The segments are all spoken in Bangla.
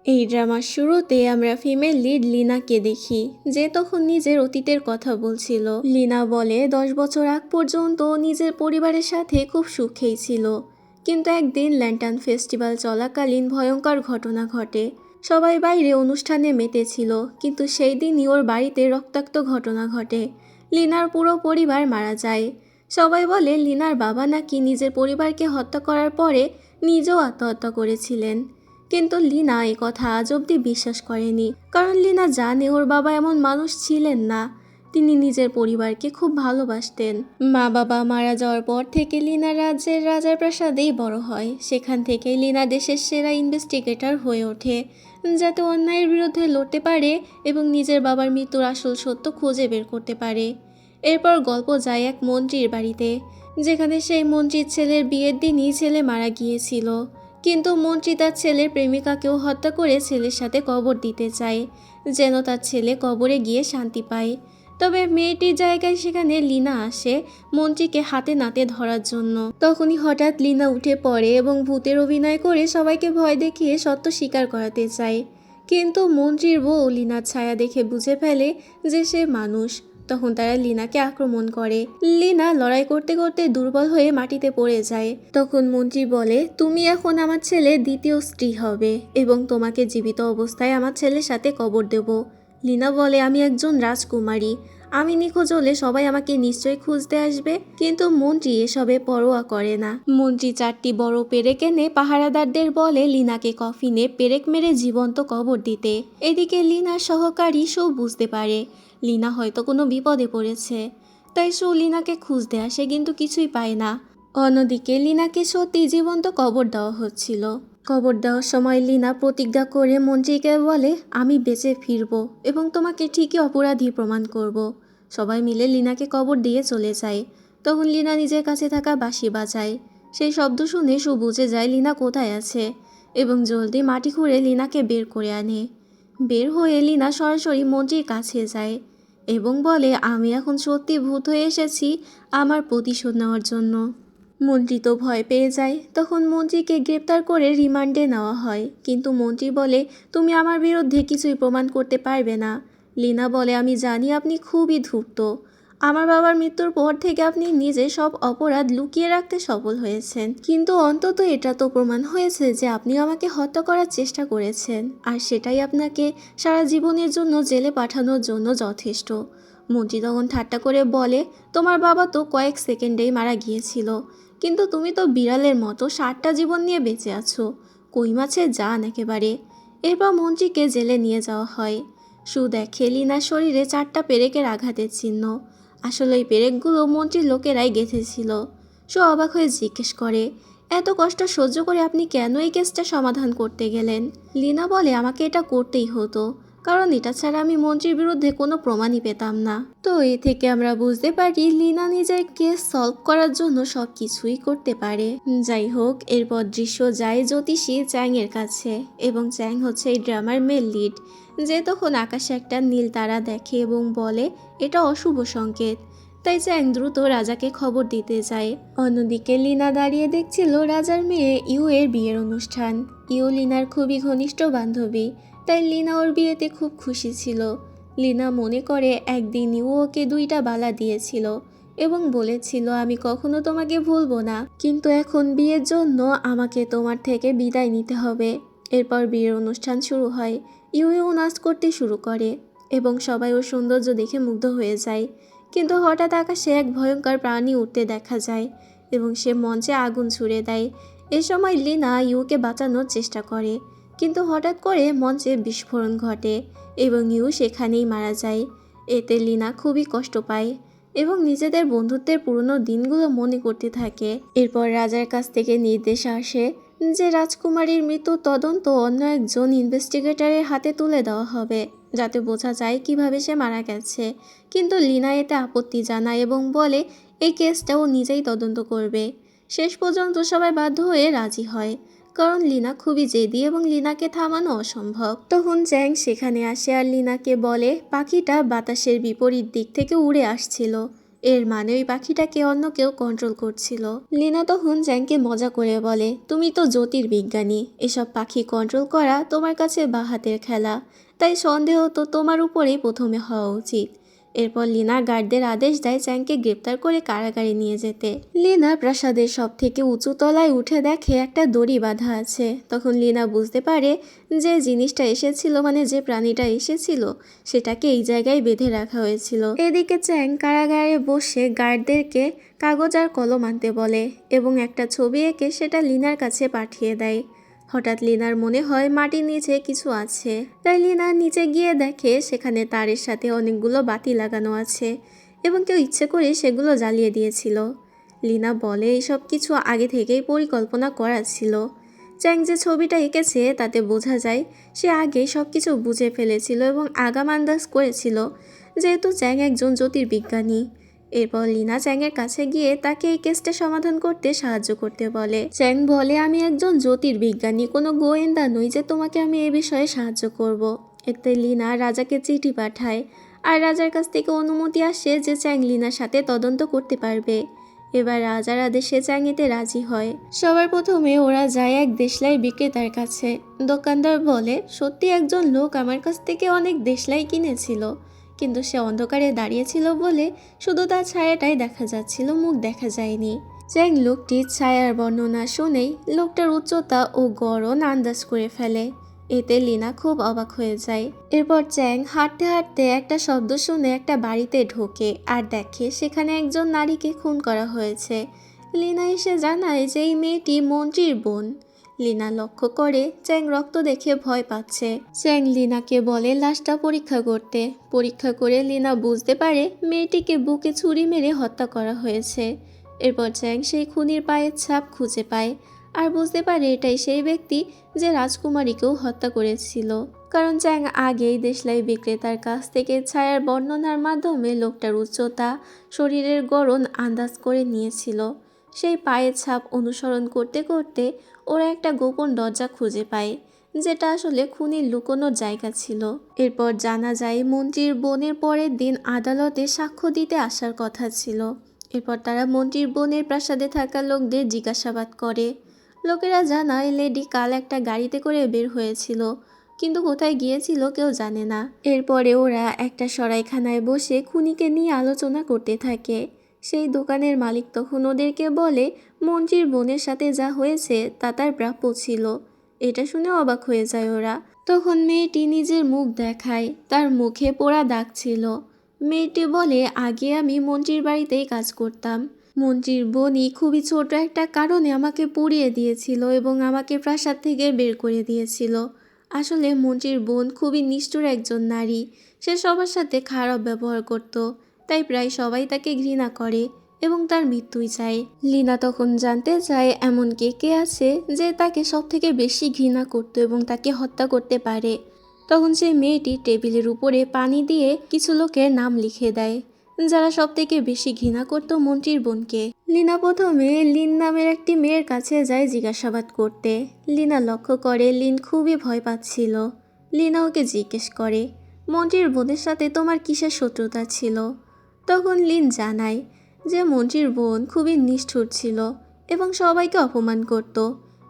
এই ড্রামার শুরুতে আমরা ফিমেল লিড লিনাকে দেখি, যে তখন নিজের অতীতের কথা বলছিল। লিনা বলে 10 বছর আগ পর্যন্ত নিজের পরিবারের সাথে খুব সুখেই ছিল, কিন্তু একদিন ল্যান্টার্ন ফেস্টিভ্যাল চলাকালীন ভয়ঙ্কর ঘটনা ঘটে। সবাই বাইরে অনুষ্ঠানে মেতেছিল, কিন্তু সেই দিনই ওর বাড়িতে রক্তাক্ত ঘটনা ঘটে। লিনার পুরো পরিবার মারা যায়। সবাই বলে লিনার বাবা নাকি নিজের পরিবারকে হত্যা করার পরে নিজেও আত্মহত্যা করেছিলেন, কিন্তু লিনা এ কথা আজ অবধি বিশ্বাস করেনি, কারণ লিনা জানে ওর বাবা এমন মানুষ ছিলেন না। তিনি নিজের পরিবারকে খুব ভালোবাসতেন। মা বাবা মারা যাওয়ার পর থেকে লিনা রাজ্যের রাজার প্রাসাদেই বড় হয়। সেখান থেকেই লিনা দেশের সেরা ইনভেস্টিগেটর হয়ে ওঠে, যাতে অন্যায়ের বিরুদ্ধে লড়তে পারে এবং নিজের বাবার মৃত্যুর আসল সত্য খুঁজে বের করতে পারে। এরপর গল্প যায় এক মন্ত্রীর বাড়িতে, যেখানে সেই মন্ত্রীর ছেলের বিয়ের দিনই ছেলে মারা গিয়েছিল, কিন্তু মন্ত্রী তার ছেলের প্রেমিকাকেও হত্যা করে ছেলের সাথে কবর দিতে চায়, যেন তার ছেলে কবরে গিয়ে শান্তি পায়। তবে মেয়েটির জায়গায় সেখানে লিনা আসে মন্ত্রীকে হাতে নাতে ধরার জন্য। তখনই হঠাৎ লিনা উঠে পড়ে এবং ভূতের অভিনয় করে সবাইকে ভয় দেখিয়ে সত্য স্বীকার করাতে চায়, কিন্তু মন্ত্রীর বউ লিনার ছায়া দেখে বুঝে ফেলে যে সে মানুষ। তখন তারা লিনাকে আক্রমণ করে। লিনা লড়াই করতে করতে দুর্বল হয়ে মাটিতে পড়ে যায়। তখন মন্ত্রী বলে, তুমি এখন আমার ছেলের দ্বিতীয় স্ত্রী হবে এবং তোমাকে জীবিত অবস্থায় আমার ছেলের সাথে কবর দেব। লিনা বলে, আমি একজন রাজকুমারী, আমি নিখোঁজ হলে সবাই আমাকে নিশ্চয়ই খুঁজতে আসবে। কিন্তু মন্ত্রী এসবে পরোয়া করে না। মন্ত্রী 4টি বড় পেরেক এনে পাহারাদারদের বলে লিনাকে কফিনে পেরেক মেরে জীবন্ত কবর দিতে। এদিকে লিনার সহকারী সু বুঝতে পারে লিনা হয়তো কোনো বিপদে পড়েছে, তাই সু লিনাকে খুঁজতে আসে, কিন্তু কিছুই পায় না। অন্যদিকে লিনাকে সত্যি জীবন্ত কবর দেওয়া হচ্ছিল। কবর দেওয়ার সময় লিনা প্রতিজ্ঞা করে মন্ত্রীকে বলে, আমি বেঁচে ফিরব এবং তোমাকে ঠিকই অপরাধী প্রমাণ করব। সবাই মিলে লিনাকে কবর দিয়ে চলে যায়। তখন লিনা নিজের কাছে থাকা বাঁশি বাজায়। সেই শব্দ শুনে সু বুঝে যায় লিনা কোথায় আছে এবং জলদি মাটি খুঁড়ে লিনাকে বের করে আনে। বের হয়ে লিনা সরাসরি মন্ত্রীর কাছে যায় এবং বলে, আমি এখন সত্যি ভূত হয়ে এসেছি আমার প্রতিশোধ নেওয়ার জন্য। মন্ত্রী তো ভয় পেয়ে যায়। তখন মন্ত্রীকে গ্রেপ্তার করে রিমান্ডে নেওয়া হয়, কিন্তু মন্ত্রী বলে, তুমি আমার বিরুদ্ধে কিছুই প্রমাণ করতে পারবে না। লিনা বলে, আমি জানি আপনি খুবই ধূর্ত। আমার বাবার মৃত্যুর পর থেকে আপনি নিজে সব অপরাধ লুকিয়ে রাখতে সফল হয়েছেন, কিন্তু অন্তত এটা তো প্রমাণ হয়েছে যে আপনি আমাকে হত্যা করার চেষ্টা করেছেন, আর সেটাই আপনাকে সারা জীবনের জন্য জেলে পাঠানোর জন্য যথেষ্ট। মন্ত্রী তখন ঠাট্টা করে বলে, তোমার বাবা তো কয়েক সেকেন্ডেই মারা গিয়েছিল, কিন্তু তুমি তো বিড়ালের মতো 60টা জীবন নিয়ে বেঁচে আছো, কই মাছের জান একেবারে। এরপর মন্ত্রীকে জেলে নিয়ে যাওয়া হয়। সু দেখে লিনার শরীরে 4টা পেরেকের আঘাতের চিহ্ন। আসলে এই পেরেকগুলো মন্ত্রীর লোকেরাই গেঁথেছিল। সু অবাক হয়ে জিজ্ঞেস করে, এত কষ্ট সহ্য করে আপনি কেন এই কেসটা সমাধান করতে গেলেন? লিনা বলে, আমাকে এটা করতেই হতো, কারণ এটা ছাড়া আমি মন্ত্রীর বিরুদ্ধে কোনো প্রমাণই পেতাম না। তো এ থেকে আমরা বুঝতে পারি লিনা নিজের কেস সলভ করার জন্য সব কিছুই করতে পারে। যাই হোক, এরপর দৃশ্য যায় জ্যোতিষী চ্যাংয়ের কাছে, এবং চ্যাং হচ্ছে এই ড্রামার মেল লিড, যে তখন আকাশে একটা নীল তারা দেখে এবং বলে এটা অশুভ সংকেত। তাই চ্যাং দ্রুত রাজাকে খবর দিতে যায়। অন্যদিকে লিনা দাঁড়িয়ে দেখছিল রাজার মেয়ে ইউ এর বিয়ের অনুষ্ঠান। ইউ লিনার খুবই ঘনিষ্ঠ বান্ধবী, তাই লিনা ওর বিয়েতে খুব খুশি ছিল। লিনা মনে করে একদিন ইউ ওকে 2টা বালা দিয়েছিল এবং বলেছিল, আমি কখনো তোমাকে ভুলবো না, কিন্তু এখন বিয়ের জন্য আমাকে তোমার থেকে বিদায় নিতে হবে। এরপর বিয়ের অনুষ্ঠান শুরু হয়। ইউ নাচ করতে শুরু করে এবং সবাই ওর সৌন্দর্য দেখে মুগ্ধ হয়ে যায়, কিন্তু হঠাৎ আকাশে এক ভয়ঙ্কর প্রাণী উঠতে দেখা যায় এবং সে মঞ্চে আগুন ছুড়ে দেয়। এ সময় লিনা ইউকে বাঁচানোর চেষ্টা করে, কিন্তু হঠাৎ করে মঞ্চে বিস্ফোরণ ঘটে এবং ইউ সেখানেই মারা যায়। এতে লিনা খুবই কষ্ট পায় এবং নিজেদের বন্ধুত্বের পুরনো দিনগুলো মনে করতে থাকে। এরপর রাজার কাছ থেকে নির্দেশ আসে যে রাজকুমারীর মৃত্যুর তদন্ত অন্য একজন ইনভেস্টিগেটরের হাতে তুলে দেওয়া হবে, যাতে বোঝা যায় কিভাবে সে মারা গেছে। কিন্তু লিনা এতে আপত্তি জানায় এবং বলে এই কেসটাও নিজেই তদন্ত করবে। শেষ পর্যন্ত সবাই বাধ্য হয়ে রাজি হয়, কারণ লিনা খুবই জেদি এবং লিনাকে থামানো অসম্ভব। তখন চ্যাং সেখানে আসে আর লিনাকে বলে পাখিটা বাতাসের বিপরীত দিক থেকে উড়ে আসছিল এর মানে ওই পাখিটাকে অন্য কেউ কন্ট্রোল করছিল। লিনা তখন চ্যাংকে মজা করে বলে, তুমি তো জ্যোতির্বিজ্ঞানী, এসব পাখি কন্ট্রোল করা তোমার কাছে বাহাতের খেলা, তাই সন্দেহ তো তোমার উপরেই প্রথমে হওয়া উচিত। এরপর লিনা গার্ডদের আদেশ দেয় চ্যাংকে গ্রেপ্তার করে কারাগারে নিয়ে যেতে। লিনা প্রাসাদের সব থেকে উঁচু তলায় উঠে দেখে একটা দড়ি বাঁধা আছে। তখন লিনা বুঝতে পারে যে জিনিসটা এসেছিল, মানে যে প্রাণীটা এসেছিল, সেটাকে এই জায়গায় বেঁধে রাখা হয়েছিল। এদিকে চ্যাং কারাগারে বসে গার্ডদেরকে কাগজ আর কলম আনতে বলে এবং একটা ছবি এঁকে সেটা লিনার কাছে পাঠিয়ে দেয়। হঠাৎ লিনার মনে হয় মাটির নিচে কিছু আছে, তাই লিনা নিচে গিয়ে দেখে সেখানে তারের সাথে অনেকগুলো বাতি লাগানো আছে এবং কেউ ইচ্ছে করে সেগুলো জ্বালিয়ে দিয়েছিল। লিনা বলে এইসব কিছু আগে থেকেই পরিকল্পনা করা ছিল। চ্যাং যে ছবিটা এঁকেছে তাতে বোঝা যায় সে আগেই সব কিছু বুঝে ফেলেছিল এবং আগাম আন্দাজ করেছিল, যেহেতু চ্যাং একজন জ্যোতির্বিজ্ঞানী। এরপর লিনা চ্যাংয়ের কাছে গিয়ে তাকে এই কেসটা সমাধান করতে সাহায্য করতে বলে। চ্যাং বলে, আমি একজন জ্যোতির্বিজ্ঞানী, কোনো গোয়েন্দা নই যে তোমাকে আমি এ বিষয়ে সাহায্য করব। এতে লিনা রাজাকে চিঠি পাঠায় আর রাজার কাছ থেকে অনুমতি আসে যে চ্যাং লিনার সাথে তদন্ত করতে পারবে। এবার রাজার আদেশে চ্যাং এতে রাজি হয়। সবার প্রথমে ওরা যায় এক দেশলাই বিক্রেতার কাছে। দোকানদার বলে, সত্যি একজন লোক আমার কাছ থেকে অনেক দেশলাই কিনেছিল, কিন্তু সে অন্ধকারে দাঁড়িয়েছিল বলে শুধু তার ছায়াটাই দেখা যাচ্ছিল, মুখ দেখা যায়নি। চ্যাং লোকটির ছায়ার বর্ণনা শুনেই লোকটার উচ্চতা ও গড়ন আন্দাজ করে ফেলে। এতে লিনা খুব অবাক হয়ে যায়। এরপর চ্যাং হাঁটতে হাঁটতে একটা শব্দ শুনে একটা বাড়িতে ঢোকে আর দেখে সেখানে একজন নারীকে খুন করা হয়েছে। লিনা এসে জানায় যে এই মেয়েটি মন্ত্রীর বোন। লিনা লক্ষ্য করে চ্যাং রক্ত দেখে ভয় পাচ্ছে। চ্যাং লিনাকে বলে লাশটা পরীক্ষা করতে। পরীক্ষা করে লিনা বুঝতে পারে মেয়েটিকে বুকে ছুরি মেরে হত্যা করা হয়েছে। এরপর চ্যাং সেই খুনির পায়ের ছাপ খুঁজে পায় আর বুঝতে পারে এটাই সেই ব্যক্তি যে রাজকুমারীকেও হত্যা করেছিল, কারণ চ্যাং আগেই দেশলাই বিক্রেতার কাছ থেকে ছায়ার বর্ণনার মাধ্যমে লোকটার উচ্চতা, শরীরের গড়ন আন্দাজ করে নিয়েছিল। সেই পায়ের ছাপ অনুসরণ করতে করতে ওরা একটা গোপন দরজা খুঁজে পায়, যেটা আসলে খুনির লুকোনোর জায়গা ছিল। এরপর জানা যায় মন্ত্রীর বোনের পরের দিন আদালতে সাক্ষ্য দিতে আসার কথা ছিল। এরপর তারা মন্ত্রীর বোনের প্রাসাদে থাকা লোকদের জিজ্ঞাসাবাদ করে। লোকেরা জানায় লেডি কাল একটা গাড়িতে করে বের হয়েছিল, কিন্তু কোথায় গিয়েছিল কেউ জানে না। এরপরে ওরা একটা সরাইখানায় বসে খুনিকে নিয়ে আলোচনা করতে থাকে। সেই দোকানের মালিক তখন ওদেরকে বলে মন্ত্রীর বোনের সাথে যা হয়েছে তা তার প্রাপ্য ছিল। এটা শুনে অবাক হয়ে যায় ওরা। তখন মেয়েটি নিজের মুখ দেখায়, তার মুখে পোড়া দাগ ছিল। মেয়েটি বলে, আগে আমি মন্ত্রীর বাড়িতেই কাজ করতাম। মন্ত্রীর বোনই খুবই ছোট একটা কারণে আমাকে পুড়িয়ে দিয়েছিল এবং আমাকে প্রাসাদ থেকে বের করে দিয়েছিল। আসলে মন্ত্রীর বোন খুবই নিষ্ঠুর একজন নারী। সে সবার সাথে খারাপ ব্যবহার করত, তাই প্রায় সবাই তাকে ঘৃণা করে এবং তার মৃত্যুই চায়। লিনা তখন জানতে চায় এমন কে আছে যে তাকে সব থেকে বেশি ঘৃণা করত এবং তাকে হত্যা করতে পারে। তখন সেই মেয়েটি টেবিলের উপরে পানি দিয়ে কিছু লোকের নাম লিখে দেয়, যারা সব থেকে বেশি ঘৃণা করত মন্ত্রীর বোনকে। লিনা প্রথমে লিন নামের একটি মেয়ের কাছে যায় জিজ্ঞাসাবাদ করতে। লিনা লক্ষ্য করে লিন খুবই ভয় পাচ্ছিল। লিনা ওকে জিজ্ঞেস করে, মন্ত্রীর বোনের সাথে তোমার কিসের শত্রুতা ছিল? তখন লিন জানায় যে মন্ত্রীর বোন খুবই নিষ্ঠুর ছিল এবং সবাইকে অপমান করত।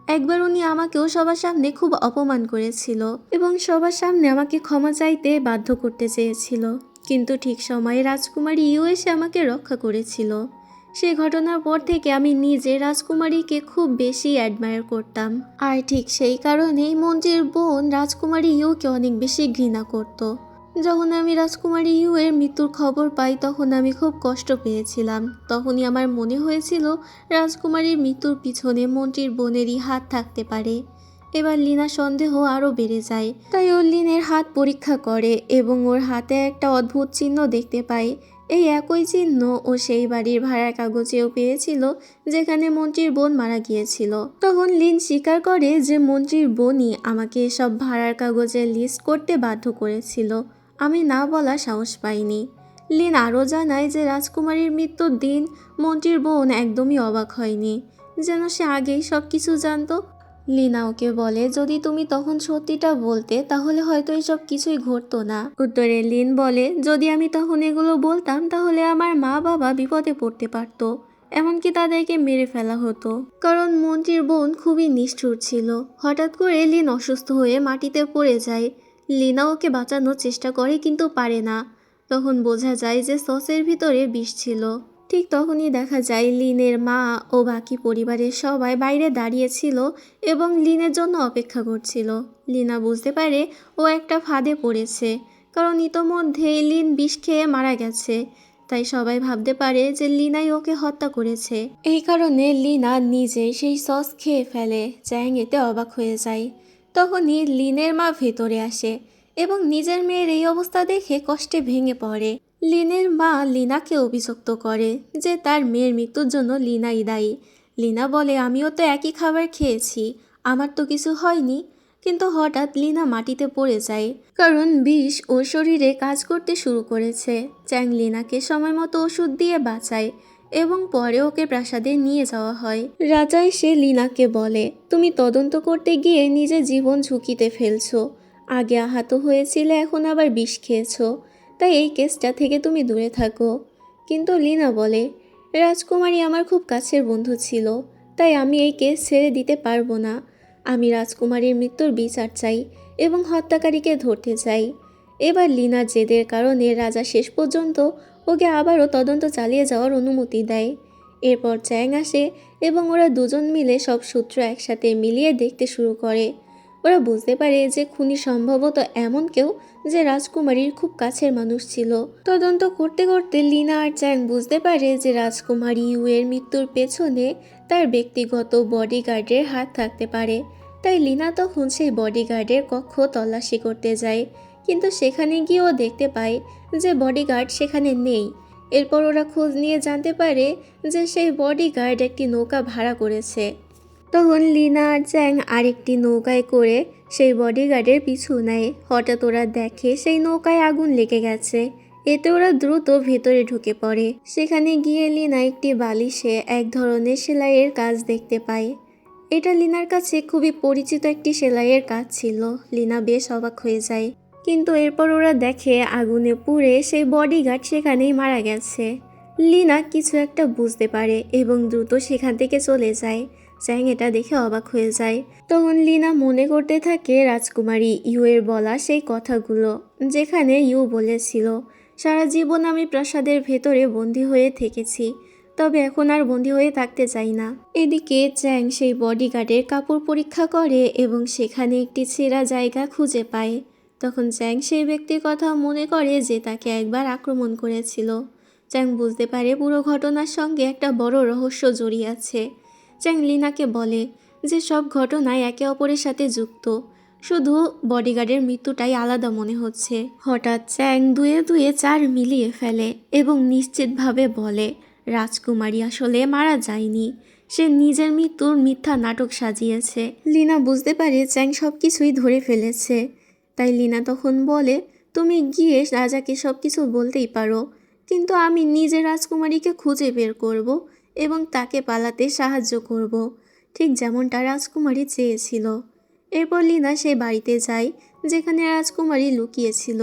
একবার উনি আমাকেও সবার সামনে খুব অপমান করেছিল এবং সবার সামনে আমাকে ক্ষমা চাইতে বাধ্য করতে চেয়েছিল, কিন্তু ঠিক সময়ে রাজকুমারী ইউ এসে আমাকে রক্ষা করেছিল। সেই ঘটনার পর থেকে আমি নিজে রাজকুমারীকে খুব বেশি অ্যাডমায়ার করতাম, আর ঠিক সেই কারণেই মন্ত্রীর বোন রাজকুমারী ইউকে অনেক বেশি ঘৃণা করত। যখন আমি রাজকুমারী ইউ এর মৃত্যুর খবর পাই তখন আমি খুব কষ্ট পেয়েছিলাম। তখনই আমার মনে হয়েছিল রাজকুমারীর মৃত্যুর পিছনে মন্ত্রীর বোনেরই হাত থাকতে পারে। এবার লিনা সন্দেহ আরও বেড়ে যায়, তাই ও লিনের হাত পরীক্ষা করে এবং ওর হাতে একটা অদ্ভুত চিহ্ন দেখতে পায়। এই একই চিহ্ন ও সেই বাড়ির ভাড়ার কাগজেও পেয়েছিল যেখানে মন্ত্রীর বোন মারা গিয়েছিল। তখন লিন স্বীকার করে যে মন্ত্রীর বোনই আমাকে এসব ভাড়ার কাগজে লিস্ট করতে বাধ্য করেছিল, আমি না বলা সাহস পাইনি। লিন আরও জানায় যে রাজকুমারীর মৃত্যুর দিন মন্ত্রীর বোন একদমই অবাক হয়নি, যেন সে আগেই সব কিছু জানত। লিনা ওকে বলে, যদি তুমি তখন সত্যিটা বলতে তাহলে হয়তো এসব কিছুই ঘটতো না। উত্তরে লিন বলে, যদি আমি তখন এগুলো বলতাম তাহলে আমার মা বাবা বিপদে পড়তে পারতো, এমনকি তাদেরকে মেরে ফেলা হতো। কারণ মন্ত্রীর বোন খুবই নিষ্ঠুর ছিল। হঠাৎ করে লিন অসুস্থ হয়ে মাটিতে পড়ে যায়। লিনা ওকে বাঁচানোর চেষ্টা করে কিন্তু পারে না। তখন বোঝা যায় যে সসের ভিতরে বিষ ছিল। ঠিক তখনই দেখা যায় লিনের মা ও বাকি পরিবারের সবাই বাইরে দাঁড়িয়েছিল এবং লিনের জন্য অপেক্ষা করছিল। লিনা বুঝতে পারে ও একটা ফাঁদে পড়েছে, কারণ ইতোমধ্যেই লিন বিষ খেয়ে মারা গেছে। তাই সবাই ভাবতে পারে যে লিনাই ওকে হত্যা করেছে। এই কারণে লিনা নিজেই সেই সস খেয়ে ফেলে। চ্যাং এতে অবাক হয়ে যায়। তখনই লিনের মা ভেতরে আসে এবং নিজের মেয়ের এই অবস্থা দেখে কষ্টে ভেঙে পড়ে। লিনের মা লিনাকে অভিযুক্ত করে যে তার মেয়ের মৃত্যুর জন্য লিনাই দায়ী। লিনা বলে, আমিও তো একই খাবার খেয়েছি, আমার তো কিছু হয়নি। কিন্তু হঠাৎ লিনা মাটিতে পড়ে যায়, কারণ বিষ ওর শরীরে কাজ করতে শুরু করেছে। চ্যাং লিনাকে সময় মতো ওষুধ দিয়ে বাঁচায় এবং পরে ওকে প্রাসাদে নিয়ে যাওয়া হয়। রাজা এসে লিনাকে বলে, তুমি তদন্ত করতে গিয়ে নিজের জীবন ঝুঁকিতে ফেলছো। আগে আহত হয়েছিলে, এখন আবার বিষ খেয়েছো। তাই এই কেসটা থেকে তুমি দূরে থাকো। কিন্তু লিনা বলে, রাজকুমারী আমার খুব কাছের বন্ধু ছিল, তাই আমি এই কেস ছেড়ে দিতে পারবো না। আমি রাজকুমারীর মৃত্যুর বিচার চাই এবং হত্যাকারীকে ধরতে চাই। এবার লিনার জেদের কারণে রাজা শেষ পর্যন্ত ওকে আবারও তদন্ত চালিয়ে যাওয়ার অনুমতি দেয়। এরপর চ্যাং আসে এবং ওরা দুজন মিলে সব সূত্র একসাথে মিলিয়ে দেখতে শুরু করে। ওরা বুঝতে পারে যে খুনি সম্ভবত এমন কেউ যে রাজকুমারীর খুব কাছের মানুষ ছিল। তদন্ত করতে করতে লিনা আর চ্যাং বুঝতে পারে যে রাজকুমারী ইউয়ের মৃত্যুর পেছনে তার ব্যক্তিগত বডিগার্ডের হাত থাকতে পারে। তাই লিনা তখন সেই বডিগার্ডের কক্ষ তল্লাশি করতে যায়, কিন্তু সেখানে গিয়েও দেখতে পায় যে বডিগার্ড সেখানে নেই। এরপর ওরা খোঁজ নিয়ে জানতে পারে যে সেই বডিগার্ড একটি নৌকা ভাড়া করেছে। তখন লিনা আর চ্যাং আরেকটি নৌকায় করে সেই বডিগার্ডের পিছু নেয়। হঠাৎ ওরা দেখে সেই নৌকায় আগুন লেগে গেছে। এতে ওরা দ্রুত ভেতরে ঢুকে পড়ে। সেখানে গিয়ে লিনা একটি বালিশে এক ধরনের সেলাইয়ের কাজ দেখতে পায়। এটা লিনার কাছে খুবই পরিচিত একটি সেলাইয়ের কাজ ছিল। লিনা বেশ অবাক হয়ে যায়। কিন্তু এরপর ওরা দেখে আগুনে পুড়ে সেই বডিগার্ড সেখানেই মারা গেছে। লিনা কিছু একটা বুঝতে পারে এবং দ্রুত সেখান থেকে চলে যায়। চ্যাং এটা দেখে অবাক হয়ে যায়। তখন লিনা মনে করতে থাকে রাজকুমারী ইউয়ের বলা সেই কথাগুলো, যেখানে ইউ বলেছিল, সারা জীবন আমি প্রাসাদের ভেতরে বন্দী হয়ে থেকেছি, তবে এখন আর বন্দী হয়ে থাকতে চাই না। এদিকে চ্যাং সেই বডিগার্ডের কাপড় পরীক্ষা করে এবং সেখানে একটি ছেঁড়া জায়গা খুঁজে পায়। তখন চ্যাং সেই ব্যক্তির কথা মনে করে যে তাকে একবার আক্রমণ করেছিল। চ্যাং বুঝতে পারে পুরো ঘটনার সঙ্গে একটা বড় রহস্য জড়িয়ে আছে। চ্যাং লিনাকে বলে যে সব ঘটনায় একে অপরের সাথে যুক্ত, শুধু বডিগার্ডের মৃত্যুটাই আলাদা মনে হচ্ছে। হঠাৎ চ্যাং দুয়ে দুয়ে 4 মিলিয়ে ফেলে এবং নিশ্চিতভাবে বলে, রাজকুমারী আসলে মারা যায়নি, সে নিজের মৃত্যুর মিথ্যা নাটক সাজিয়েছে। লিনা বুঝতে পারে চ্যাং সব কিছুই ধরে ফেলেছে। তাই লিনা তখন বলে, তুমি গিয়ে রাজাকে সব কিছু বলতেই পারো, কিন্তু আমি নিজে রাজকুমারীকে খুঁজে বের করব এবং তাকে পালাতে সাহায্য করব, ঠিক যেমনটা রাজকুমারী চেয়েছিল। এরপর লিনা সেই বাড়িতে যায় যেখানে রাজকুমারী লুকিয়েছিল।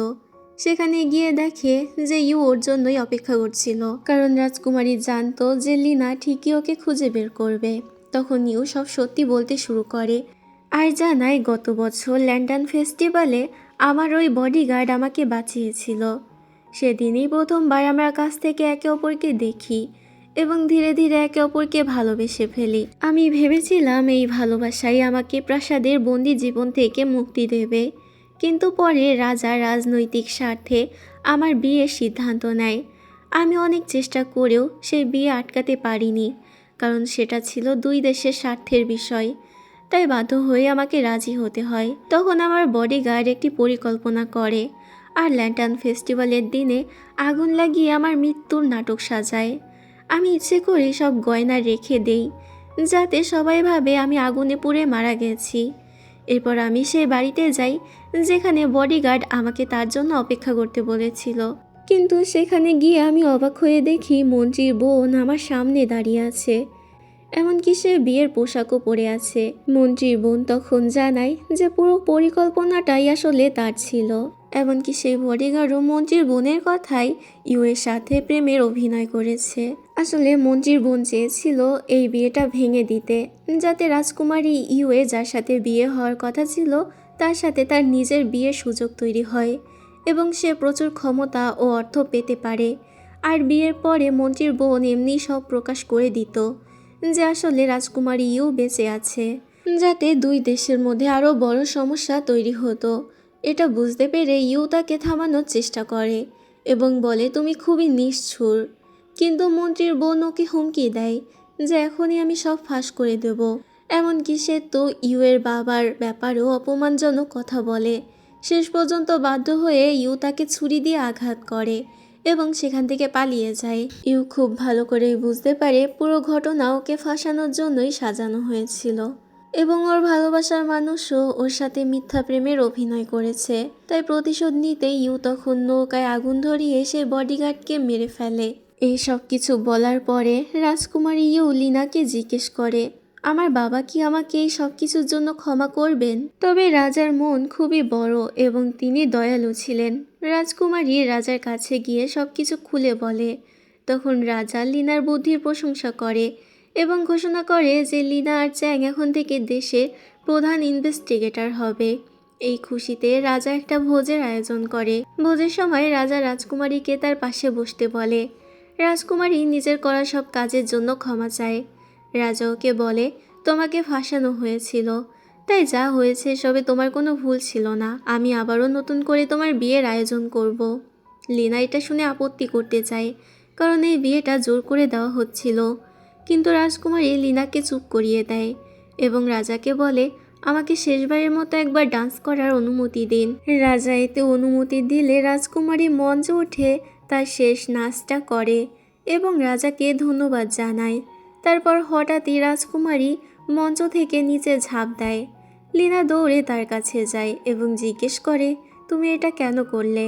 সেখানে গিয়ে দেখে যে ইউ ওর জন্যই অপেক্ষা করছিল, কারণ রাজকুমারী জানতো যে লিনা ঠিকই ওকে খুঁজে বের করবে। তখন ইউ সব সত্যি বলতে শুরু করে আর জানায়, গত বছর ল্যান্টার্ন ফেস্টিভ্যালে আমার ওই বডিগার্ড আমাকে বাঁচিয়েছিল। সেদিনই প্রথমবার আমরা কাছ থেকে একে অপরকে দেখি এবং ধীরে ধীরে একে অপরকে ভালোবেসে ফেলি। আমি ভেবেছিলাম এই ভালোবাসাই আমাকে প্রাসাদের বন্দি জীবন থেকে মুক্তি দেবে, কিন্তু পরে রাজা রাজনৈতিক স্বার্থে আমার বিয়ের সিদ্ধান্ত নেয়। আমি অনেক চেষ্টা করেও সেই বিয়ে আটকাতে পারিনি, কারণ সেটা ছিল 2 দেশের স্বার্থের বিষয়। তাই বাধ্য হয়ে আমাকে রাজি হতে হয়। তখন আমার বডিগার্ড একটি পরিকল্পনা করে আর ল্যান্টার্ন ফেস্টিভ্যালের দিনে আগুন লাগিয়ে আমার মৃত্যুর নাটক সাজায়। আমি ইচ্ছে করে সব গয়না রেখে দেই যাতে সবাই ভাবে আমি আগুনে পুড়ে মারা গেছি। এরপর আমি সেই বাড়িতে যাই যেখানে বডিগার্ড আমাকে তার জন্য অপেক্ষা করতে বলেছিল। কিন্তু সেখানে গিয়ে আমি অবাক হয়ে দেখি মন্ত্রীর বোন আমার সামনে দাঁড়িয়ে আছে। এমনকি সে বিয়ের পোশাকও পরে আছে। মন্ত্রীর বোন তখন জানায় যে পুরো পরিকল্পনাটাই আসলে তার ছিল। এমনকি সেই বডিগার্ডও মন্ত্রীর বোনের কথাই ইউয়ের সাথে প্রেমের অভিনয় করেছে। আসলে মন্ত্রীর বোন চেয়েছিল এই বিয়েটা ভেঙে দিতে, যাতে রাজকুমারী ইউয়ে যার সাথে বিয়ে হওয়ার কথা ছিল তার সাথে তার নিজের বিয়ের সুযোগ তৈরি হয় এবং সে প্রচুর ক্ষমতা ও অর্থ পেতে পারে। আর বিয়ের পরে মন্ত্রীর বোন এমনি সব প্রকাশ করে দিত যে আসলে রাজকুমারী ইউ বেঁচে আছে, যাতে দুই দেশের মধ্যে আরও বড় সমস্যা তৈরি হতো। এটা বুঝতে পেরে ইউ তাকে থামানোর চেষ্টা করে এবং বলে তুমি খুবই নিষ্ঠুর। কিন্তু মন্ত্রীর বোন ওকে হুমকি দেয় যে এখনই আমি সব ফাঁস করে দেব। এমনকি সে তো ইউয়ের বাবার ব্যাপারেও অপমানজনক কথা বলে। শেষ পর্যন্ত বাধ্য হয়ে ইউ তাকে ছুরি দিয়ে আঘাত করে এবং সেখান থেকে পালিয়ে যায়। ইউ খুব ভালো করে বুঝতে পারে পুরো ঘটনা ওকে ফাঁসানোর জন্যই সাজানো হয়েছিল এবং ওর ভালোবাসার মানুষও ওর সাথে মিথ্যা প্রেমের অভিনয় করেছে। তাই প্রতিশোধ নিতে ইউ তখন নৌকায় আগুন ধরিয়ে সে বডিগার্ডকে মেরে ফেলে। এই সব কিছু বলার পরে রাজকুমারী ইউ লিনাকে জিজ্ঞেস করে আমার বাবা কি আমাকে এই সব কিছুর জন্য ক্ষমা করবেন? তবে রাজার মন খুবই বড় এবং তিনি দয়ালু ছিলেন। রাজকুমারী রাজার কাছে গিয়ে সব কিছু খুলে বলে। তখন রাজা লিনার বুদ্ধির প্রশংসা করে এবং ঘোষণা করে যে লিনা আর চ্যাং এখন থেকে দেশের প্রধান ইনভেস্টিগেটর হবে। এই খুশিতে রাজা একটা ভোজের আয়োজন করে। ভোজের সময় রাজা রাজকুমারীকে তার পাশে বসতে বলে। রাজকুমারী নিজের করা সব কাজের জন্য ক্ষমা চায়। রাজা ওকে বলে তোমাকে ফাঁসানো হয়েছিল, তাই যা হয়েছে সবে তোমার কোনো ভুল ছিল না। আমি আবারও নতুন করে তোমার বিয়ের আয়োজন করব। লিনা এটা শুনে আপত্তি করতে চায়, কারণ এই বিয়েটা জোর করে দেওয়া হচ্ছিল। কিন্তু রাজকুমারী লিনাকে চুপ করিয়ে দেয় এবং রাজাকে বলে আমাকে শেষবারের মতো একবার ডান্স করার অনুমতি দিন। রাজা এতে অনুমতি দিলে রাজকুমারী মঞ্চে উঠে তার শেষ নাচটা করে এবং রাজাকে ধন্যবাদ জানায়। তারপর হঠাৎই রাজকুমারী মঞ্চ থেকে নিচে ঝাঁপ দেয়। লিনা দৌড়ে তার কাছে যায় এবং জিজ্ঞেস করে তুমি এটা কেন করলে?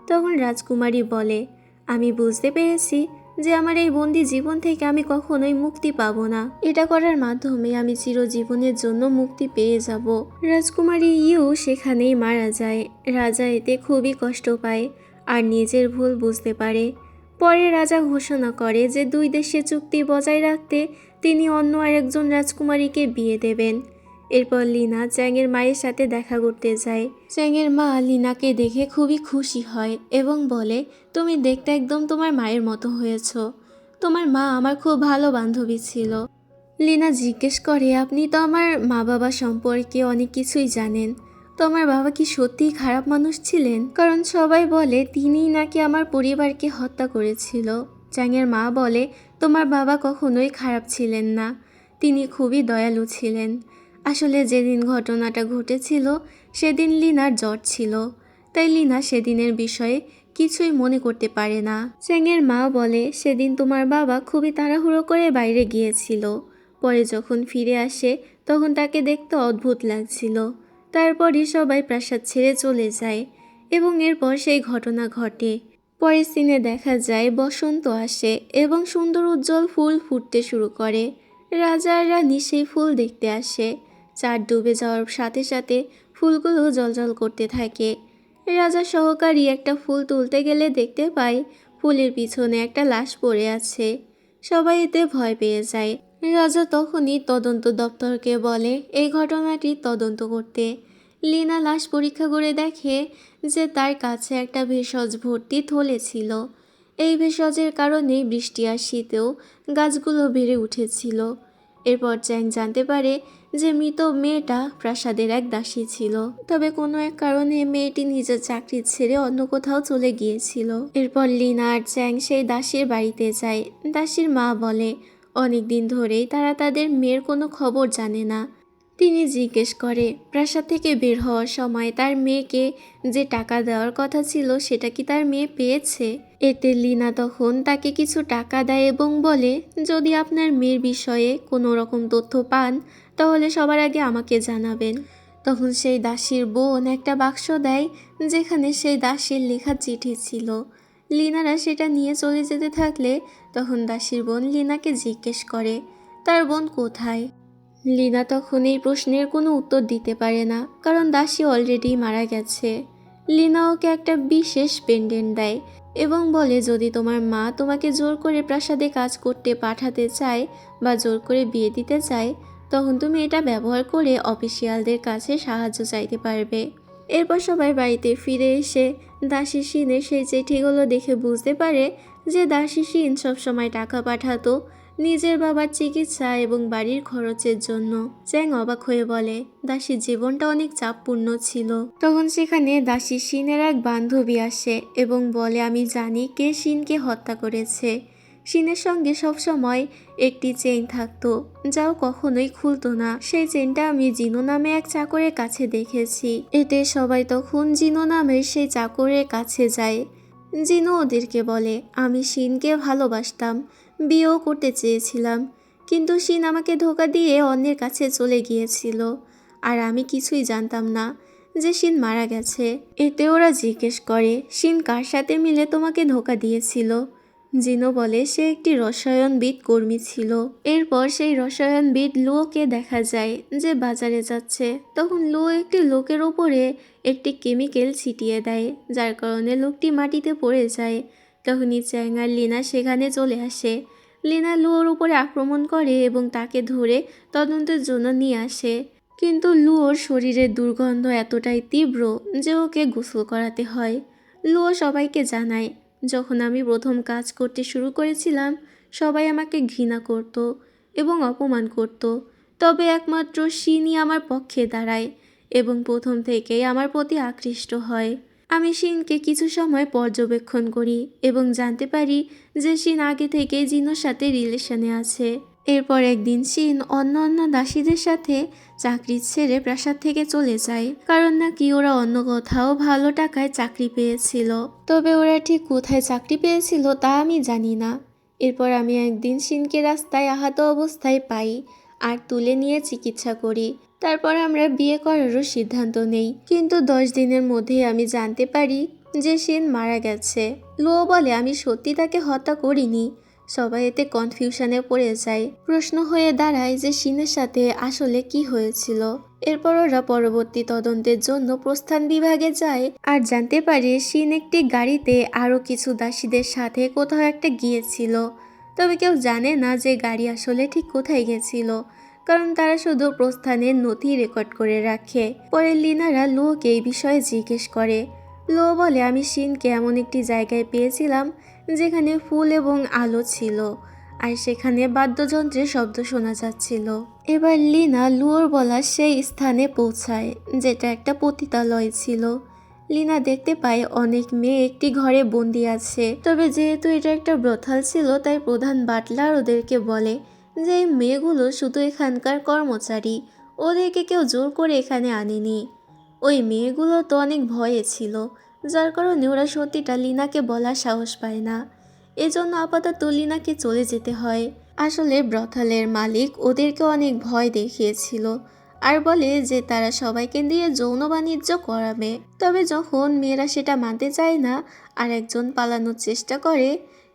তখন রাজকুমারী বলে আমি বুঝতে পেরেছি যে আমার এই বন্দি জীবন থেকে আমি কখনোই মুক্তি পাবো না। এটা করার মাধ্যমে আমি চিরজীবনের জন্য মুক্তি পেয়ে যাব। রাজকুমারী ইউ সেখানেই মারা যায়। রাজা এতে খুবই কষ্ট পায় আর নিজের ভুল বুঝতে পারে। পরে রাজা ঘোষণা করে যে দুই দেশের চুক্তি বজায় রাখতে তিনি অন্য আরেকজন রাজকুমারীকে বিয়ে দেবেন। এরপর লিনা চ্যাংয়ের মায়ের সাথে দেখা করতে যায়। চ্যাংয়ের মা লিনাকে দেখে খুবই খুশি হয় এবং বলে তুমি দেখতে একদম তোমার মায়ের মতো হয়েছ। তোমার মা আমার খুব ভালো বান্ধবী ছিল। লিনা জিজ্ঞেস করে আপনি তো আমার মা বাবা সম্পর্কে অনেক কিছুই জানেন, তো আমার বাবা কি সত্যিই খারাপ মানুষ ছিলেন? কারণ সবাই বলে তিনিই নাকি আমার পরিবারকে হত্যা করেছিল। চ্যাংয়ের মা বলে তোমার বাবা কখনোই খারাপ ছিলেন না, তিনি খুবই দয়ালু ছিলেন। আসলে যেদিন ঘটনাটা ঘটেছিল সেদিন লিনার জ্বর ছিল, তাই লিনা সেদিনের বিষয়ে কিছুই মনে করতে পারে না। চ্যাংয়ের মা বলে সেদিন তোমার বাবা খুবই তাড়াহুড়ো করে বাইরে গিয়েছিল। পরে যখন ফিরে আসে তখন তাকে দেখতে অদ্ভুত লাগছিল। তারপরই সবাই প্রাসাদ ছেড়ে চলে যায় এবং এরপর সেই ঘটনা ঘটে। পরের সিনে দেখা যায় বসন্ত আসে এবং সুন্দর উজ্জ্বল ফুল ফুটতে শুরু করে। রাজা আর রানী সেই ফুল দেখতে আসে। চাঁদ ডুবে যাওয়ার সাথে সাথে ফুলগুলো জ্বলজ্বল করতে থাকে। রাজা সহকারী একটা ফুল তুলতে গেলে দেখতে পায় ফুলের পিছনে একটা লাশ পড়ে আছে। সবাই এতে ভয় পেয়ে যায়। রাজা তখনই তদন্ত দপ্তরকে বলে এই ঘটনাটি তদন্ত করতে। লিনা লাশ পরীক্ষা করে দেখে যে তার কাছে একটা ভেষজ ভর্তি থলে ছিল। এই ভেষজের কারণেই বৃষ্টি আর শীতেও গাছগুলো বেড়ে উঠেছিল। এরপর চ্যাং জানতে পারে যে মৃত মেয়েটা প্রাসাদের এক দাসী ছিল, তবে কোনো এক কারণে মেয়েটি নিজের চাকরি ছেড়ে অন্য কোথাও চলে গিয়েছিল। এরপর লিনা আর চ্যাং সেই দাসীর বাড়িতে যায়। দাসীর মা বলে অনেক দিন ধরেই তারা তাদের মেয়ের কোনো খবর জানে না। তিনি জিজ্ঞেস করে প্রাসাদ থেকে বের হওয়ার সময় তার মেয়েকে যে টাকা দেওয়ার কথা ছিল সেটা কি তার মেয়ে পেয়েছে? এতে লিনা তখন তাকে কিছু টাকা দেয় এবং বলে যদি আপনার মেয়ের বিষয়ে কোনো রকম তথ্য পান তাহলে সবার আগে আমাকে জানাবেন। তখন সেই দাসীর বোন একটা বাক্স দেয় যেখানে সেই দাসীর লেখা চিঠি ছিল। লিনারা সেটা নিয়ে চলে যেতে থাকলে তখন দাসীর বোন লিনাকে জিজ্ঞেস করে তার বোন কোথায়? লিনা তখন এই প্রশ্নের কোনো উত্তর দিতে পারে না, কারণ দাসী অলরেডি মারা গেছে। লিনা ওকে একটা বিশেষ পেন্ডেন্ট দেয় এবং বলে, যদি তোমার মা তোমাকে জোর করে প্রাসাদে কাজ করতে পাঠাতে চায় বা জোর করে বিয়ে দিতে চায়, তখন তুমি এটা ব্যবহার করে অফিসিয়ালদের কাছে সাহায্য চাইতে পারবে। এরপর সবাই বাড়িতে ফিরে এসে দাসী শিনের সেই চিঠিগুলো দেখে বুঝতে পারে যে দাসী শিন সবসময় টাকা পাঠাতো নিজের বাবার চিকিৎসা এবং বাড়ির খরচের জন্য। চ্যাং অবাক হয়ে বলে, দাসীর জীবনটা অনেক চাপপূর্ণ ছিল। তখন সেখানে দাসী শিনের এক বান্ধবী আসে এবং বলে, আমি জানি কে শিনকে হত্যা করেছে। শিনের সঙ্গে সবসময় একটি চেইন থাকতো, যাও কখনোই খুলতো না। সেই চেইনটা আমি জিনো নামে এক চাকরের কাছে দেখেছি। এতে সবাই তখন জিনো নামের সেই চাকরের কাছে যায়। জিনো ওদেরকে বলে, আমি শিনকে ভালোবাসতাম, বিয়েও করতে চেয়েছিলাম, কিন্তু শিন আমাকে ধোঁকা দিয়ে অন্যের কাছে চলে গিয়েছিল, আর আমি কিছুই জানতাম না যে শিন মারা গেছে। এতে ওরা জিজ্ঞেস করে, শিন কার সাথে মিলে তোমাকে ধোঁকা দিয়েছিল? জিনো বলে, সে একটি রসায়নবিদ কর্মী ছিল। এরপর সেই রসায়নবিদ লুওকে দেখা যায় যে বাজারে যাচ্ছে। তখন লুও একটি লোকের ওপরে একটি কেমিক্যাল ছিটিয়ে দেয়, যার কারণে লোকটি মাটিতে পড়ে যায়। তখনই চ্যাং আর লিনা সেখানে চলে আসে। লিনা লুওর উপরে আক্রমণ করে এবং তাকে ধরে তদন্তের জন্য নিয়ে আসে, কিন্তু লুওর শরীরের দুর্গন্ধ এতটাই তীব্র যে ওকে গোসল করাতে হয়। লুও সবাইকে জানায়, যখন আমি প্রথম কাজ করতে শুরু করেছিলাম সবাই আমাকে ঘৃণা করত এবং অপমান করত, তবে একমাত্র শিনই আমার পক্ষে দাঁড়ায় এবং প্রথম থেকেই আমার প্রতি আকৃষ্ট হয়। আমি শিনকে কিছু সময় পর্যবেক্ষণ করি এবং জানতে পারি যে শিন আগে থেকেই জিনোর সাথে রিলেশনে আছে। এরপর একদিন শিন অন্য দাসীদের সাথে চাকরি ছেড়ে প্রাসাদ থেকে চলে যায়, কারণ নাকি ওরা অন্য কোথাও ভালো টাকায় চাকরি পেয়েছিল। তবে ওরা ঠিক কোথায় চাকরি পেয়েছিল তা আমি জানি না। এরপর আমি একদিন শিনকে রাস্তায় আহত অবস্থায় পাই আর তুলে নিয়ে চিকিৎসা করি। তারপর আমরা বিয়ে করারও সিদ্ধান্ত নেই, কিন্তু 10 দিনের মধ্যে আমি জানতে পারি যে শিন মারা গেছে। লুও বলে, আমি সত্যি তাকে হত্যা করিনি। সবাই এতে কনফিউশনে পড়ে যায়। প্রশ্ন হয়ে দাঁড়ায় যে শিনের সাথে আসলে কি হয়েছিল। এরপর ওরা পরবর্তী তদন্তের জন্য প্রস্থান বিভাগে যায় আর জানতে পারে শিন একটি গাড়িতে আরও কিছু দাসীদের সাথে কোথাও একটা গিয়েছিল। তবে কেউ জানে না যে গাড়ি আসলে ঠিক কোথায় গেছিল, কারণ তারা শুধু প্রস্থানের নথি রেকর্ড করে রাখে। পরে লিনারা লুওকে এই বিষয়ে জিজ্ঞেস করে। লুও বলে, আমি শিনকে এমন একটি জায়গায় পেয়েছিলাম যেখানে ফুল এবং আলো ছিল আর সেখানে বাদ্যযন্ত্রের শব্দ শোনা যাচ্ছিল। এবার লিনা লুওর বলা সেই স্থানে পৌঁছায় যেটা একটা পতিতালয় ছিল। লিনা দেখতে পায় অনেক মেয়ে একটি ঘরে বন্দি আছে। তবে যেহেতু এটা একটা ব্রথাল ছিল, তাই প্রধান বাটলার ওদেরকে বলে যে এই মেয়েগুলো শুধু এখানকার কর্মচারী, ওদেরকে কেউ জোর করে এখানে আনেনি। ওই মেয়েগুলো তো অনেক ভয়ে ছিল, যার কারণে ওরা সত্যিটা লিনাকে বলার সাহস পায় না। এজন্য আপাতত লিনাকে চলে যেতে হয়। আসলে ব্রথালের মালিক ওদেরকে অনেক ভয় দেখিয়েছিল আর বলে যে তারা সবাইকে দিয়ে যৌন বাণিজ্য করাবে। তবে যখন মেয়েরা সেটা মানতে চায় না আর একজন পালানোর চেষ্টা করে,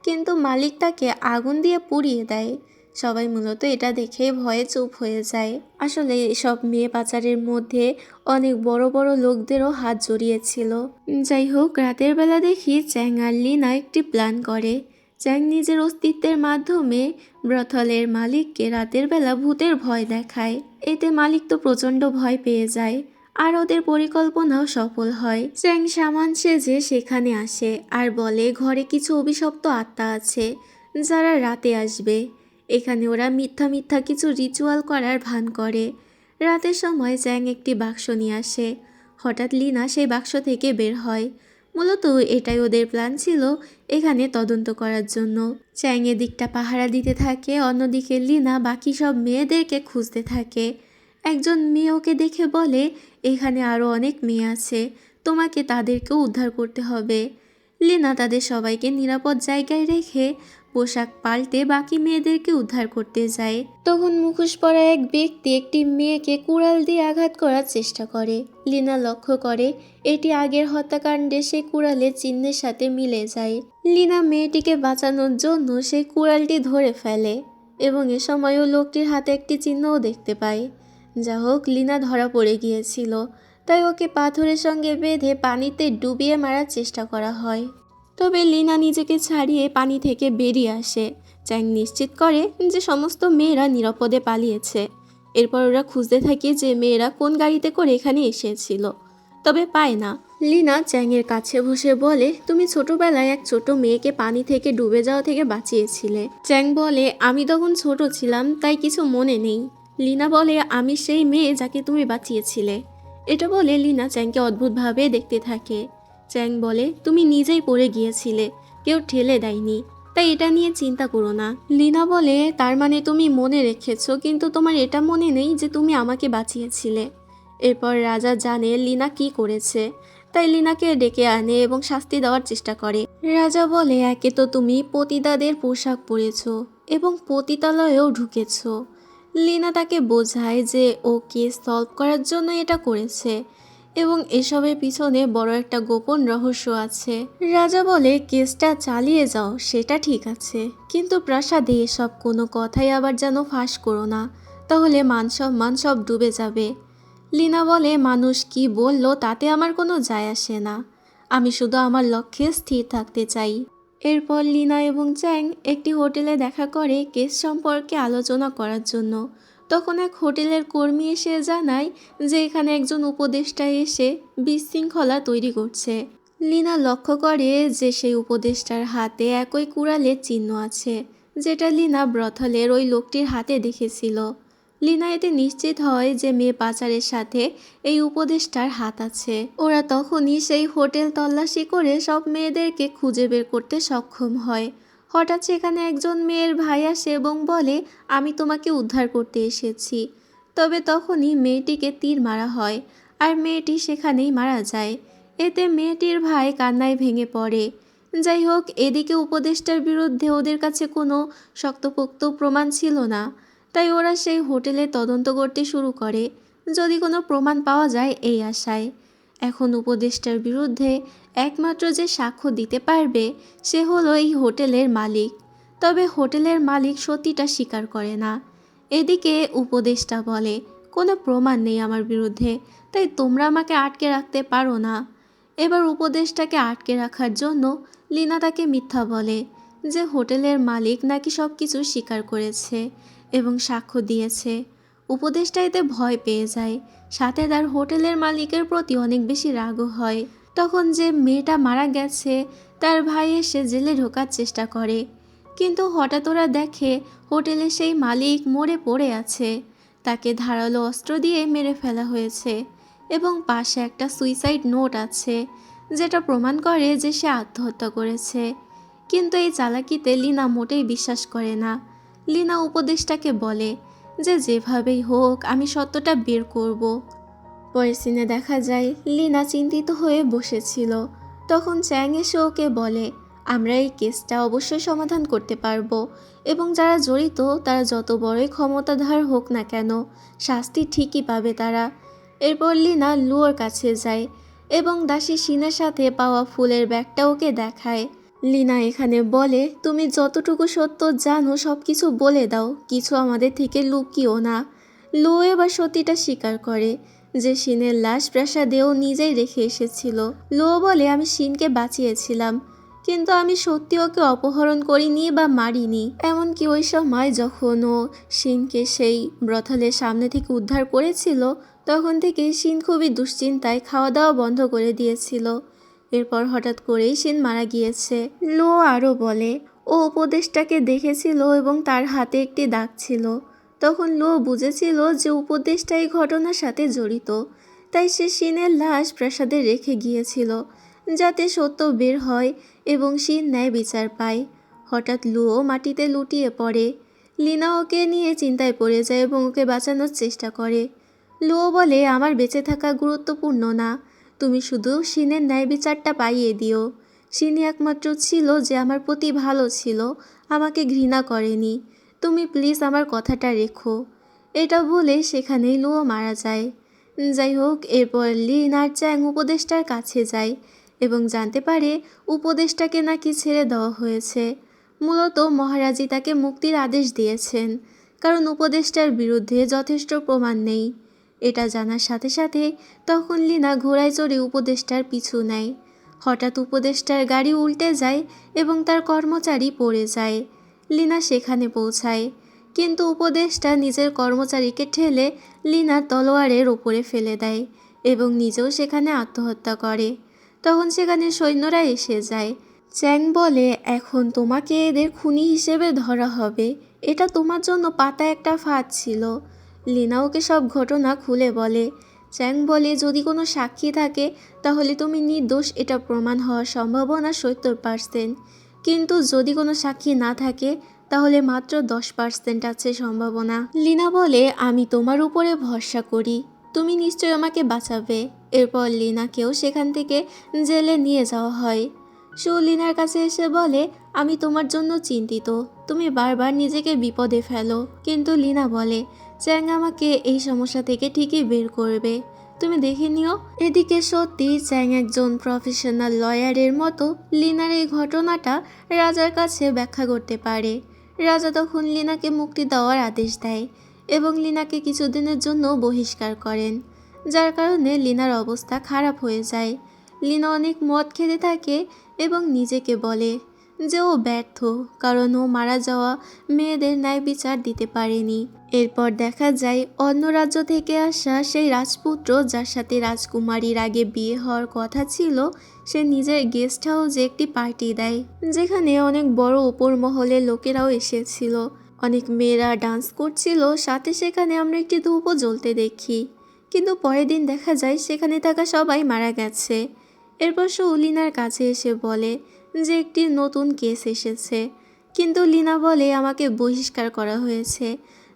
কিন্তু মালিক তাকে আগুন দিয়ে পুড়িয়ে দেয়। সবাই মূলত এটা দেখে ভয়ে চুপ হয়ে যায়। আসলে এসব মেয়ে পাচারের মধ্যে অনেক বড় বড় লোকদেরও হাত জড়িয়েছিল। যাই হোক, রাতের বেলা দেখি চ্যাং আর লিনা একটি প্ল্যান করে। চ্যাং নিজের অস্তিত্বের মাধ্যমে ব্রথলের মালিককে রাতের বেলা ভূতের ভয় দেখায়। এতে মালিক তো প্রচণ্ড ভয় পেয়ে যায় আর ওদের পরিকল্পনাও সফল হয়। চ্যাং সামান সেজে সেখানে আসে আর বলে ঘরে কিছু অভিশপ্ত আত্মা আছে যারা রাতে আসবে। এখানে ওরা মিথ্যা মিথ্যা কিছু রিচুয়াল করার ভান করে। রাতের সময় চ্যাং একটি বাক্স নিয়ে আসে। হঠাৎ লিনা সেই বাক্স থেকে বের হয়। মূলত এটাই ওদের প্ল্যান ছিল, এখানে তদন্ত করার জন্য। চ্যাং এদিকটা পাহারা দিতে থাকে, অন্যদিকে লিনা বাকি সব মেয়েদেরকে খুঁজতে থাকে। একজন মেয়ে ওকে দেখে বলে, এখানে আরও অনেক মেয়ে আছে, তোমাকে তাদেরকেও উদ্ধার করতে হবে। লিনা তাদের সবাইকে নিরাপদ জায়গায় রেখে পোশাক পাল্টে বাকি মেয়েদেরকে উদ্ধার করতে যায়। তখন মুখোশ পরা এক ব্যক্তি একটি মেয়েকে কুড়াল দিয়ে আঘাত করার চেষ্টা করে। লিনা লক্ষ্য করে এটি আগের হত্যাকাণ্ডে সেই কুড়ালের চিহ্নের সাথে মিলে যায়। লিনা মেয়েটিকে বাঁচানোর জন্য সেই কুড়ালটি ধরে ফেলে এবং এ সময়ও লোকটির হাতে একটি চিহ্নও দেখতে পায়। যা হোক, লিনা ধরা পড়ে গিয়েছিল, তাই ওকে পাথরের সঙ্গে বেঁধে পানিতে ডুবিয়ে মারার চেষ্টা করা হয়। তবে লিনা নিজেকে ছাড়িয়ে পানি থেকে বেরিয়ে আসে। চ্যাং নিশ্চিত করে যে সমস্ত মেয়েরা নিরাপদে পালিয়েছে। এরপর ওরা খুঁজতে থাকে যে মেয়েরা কোন গাড়িতে করে এখানে এসেছিল, তবে পায় না। লিনা চ্যাংয়ের কাছে বসে বলে, তুমি ছোটবেলায় এক ছোট মেয়েকে পানি থেকে ডুবে যাওয়া থেকে বাঁচিয়েছিলে। চ্যাং বলে, আমি তখন ছোট ছিলাম, তাই কিছু মনে নেই। লিনা বলে, আমি সেই মেয়ে যাকে তুমি বাঁচিয়েছিলে। এটা বলে লিনা চ্যাংকে অদ্ভুতভাবে দেখতে থাকে। চ্যাং বলে, তুমি নিজেই পড়ে গিয়েছিলে, কেউ ঠেলে দেয়নি, তাই এটা নিয়ে চিন্তা করো না। লিনা বলে, তার মানে তুমি মনে রেখেছো, কিন্তু তোমার এটা মনে নেই যে তুমি আমাকে বাঁচিয়েছিলে। এরপর রাজা জানে লিনা কি করেছে, তাই লিনাকে ডেকে আনে এবং শাস্তি দেওয়ার চেষ্টা করে। রাজা বলে, একে তো তুমি পতিতাদের পোশাক পরেছ এবং পতিতালয়েও ঢুকেছ। লিনা তাকে বোঝায় যে ও কেস সলভ করার জন্য এটা করেছে এবং এসবের পিছনে বড় একটা গোপন রহস্য আছে। রাজা বলে, কেসটা চালিয়ে যাও, সেটা ঠিক আছে, কিন্তু প্রাসাদে এসব কোনো কথাই আবার যেন ফাঁস করো না, তাহলে মান সম্মান সব ডুবে যাবে। লিনা বলে, মানুষ কি বলল তাতে আমার কোনো যায় আসে না, আমি শুধু আমার লক্ষ্যে স্থির থাকতে চাই। এরপর লিনা এবং চ্যাং একটি হোটেলে দেখা করে কেস সম্পর্কে আলোচনা করার জন্য। তখন এক হোটেলের কর্মী এসে জানায় যে এখানে একজন উপদেষ্টা এসে বিশৃঙ্খলা তৈরি করছে। লিনা লক্ষ্য করে যে সেই উপদেষ্টার হাতে একই কুড়ালের চিহ্ন আছে, যেটা লিনা ব্রথলের ওই লোকটির হাতে দেখেছিল। লিনা এতে নিশ্চিত হয় যে মেয়ে পাচারের সাথে এই উপদেষ্টার হাত আছে। ওরা তখনই সেই হোটেল তল্লাশি করে সব মেয়েদেরকে খুঁজে বের করতে সক্ষম হয়। হঠাৎ সেখানে একজন মেয়ের ভাই আসে এবং বলে, আমি তোমাকে উদ্ধার করতে এসেছি। তবে তখনই মেয়েটিকে তীর মারা হয় আর মেয়েটি সেখানেই মারা যায়। এতে মেয়েটির ভাই কান্নায় ভেঙে পড়ে। যাই হোক, এদিকে উপদেষ্টার বিরুদ্ধে ওদের কাছে কোনো শক্তপোক্ত প্রমাণ ছিল না, তাই ওরা সেই হোটেলে তদন্ত করতে শুরু করে, যদি কোনো প্রমাণ পাওয়া যায় এই আশায়। এখন উপদেষ্টার বিরুদ্ধে একমাত্র যে সাক্ষ্য দিতে পারবে সে হলো এই হোটেলের মালিক। তবে হোটেলের মালিক সত্যিটা স্বীকার করে না। এদিকে উপদেষ্টা বলে, কোনো প্রমাণ নেই আমার বিরুদ্ধে, তাই তোমরা আমাকে আটকে রাখতে পারো না। এবার উপদেষ্টাকে আটকে রাখার জন্য লিনা তাকে মিথ্যা বলে যে হোটেলের মালিক নাকি সব কিছু স্বীকার করেছে এবং সাক্ষ্য দিয়েছে। উপদেষ্টা এতে ভয় পেয়ে যায়, সাথে তার হোটেলের মালিকের প্রতি অনেক বেশি রাগও হয়। তখন যে মেয়েটা মারা গেছে তার ভাই এসে জেলে ঢোকার চেষ্টা করে, কিন্তু হঠাৎ ওরা দেখে হোটেলে সেই মালিক মরে পড়ে আছে, তাকে ধারালো অস্ত্র দিয়ে মেরে ফেলা হয়েছে এবং পাশে একটা সুইসাইড নোট আছে, যেটা প্রমাণ করে যে সে আত্মহত্যা করেছে। কিন্তু এই চালাকিতে লিনা মোটেই বিশ্বাস করে না। লিনা উপদেষ্টাকে বলে যে যেভাবেই হোক আমি সত্যটা বের করব। পরের সিনে দেখা যায় লিনা চিন্তিত হয়ে বসেছিল। তখন চ্যাং এসে ওকে বলে, আমরা এই কেসটা অবশ্যই সমাধান করতে পারবো এবং যারা জড়িত তারা যত বড়ই ক্ষমতাধর হোক না কেন শাস্তি ঠিকই পাবে তারা। এরপর লিনা লুয়োর কাছে যায় এবং দাসী সিনের সাথে পাওয়া ফুলের ব্যাগটা ওকে দেখায়। লিনা এখানে বলে, তুমি যতটুকু সত্য জানো সব কিছু বলে দাও, কিছু আমাদের থেকে লুকিও না। লুয়ো এবার সত্যিটা স্বীকার করে যে শিনের লাশ প্রাসাদেও নিজেই রেখে এসেছিল। লুয়ো বলে, আমি শিনকে বাঁচিয়েছিলাম, কিন্তু আমি সত্যি ওকে অপহরণ করিনি বা মারিনি। এমনকি ওই সময় যখন ও শিনকে সেই ব্রথলের সামনে থেকে উদ্ধার করেছিল তখন থেকে শিন খুবই দুশ্চিন্তায় খাওয়া দাওয়া বন্ধ করে দিয়েছিল। এরপর হঠাৎ করেই শিন মারা গিয়েছে। লুয়ো আরও বলে, ও উপদেষ্টাকে দেখেছিল এবং তার হাতে একটি দাগ ছিল। তখন লুয়ো বুঝেছিল যে উপদেষ্টা এই ঘটনার সাথে জড়িত, তাই সে শিনের লাশ প্রাসাদে রেখে গিয়েছিল যাতে সত্য বের হয় এবং শিন ন্যায় বিচার পায়। হঠাৎ লুয়ো মাটিতে লুটিয়ে পড়ে। লিনা ওকে নিয়ে চিন্তায় পড়ে যায় এবং ওকে বাঁচানোর চেষ্টা করে। লুয়ো বলে, আমার বেঁচে থাকা গুরুত্বপূর্ণ না, তুমি শুধু শিনের ন্যায় বিচারটা পাইয়ে দিও। শিনই একমাত্র ছিল যে আমার প্রতি ভালো ছিল, আমাকে ঘৃণা করেনি, তুমি প্লিজ আমার কথাটা রেখো। এটা বলে সেখানেই লুয়ো মারা যায়। যাই হোক, এরপর লিন আর চ্যাং উপদেষ্টার কাছে যায় এবং জানতে পারে উপদেষ্টাকে নাকি ছেড়ে দেওয়া হয়েছে। মূলত মহারাজই তাকে মুক্তির আদেশ দিয়েছেন, কারণ উপদেষ্টার বিরুদ্ধে যথেষ্ট প্রমাণ নেই। এটা জানার সাথে সাথে তখন লিনা ঘোড়ায় চড়ে উপদেষ্টার পিছু নেয়। হঠাৎ উপদেষ্টার গাড়ি উল্টে যায় এবং তার কর্মচারী পড়ে যায়। লিনা সেখানে পৌঁছায়, কিন্তু উপদেষ্টা নিজের কর্মচারীকে ঠেলে লিনার তলোয়ারের ওপরে ফেলে দেয় এবং নিজেও সেখানে আত্মহত্যা করে। তখন সেখানে সৈন্যরা এসে যায়। চ্যাং বলে, এখন তোমাকে এদের খুনি হিসেবে ধরা হবে, এটা তোমার জন্য পাতা একটা ফাঁদ ছিল। লিনা ওকে সব ঘটনা খুলে বলে। চ্যাং বলে, যদি কোনো সাক্ষী থাকে তাহলে তুমি নির্দোষ, এটা প্রমাণ হওয়ার সম্ভাবনা 70%, কিন্তু যদি কোনো সাক্ষী না থাকে তাহলে মাত্র 10% আছে সম্ভাবনা। লিনা বলে, আমি তোমার উপরে ভরসা করি, তুমি নিশ্চয় আমাকে বাঁচাবে। এরপর লিনাকেও সেখান থেকে জেলে নিয়ে যাওয়া হয়। সু লিনার কাছে এসে বলে, আমি তোমার জন্য চিন্তিত, তুমি বারবার নিজেকে বিপদে ফেলো। কিন্তু লিনা বলে, চ্যাং আমাকে এই সমস্যা থেকে ঠিকই বের করবে, তুমি দেখে নিও। এদিকে সত্যি চ্যাং একজন প্রফেশনাল লয়ারের মতো লিনার এই ঘটনাটা রাজার কাছে ব্যাখ্যা করতে পারে। রাজা তখন লিনাকে মুক্তি দেওয়ার আদেশ দেয় এবং লিনাকে কিছুদিনের জন্য বহিষ্কার করেন, যার কারণে লিনার অবস্থা খারাপ হয়ে যায়। লিনা অনেক মদ খেতে থাকে এবং নিজেকে বলে যে ও ব্যর্থ, কারণ ও মারা যাওয়া মেয়েদের ন্যায় বিচার দিতে পারেনি। এরপর দেখা যায় অন্য রাজ্য থেকে আসা সেই রাজপুত্র, যার সাথে রাজকুমারীর আগে বিয়ে হওয়ার কথা ছিল, সে নিজের গেস্ট হাউসে একটি পার্টি দেয়, যেখানে অনেক বড় উপর মহলের লোকেরাও এসেছিল। অনেক মেয়েরা ডান্স করছিল, সাথে সেখানে আমরা একটি ধূপও জ্বলতে দেখি। কিন্তু পরের দিন দেখা যায় সেখানে থাকা সবাই মারা গেছে। এরপর সে লিনার কাছে এসে বলে যে একটি নতুন কেস এসেছে, কিন্তু লিনা বলে, আমাকে বহিষ্কার করা হয়েছে,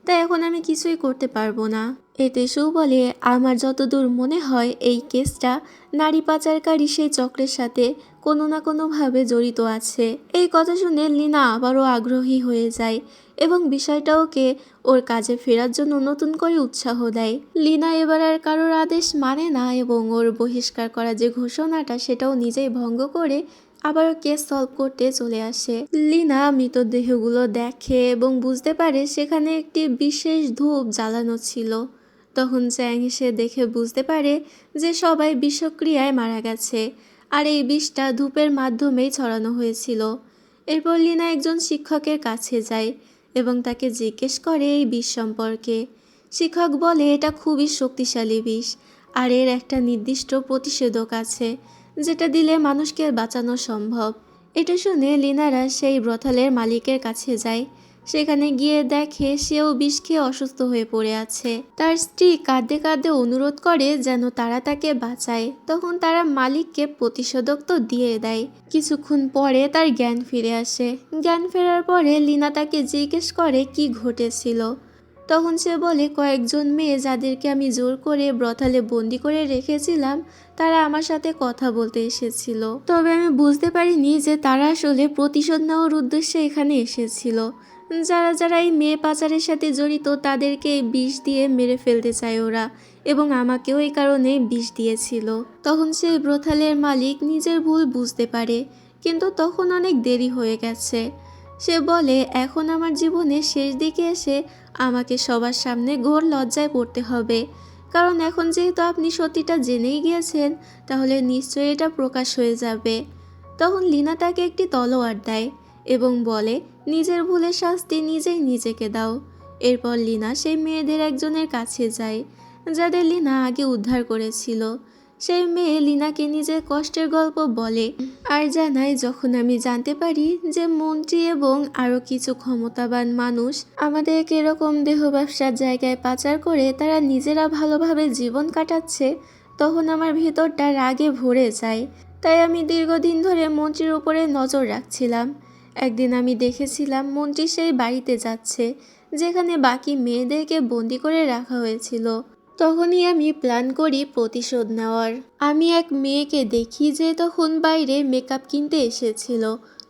তাই এখন আমি কিছুই করতে পারবো না। এতে সু বলে, আমার যতদূর মনে হয় এই কেসটা নারী পাচারকারী সেই চক্রের সাথে কোনো না কোনোভাবে জড়িত আছে। এই কথা শুনে লিনা আবারও আগ্রহী হয়ে যায় এবং বিষয়টা ওকে ওর কাজে ফেরার জন্য নতুন করে উৎসাহ দেয়। লিনা এবার আর কারোর আদেশ মানে না এবং ওর বহিষ্কার করা যে ঘোষণাটা সেটাও নিজেই ভঙ্গ করে আবারও কেস সলভ করতে চলে আসে। লিনা মৃতদেহগুলো দেখে এবং বুঝতে পারে সেখানে একটি বিশেষ ধূপ জ্বালানো ছিল। তখন চ্যাং এসে দেখে বুঝতে পারে যে সবাই বিষক্রিয়ায় মারা গেছে, আর এই বিষটা ধূপের মাধ্যমেই ছড়ানো হয়েছিল। এরপর লিনা একজন শিক্ষকের কাছে যায় এবং তাকে জিজ্ঞেস করে এই বিষ সম্পর্কে। শিক্ষক বলে, এটা খুবই শক্তিশালী বিষ, আর এর একটা নির্দিষ্ট প্রতিষেধক আছে যেটা দিলে মানুষকে বাঁচানো সম্ভব। এটা শুনে লিনারা সেই ব্রথালের মালিকের কাছে যায়। সেখানে গিয়ে দেখে সেও বিষ খেয়ে অসুস্থ হয়ে পড়ে আছে। তার স্ত্রী কাঁদতে কাঁদতে অনুরোধ করে যেন তারা তাকে বাঁচায়। তখন তারা মালিককে প্রতিষেধক তো দিয়ে দেয়। কিছুক্ষণ পরে তার জ্ঞান ফিরে আসে। জ্ঞান ফেরার পরে লিনা তাকে জিজ্ঞেস করে কি ঘটেছিল। তখন সে বলে, কয়েকজন মেয়ে যাদেরকে আমি জোর করে ব্রথালে বন্দি করে রেখেছিলাম, তারা আমার সাথে কথা বলতে এসেছিল, তবে আমি বুঝতে পারিনি যে তারা আসলে প্রতিশোধ নেওয়ার উদ্দেশ্যে এখানে এসেছিল। যারা যারা এই মেয়ে পাচারের সাথে জড়িত তাদেরকে বিষ দিয়ে মেরে ফেলতে চায় ওরা, এবং আমাকেও এই কারণে বিষ দিয়েছিল। তখন সেই ব্রথালের মালিক নিজের ভুল বুঝতে পারে, কিন্তু তখন অনেক দেরি হয়ে গেছে। সে বলে, এখন আমার জীবনের শেষ দিকে এসে আমাকে সবার সামনে ঘোর লজ্জায় পড়তে হবে, কারণ এখন যেহেতু আপনি সত্যিটা জেনেই গিয়েছেন, তাহলে নিশ্চয়ই এটা প্রকাশ হয়ে যাবে। তখন লিনা তাকে একটি তলোয়ার দেয় এবং বলে, নিজের ভুলের শাস্তি নিজেই নিজেকে দাও। এরপর লিনা সেই মেয়েদের একজনের কাছে যায় যাদের লিনা আগে উদ্ধার করেছিল। সেই মেয়ে লিনাকে নিজের কষ্টের গল্প বলে আর জানায়, যখন আমি জানতে পারি যে মন্ত্রী এবং আরও কিছু ক্ষমতাবান মানুষ আমাদেরকে এরকম দেহ ব্যবসার জায়গায় পাচার করে তারা নিজেরা ভালোভাবে জীবন কাটাচ্ছে, তখন আমার ভিতরটা রাগে ভরে যায়। তাই আমি দীর্ঘদিন ধরে মন্ত্রীর উপরে নজর রাখছিলাম। একদিন আমি দেখেছিলাম মন্ত্রী সেই বাড়িতে যাচ্ছে যেখানে বাকি মেয়েদেরকে বন্দি করে রাখা হয়েছিল। তখনই আমি প্ল্যান করি প্রতিশোধ নেওয়ার। আমি এক মেয়েকে দেখি যে তখন বাইরে মেকআপ কিনতে এসেছিল।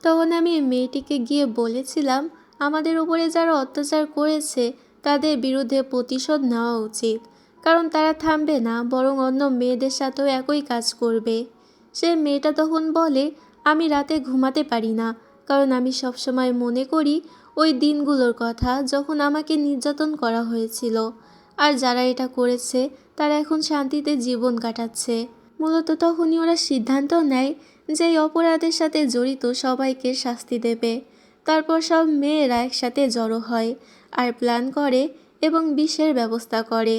তখন আমি মেয়েটিকে গিয়ে বলেছিলাম, আমাদের উপরে যারা অত্যাচার করেছে তাদের বিরুদ্ধে প্রতিশোধ নেওয়া উচিত, কারণ তারা থামবে না, বরং অন্য মেয়েদের সাথেও একই কাজ করবে। সে মেয়েটা তখন বলে, আমি রাতে ঘুমাতে পারি না, কারণ আমি সবসময় মনে করি ওই দিনগুলোর কথা যখন আমাকে নির্যাতন করা হয়েছিল। আর যারা এটা করেছে তারা এখন শান্তিতে জীবন কাটাচ্ছে। মূলত তখনই ওরা সিদ্ধান্ত নেয় যে এই অপরাধের সাথে জড়িত সবাইকে শাস্তি দেবে। তারপর সব মেয়েরা একসাথে জড়ো হয় আর প্ল্যান করে এবং বিষের ব্যবস্থা করে।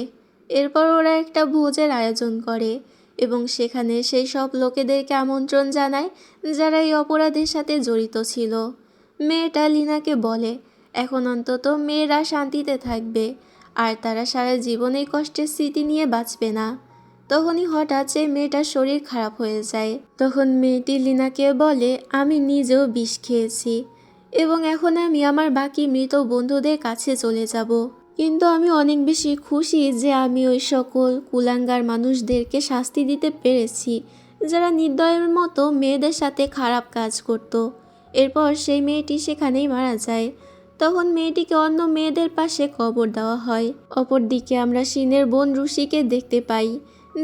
এরপর ওরা একটা ভোজের আয়োজন করে এবং সেখানে সেই সব লোকেদেরকে আমন্ত্রণ জানায় যারা এই অপরাধের সাথে জড়িত ছিল। মেয়েটা লিনাকে বলে এখন অন্তত মেয়েরা শান্তিতে থাকবে আর তারা সারা জীবন এই কষ্টের স্মৃতি নিয়ে বাঁচবে না। তখনই হঠাৎ সেই মেয়েটার শরীর খারাপ হয়ে যায়। তখন মেয়েটি লিনাকে বলে আমি নিজেও বিষ খেয়েছি এবং এখন আমি আমার বাকি মৃত বন্ধুদের কাছে চলে যাব। কিন্তু আমি অনেক বেশি খুশি যে আমি ওই সকল কুলাঙ্গার মানুষদেরকে শাস্তি দিতে পেরেছি যারা নির্দয়ের মতো মেয়েদের সাথে খারাপ কাজ করত। এরপর সেই মেয়েটি সেখানেই মারা যায়। তখন মেয়েটিকে অন্য মেয়েদের পাশে কবর দেওয়া হয়। অপরদিকে আমরা শিনের বোন রুশিকে দেখতে পাই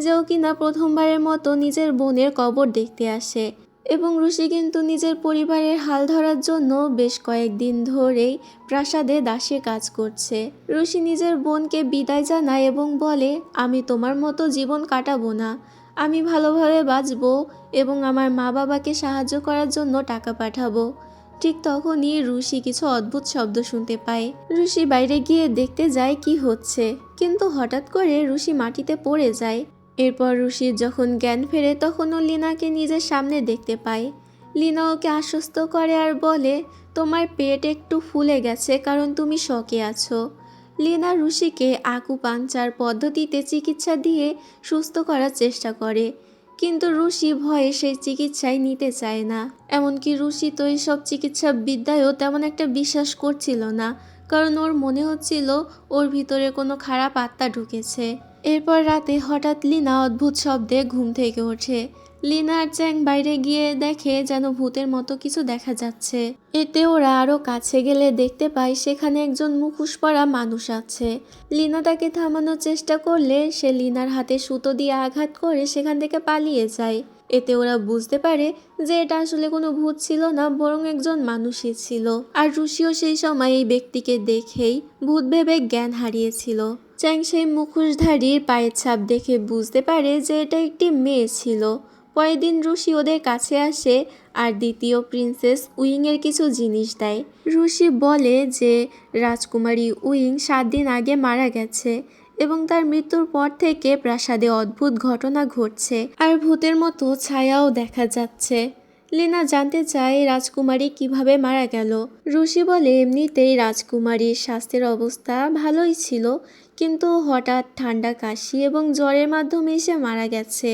যেও কিনা প্রথমবারের মতো নিজের বোনের কবর দেখতে আসে এবং রুশি কিন্তু নিজের পরিবারের হাল ধরার জন্য বেশ কয়েকদিন ধরেই প্রাসাদে দাসীর কাজ করছে। রুশি নিজের বোনকে বিদায় জানায় এবং বলে আমি তোমার মতো জীবন কাটাবো না, আমি ভালোভাবে বাঁচবো এবং আমার মা বাবাকে সাহায্য করার জন্য টাকা পাঠাবো। ঠিক তখনই রুশি কিছু অদ্ভুত শব্দ শুনতে পায়। রুশি বাইরে গিয়ে দেখতে যায় কি হচ্ছে, কিন্তু হঠাৎ করে রুশি মাটিতে পড়ে যায়। এরপর রুশির যখন জ্ঞান ফেরে তখন ও লিনাকে নিজের সামনে দেখতে পায়। লিনা ওকে আশ্বস্ত করে আর বলে তোমার পেট একটু ফুলে গেছে কারণ তুমি শকে আছো। লিনা রুশিকে আকুপাংচার পদ্ধতিতে চিকিৎসা দিয়ে সুস্থ করার চেষ্টা করে, কিন্তু রুশি ভয়ে সেই চিকিৎসায় নিতে চায় না। এমনকি রুশি তো এইসব চিকিৎসা বিদ্যায়ও তেমন একটা বিশ্বাস করছিল না, কারণ ওর মনে হচ্ছিল ওর ভিতরে কোনো খারাপ আত্মা ঢুকেছে। এরপর রাতে হঠাৎ লিনা অদ্ভুত শব্দে ঘুম থেকে ওঠে। লিনা আর চ্যাং বাইরে গিয়ে দেখে যেন ভূতের মতো কিছু দেখা যাচ্ছে। এতে ওরা আরও কাছে গেলে দেখতে পায় সেখানে একজন মুখোশ পরা মানুষ আছে। লিনা তাকে থামানোর চেষ্টা করলে সে লিনার হাতে সুতো দিয়ে আঘাত করে সেখান থেকে পালিয়ে যায়। এতে ওরা বুঝতে পারে যে এটা আসলে কোনো ভূত ছিল না, বরং একজন মানুষই ছিল। আর রুশিও সেই সময় এই ব্যক্তিকে দেখেই ভূত ভেবে জ্ঞান হারিয়েছিল। চ্যাং সেই মুখোশধারীর পায়ের ছাপ দেখে বুঝতে পারে যে এটা একটি মেয়ে ছিল। পরের দিন রুশি ওদের কাছে আসে আর দ্বিতীয় প্রিন্সেস উইংয়ের কিছু জিনিস দেয়। রুশি বলে যে রাজকুমারী উইং 7 দিন আগে মারা গেছে এবং তার মৃত্যুর পর থেকে প্রাসাদে অদ্ভুত ঘটনা ঘটছে আর ভূতের মতো ছায়াও দেখা যাচ্ছে। লিনা জানতে চায় রাজকুমারী কিভাবে মারা গেল। রুশি বলে এমনিতেই রাজকুমারীর স্বাস্থ্যের অবস্থা ভালোই ছিল, কিন্তু হঠাৎ ঠান্ডা কাশি এবং জ্বরের মাধ্যমে সে মারা গেছে।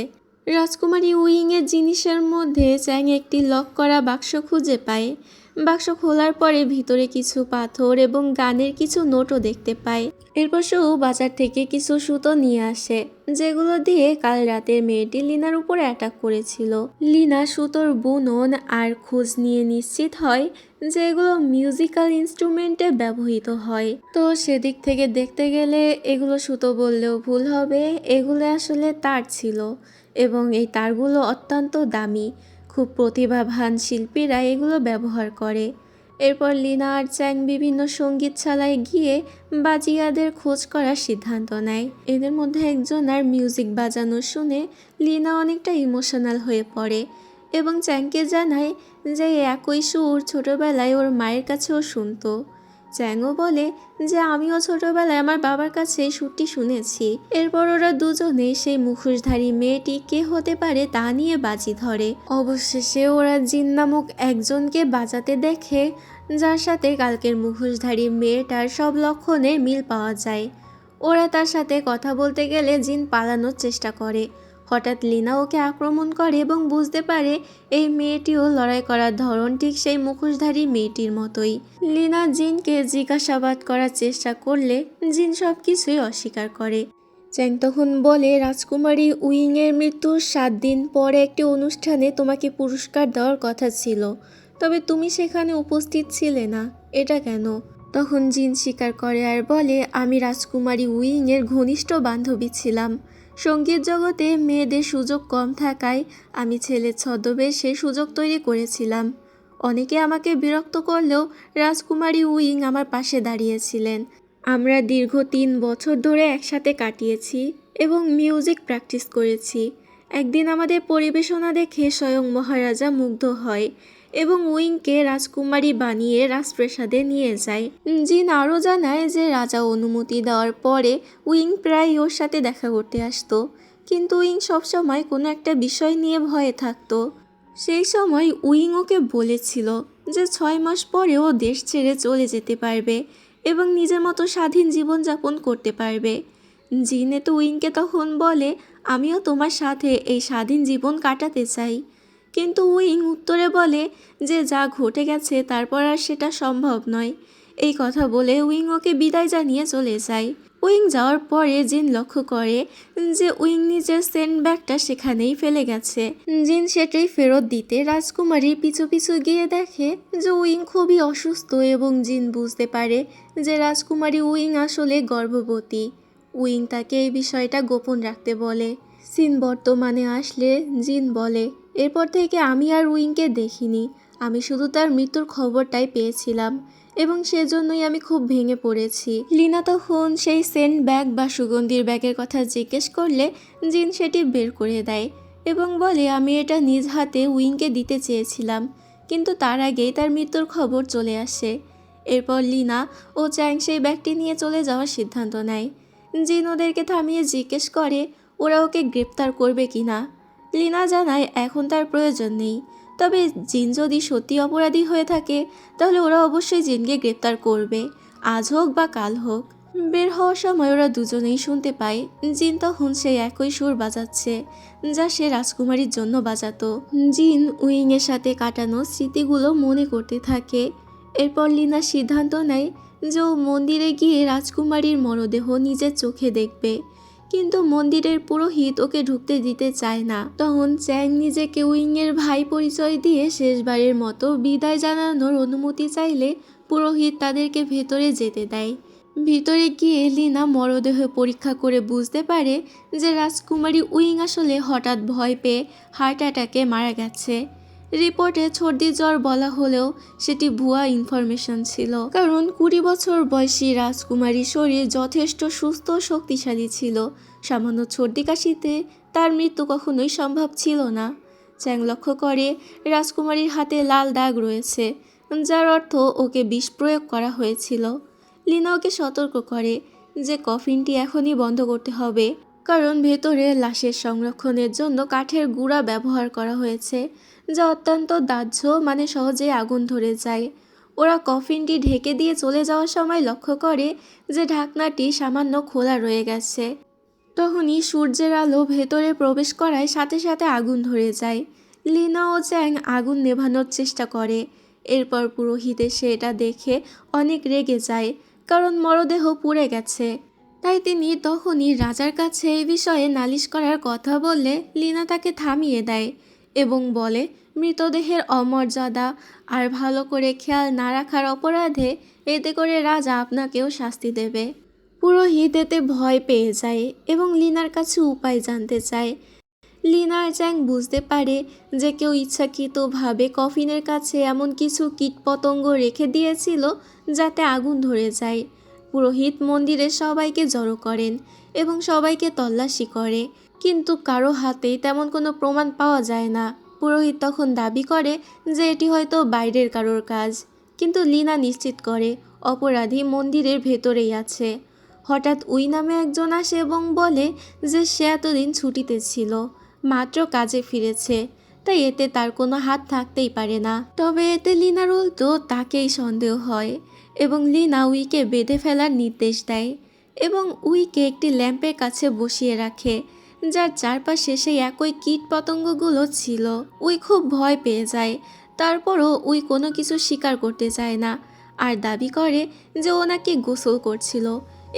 রাজকুমারী উইংয়ের জিনিসের মধ্যে চ্যাং একটি লক করা বাক্স খুঁজে পায়। বাক্স খোলার পরে ভিতরে কিছু পাথর এবং গানের কিছু নোটও দেখতে পায়। এরপর সেও বাজার থেকে কিছু সুতো নিয়ে আসে যেগুলো দিয়ে কাল রাতের মেয়েটি লিনার উপরে অ্যাটাক করেছিল। লিনা সুতোর বুনন আর খোঁজ নিয়ে নিশ্চিত হয় যে এগুলো মিউজিক্যাল ইনস্ট্রুমেন্টে ব্যবহৃত হয়। তো সেদিক থেকে দেখতে গেলে এগুলো সুতো বললেও ভুল হবে, এগুলো আসলে তার ছিল এবং এই তারগুলো অত্যন্ত দামি। খুব প্রতিভাবান শিল্পীরা এগুলো ব্যবহার করে। এরপর লিনা আর চ্যাং বিভিন্ন সঙ্গীতশালায় গিয়ে বাজিয়াদের খোঁজ করার সিদ্ধান্ত নেয়। এদের মধ্যে একজন আর মিউজিক বাজানো শুনে লিনা অনেকটা ইমোশনাল হয়ে পড়ে এবং চ্যাংকে জানায় যে একই সুর ছোটবেলায় ওর মায়ের কাছেও শুনতো। চ্যাংও বলে যে আমিও ছোটবেলায় আমার বাবার কাছে এই সুরটি শুনেছি। এরপর ওরা দুজনে সেই মুখোশধারী মেয়েটি কে হতে পারে তা নিয়ে বাজি ধরে। অবশেষে ওরা জিন নামক একজনকে বাজাতে দেখে, যার সাথে কালকের মুখোশধারী মেয়েটার সব লক্ষণে মিল পাওয়া যায়। ওরা তার সাথে কথা বলতে গেলে জিন পালানোর চেষ্টা করে। হঠাৎ লিনা ওকে আক্রমণ করে এবং বুঝতে পারে এই মেয়েটিও লড়াই করার ধরন ঠিক সেই মুখোশধারী মেয়েটির মতোই। লিনা জিনকে জিজ্ঞাসাবাদ করার চেষ্টা করলে জিন সব কিছুই অস্বীকার করে। চ্যাং তখন বলে রাজকুমারী উইংয়ের মৃত্যুর 7 দিন পরে একটি অনুষ্ঠানে তোমাকে পুরস্কার দেওয়ার কথা ছিল, তবে তুমি সেখানে উপস্থিত ছিলে না, এটা কেন? তখন জিন স্বীকার করে আর বলে আমি রাজকুমারী উইংয়ের ঘনিষ্ঠ বান্ধবী ছিলাম। সঙ্গীত জগতে মেয়েদের সুযোগ কম থাকায় আমি ছেলের ছদ্মবেশে সুযোগ তৈরি করেছিলাম। অনেকে আমাকে বিরক্ত করলেও রাজকুমারী উইং আমার পাশে দাঁড়িয়েছিলেন। আমরা দীর্ঘ 3 বছর ধরে একসাথে কাটিয়েছি এবং মিউজিক প্র্যাকটিস করেছি। একদিন আমাদের পরিবেশনা দেখে স্বয়ং মহারাজা মুগ্ধ হয় এবং উইংকে রাজকুমারী বানিয়ে রাজপ্রাসাদে নিয়ে যায়। জিন আরও জানায় যে রাজা অনুমতি দেওয়ার পরে উইং প্রায় ওর সাথে দেখা করতে আসতো, কিন্তু উইং সবসময় কোনো একটা বিষয় নিয়ে ভয়ে থাকতো। সেই সময় উইং ওকে বলেছিল যে 6 মাস পরে ও দেশ ছেড়ে চলে যেতে পারবে এবং নিজের মতো স্বাধীন জীবনযাপন করতে পারবে। জিনে তো উইংকে তখন বলে, আমিও তোমার সাথে এই স্বাধীন জীবন কাটাতে চাই। কিন্তু উইং উত্তরে বলে যে যা ঘটে গেছে তারপর আর সেটা সম্ভব নয়। এই কথা বলে উইং ওকে বিদায় জানিয়ে চলে যায়। উইং যাওয়ার পরে জিন লক্ষ্য করে যে উইং নিজের সেন্ট ব্যাগটা সেখানেই ফেলে গেছে। জিন সেটাই ফেরত দিতে রাজকুমারীর পিছু পিছু গিয়ে দেখে যে উইং খুবই অসুস্থ এবং জিন বুঝতে পারে যে রাজকুমারী উইং আসলে গর্ভবতী। উইং তাকে এই বিষয়টা গোপন রাখতে বলে। সিন বর্তমানে আসলে জিন বলে, এরপর থেকে আমি আর উইংকে দেখিনি, আমি শুধু তার মৃত্যুর খবরটাই পেয়েছিলাম এবং সেজন্যই আমি খুব ভেঙে পড়েছি। লিনা তখন সেই সেন্ট ব্যাগ বা সুগন্ধির ব্যাগের কথা জিজ্ঞেস করলে জিন সেটি বের করে দেয় এবং বলে, আমি এটা নিজ হাতে উইংকে দিতে চেয়েছিলাম, কিন্তু তার আগেই তার মৃত্যুর খবর চলে আসে। এরপর লিনা ও চ্যাং সেই ব্যাগটি নিয়ে চলে যাওয়ার সিদ্ধান্ত নেয়। জিন ওদেরকে থামিয়ে জিজ্ঞেস করে ওরা ওকে গ্রেপ্তার করবে কিনা। লিনা জানায় এখন তার প্রয়োজন নেই, তবে জিন যদি সত্যি অপরাধী হয়ে থাকে তাহলে ওরা অবশ্যই জিনকে গ্রেপ্তার করবে, আজ হোক বা কাল হোক। বের হওয়ার সময় ওরা দুজনেই শুনতে পায় জিন তখন সেই একই সুর বাজাচ্ছে যা সে রাজকুমারীর জন্য বাজাতো। জিন উইংয়ের সাথে কাটানো স্মৃতিগুলো মনে করতে থাকে। এরপর লিনা সিদ্ধান্ত নেয় যে ও মন্দিরে গিয়ে রাজকুমারীর মরদেহ নিজের চোখে দেখবে, কিন্তু মন্দিরের পুরোহিত ওকে ঢুকতে দিতে চায় না। তখন চ্যাং নিজেকে উইংয়ের ভাই পরিচয় দিয়ে শেষবারের মতো বিদায় জানানোর অনুমতি চাইলে পুরোহিত তাদেরকে ভেতরে যেতে দেয়। ভিতরে গিয়ে লিনা মরদেহ পরীক্ষা করে বুঝতে পারে যে রাজকুমারী উইং আসলে হঠাৎ ভয় পেয়ে হার্ট অ্যাটাকে মারা গেছে। রিপোর্টে সর্দি জ্বর বলা হলেও সেটি ভুয়া ইনফরমেশন ছিল, কারণ 20 বছর বয়সী রাজকুমারীর শরীর যথেষ্ট সুস্থ ও শক্তিশালী ছিল। সামান্য সর্দি কাশিতে তার মৃত্যু কখনোই সম্ভব ছিল না। চ্যাং লক্ষ্য করে রাজকুমারীর হাতে লাল দাগ রয়েছে, যার অর্থ ওকে বিষ প্রয়োগ করা হয়েছিল। লিনা ওকে সতর্ক করে যে কফিনটি এখনই বন্ধ করতে হবে, কারণ ভেতরে লাশের সংরক্ষণের জন্য কাঠের গুঁড়া ব্যবহার করা হয়েছে, যা অত্যন্ত দাহ্য, মানে সহজেই আগুন ধরে যায়। ওরা কফিনটি ঢেকে দিয়ে চলে যাওয়ার সময় লক্ষ্য করে যে ঢাকনাটি সামান্য খোলা রয়ে গেছে। তখনই সূর্যের আলো ভেতরে প্রবেশ করায় সাথে সাথে আগুন ধরে যায়। লিনা ও চ্যাং আগুন নেভানোর চেষ্টা করে। এরপর পুরোহিত এসে এটা দেখে অনেক রেগে যায়, কারণ মরদেহ পুড়ে গেছে। তাই তিনি তখনই রাজার কাছে এই বিষয়ে নালিশ করার কথা বললে লিনা তাকে থামিয়ে দেয় এবং বলে, মৃতদেহের অমর্যাদা আর ভালো করে খেয়াল না রাখার অপরাধে এতে করে রাজা আপনাকেও শাস্তি দেবে। পুরোহিত এতে ভয় পেয়ে যায় এবং লিনার কাছে উপায় জানতে চায়। লিনা আর চ্যাং বুঝতে পারে যে কেউ ইচ্ছাকৃতভাবে কফিনের কাছে এমন কিছু কীটপতঙ্গ রেখে দিয়েছিল যাতে আগুন ধরে যায়। পুরোহিত মন্দিরে সবাইকে জড়ো করেন এবং সবাইকে তল্লাশি করে, কিন্তু কারো হাতেই তেমন কোনো প্রমাণ পাওয়া যায় না। পুরোহিত তখন দাবি করে যে এটি হয়তো বাইরের কারোর কাজ, কিন্তু লিনা নিশ্চিত করে অপরাধী মন্দিরের ভেতরেই আছে। হঠাৎ উই নামে একজন আসে এবং বলে যে সে এতদিন ছুটিতে ছিল, মাত্র কাজে ফিরেছে, তাই এতে তার কোনো হাত থাকতেই পারে না। তবে এতে লিনার উল্টো তাকেই সন্দেহ হয় এবং লিনা উইকে বেঁধে ফেলার নির্দেশ দেয় এবং উইকে একটি ল্যাম্পের কাছে বসিয়ে রাখে, যার চারপাশে সেই একই কীট পতঙ্গগুলো ছিল। উই খুব ভয় পেয়ে যায়, তারপরও উই কোনো কিছু স্বীকার করতে চায় না আর দাবি করে যে ও নাকি গোসল করছিল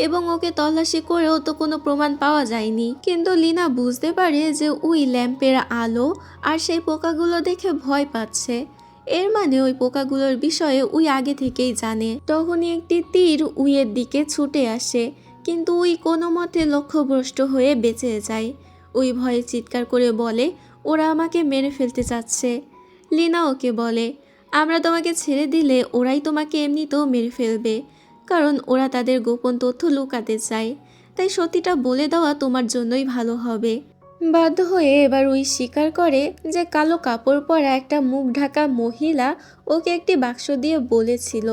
এবং ওকে তল্লাশি করেও তো কোনো প্রমাণ পাওয়া যায়নি। কিন্তু লিনা বুঝতে পারে যে উই ল্যাম্পের আলো আর সেই পোকাগুলো দেখে ভয় পাচ্ছে, এর মানে ওই পোকাগুলোর বিষয়ে উই আগে থেকেই জানে। তখনই একটি তীর উইয়ের দিকে ছুটে আসে, কিন্তু উই কোনো মতে লক্ষ্যভ্রষ্ট হয়ে বেঁচে যায়। উই ভয়ে চিৎকার করে বলে, ওরা আমাকে মেরে ফেলতে চাচ্ছে। লিনা ওকে বলে, আমরা তোমাকে ছেড়ে দিলে ওরাই তোমাকে এমনিতেও মেরে ফেলবে, কারণ ওরা তাদের গোপন তথ্য লুকাতে চায়। তাই সত্যিটা বলে দেওয়া তোমার জন্যই ভালো হবে। বাধ্য হয়ে এবার উই স্বীকার করে যে কালো কাপড় পরা একটা মুখ ঢাকা মহিলা ওকে একটি বাক্স দিয়ে বলেছিল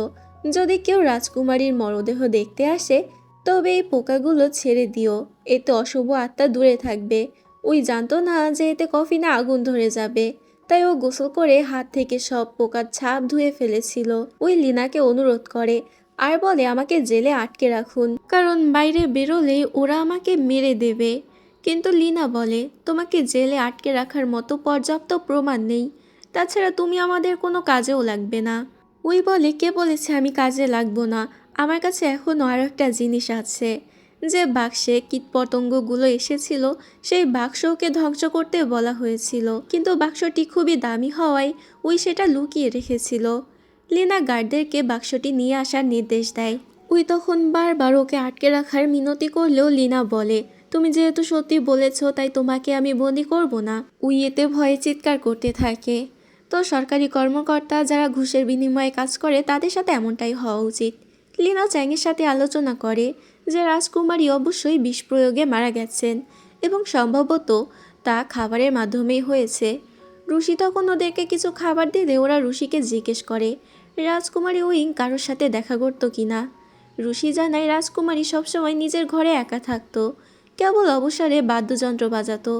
যদি কেউ রাজকুমারীর মরদেহ দেখতে আসে তবে এই পোকাগুলো ছেড়ে দিও, এতে অশুভ আত্মা দূরে থাকবে। উই জানতো না যে এতে কফিনে আগুন ধরে যাবে, তাই ও গোসল করে হাত থেকে সব পোকার ছাপ ধুয়ে ফেলেছিল। উই লিনাকে অনুরোধ করে আর বলে আমাকে জেলে আটকে রাখুন, কারণ বাইরে বেরোলেই ওরা আমাকে মেরে দেবে। কিন্তু লিনা বলে তোমাকে জেলে আটকে রাখার মতো পর্যাপ্ত প্রমাণ নেই, তাছাড়া তুমি আমাদের কোনো কাজেও লাগবে না। উই বলে কে বলেছে আমি কাজে লাগবো না, আমার কাছে এখনও আরও একটা জিনিস আছে। যে বাক্সে কীটপতঙ্গগুলো এসেছিল সেই বাক্স ওকে ধ্বংস করতে বলা হয়েছিল, কিন্তু বাক্সটি খুবই দামি হওয়ায় উই সেটা লুকিয়ে রেখেছিল। লিনা গার্ডদেরকে বাক্সটি নিয়ে আসার নির্দেশ দেয়। উই তখন বারবার ওকে আটকে রাখার মিনতি করলেও লিনা বলে তুমি যেহেতু সত্যি বলেছ তাই তোমাকে আমি বন্দি করব না। উই এতে ভয়ে চিৎকার করতে থাকে। তো সরকারি কর্মকর্তা যারা ঘুষের বিনিময়ে কাজ করে তাদের সাথে এমনটাই হওয়া উচিত। লিনা চ্যাংয়ের সাথে আলোচনা করে যে রাজকুমারী অবশ্যই বিষ প্রয়োগে মারা গেছেন এবং সম্ভবত তা খাবারের মাধ্যমেই হয়েছে। রুশি তখন ওদেরকে কিছু খাবার দিলে ওরা রুশিকে জিজ্ঞেস করে রাজকুমারী উইং কারোর সাথে দেখা করতো কিনা। রুশি জানায় রাজকুমারী সবসময় নিজের ঘরে একা থাকতো, কেবল অবসরে বাদ্যযন্ত্র বাজাতো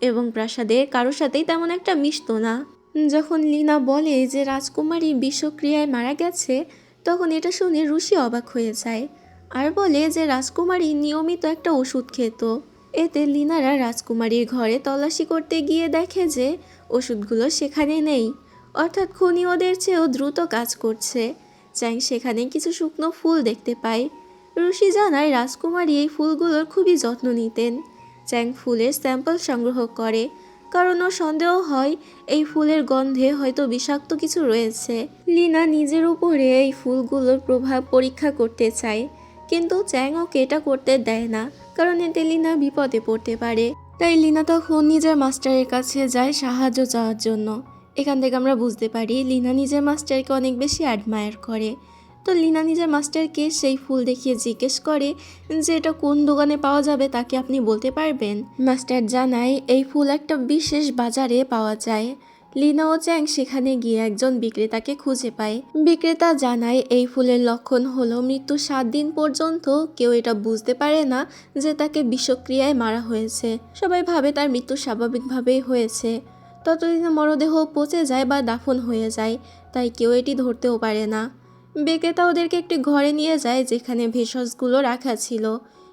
এবং প্রাসাদের কারোর সাথেই তেমন একটা মিশতো না। যখন লিনা বলে যে রাজকুমারী বিষক্রিয়ায় মারা গেছে তখন এটা শুনে রুশি অবাক হয়ে যায় আর বলে যে রাজকুমারী নিয়মিত একটা ওষুধ খেত। এতে লিনারা রাজকুমারীর ঘরে তল্লাশি করতে গিয়ে দেখে যে ওষুধগুলো সেখানে নেই, অর্থাৎ খুনি ওদের চেয়েও দ্রুত কাজ করছে। চ্যাং সেখানে কিছু শুকনো ফুল দেখতে পায়। রুশি জানায় রাজকুমারী এই ফুলগুলোর খুবই যত্ন নিতেন। চ্যাং ফুলের স্যাম্পল সংগ্রহ করে, কারণ ওর সন্দেহ হয় এই ফুলের গন্ধে হয়তো বিষাক্ত কিছু রয়েছে। লিনা নিজের উপরে এই ফুলগুলোর প্রভাব পরীক্ষা করতে চায়, কিন্তু চ্যাং ওকে এটা করতে দেয় না, কারণ এতে লিনা বিপদে পড়তে পারে। তাই লিনা তখন নিজের মাস্টারের কাছে যায় সাহায্য চাওয়ার জন্য। এখান থেকে আমরা বুঝতে পারি লিনা নিজের মাস্টারকে অনেক বেশি অ্যাডমায়ার করে। তো লিনা নিজের মাস্টারকে সেই ফুল দেখিয়ে জিজ্ঞেস করে যে এটা কোন দোকানে পাওয়া যাবে তাকে আপনি বলতে পারবেন। মাস্টার জানায় এই ফুল একটা বিশেষ বাজারে পাওয়া যায়। লিনা ও চ্যাং সেখানে গিয়ে একজন বিক্রেতাকে খুঁজে পায়। বিক্রেতা জানায় এই ফুলের লক্ষণ হলো মৃত্যু 7 দিন পর্যন্ত কেউ এটা বুঝতে পারে না যে তাকে বিষক্রিয়ায় মারা হয়েছে। সবাই ভাবে তার মৃত্যু স্বাভাবিকভাবেই হয়েছে, ততদিনে মরদেহ পচে যায় বা দাফন হয়ে যায়, তাই কেউ এটি ধরতেও পারে না। বিক্রেতা ওদেরকে একটি ঘরে নিয়ে যায় যেখানে ভেষজগুলো রাখা ছিল,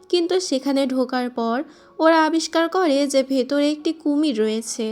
কিন্তু সেখানে ঢোকার পর ওরা আবিষ্কার করে যে ভেতরে একটি কুমির রয়েছে।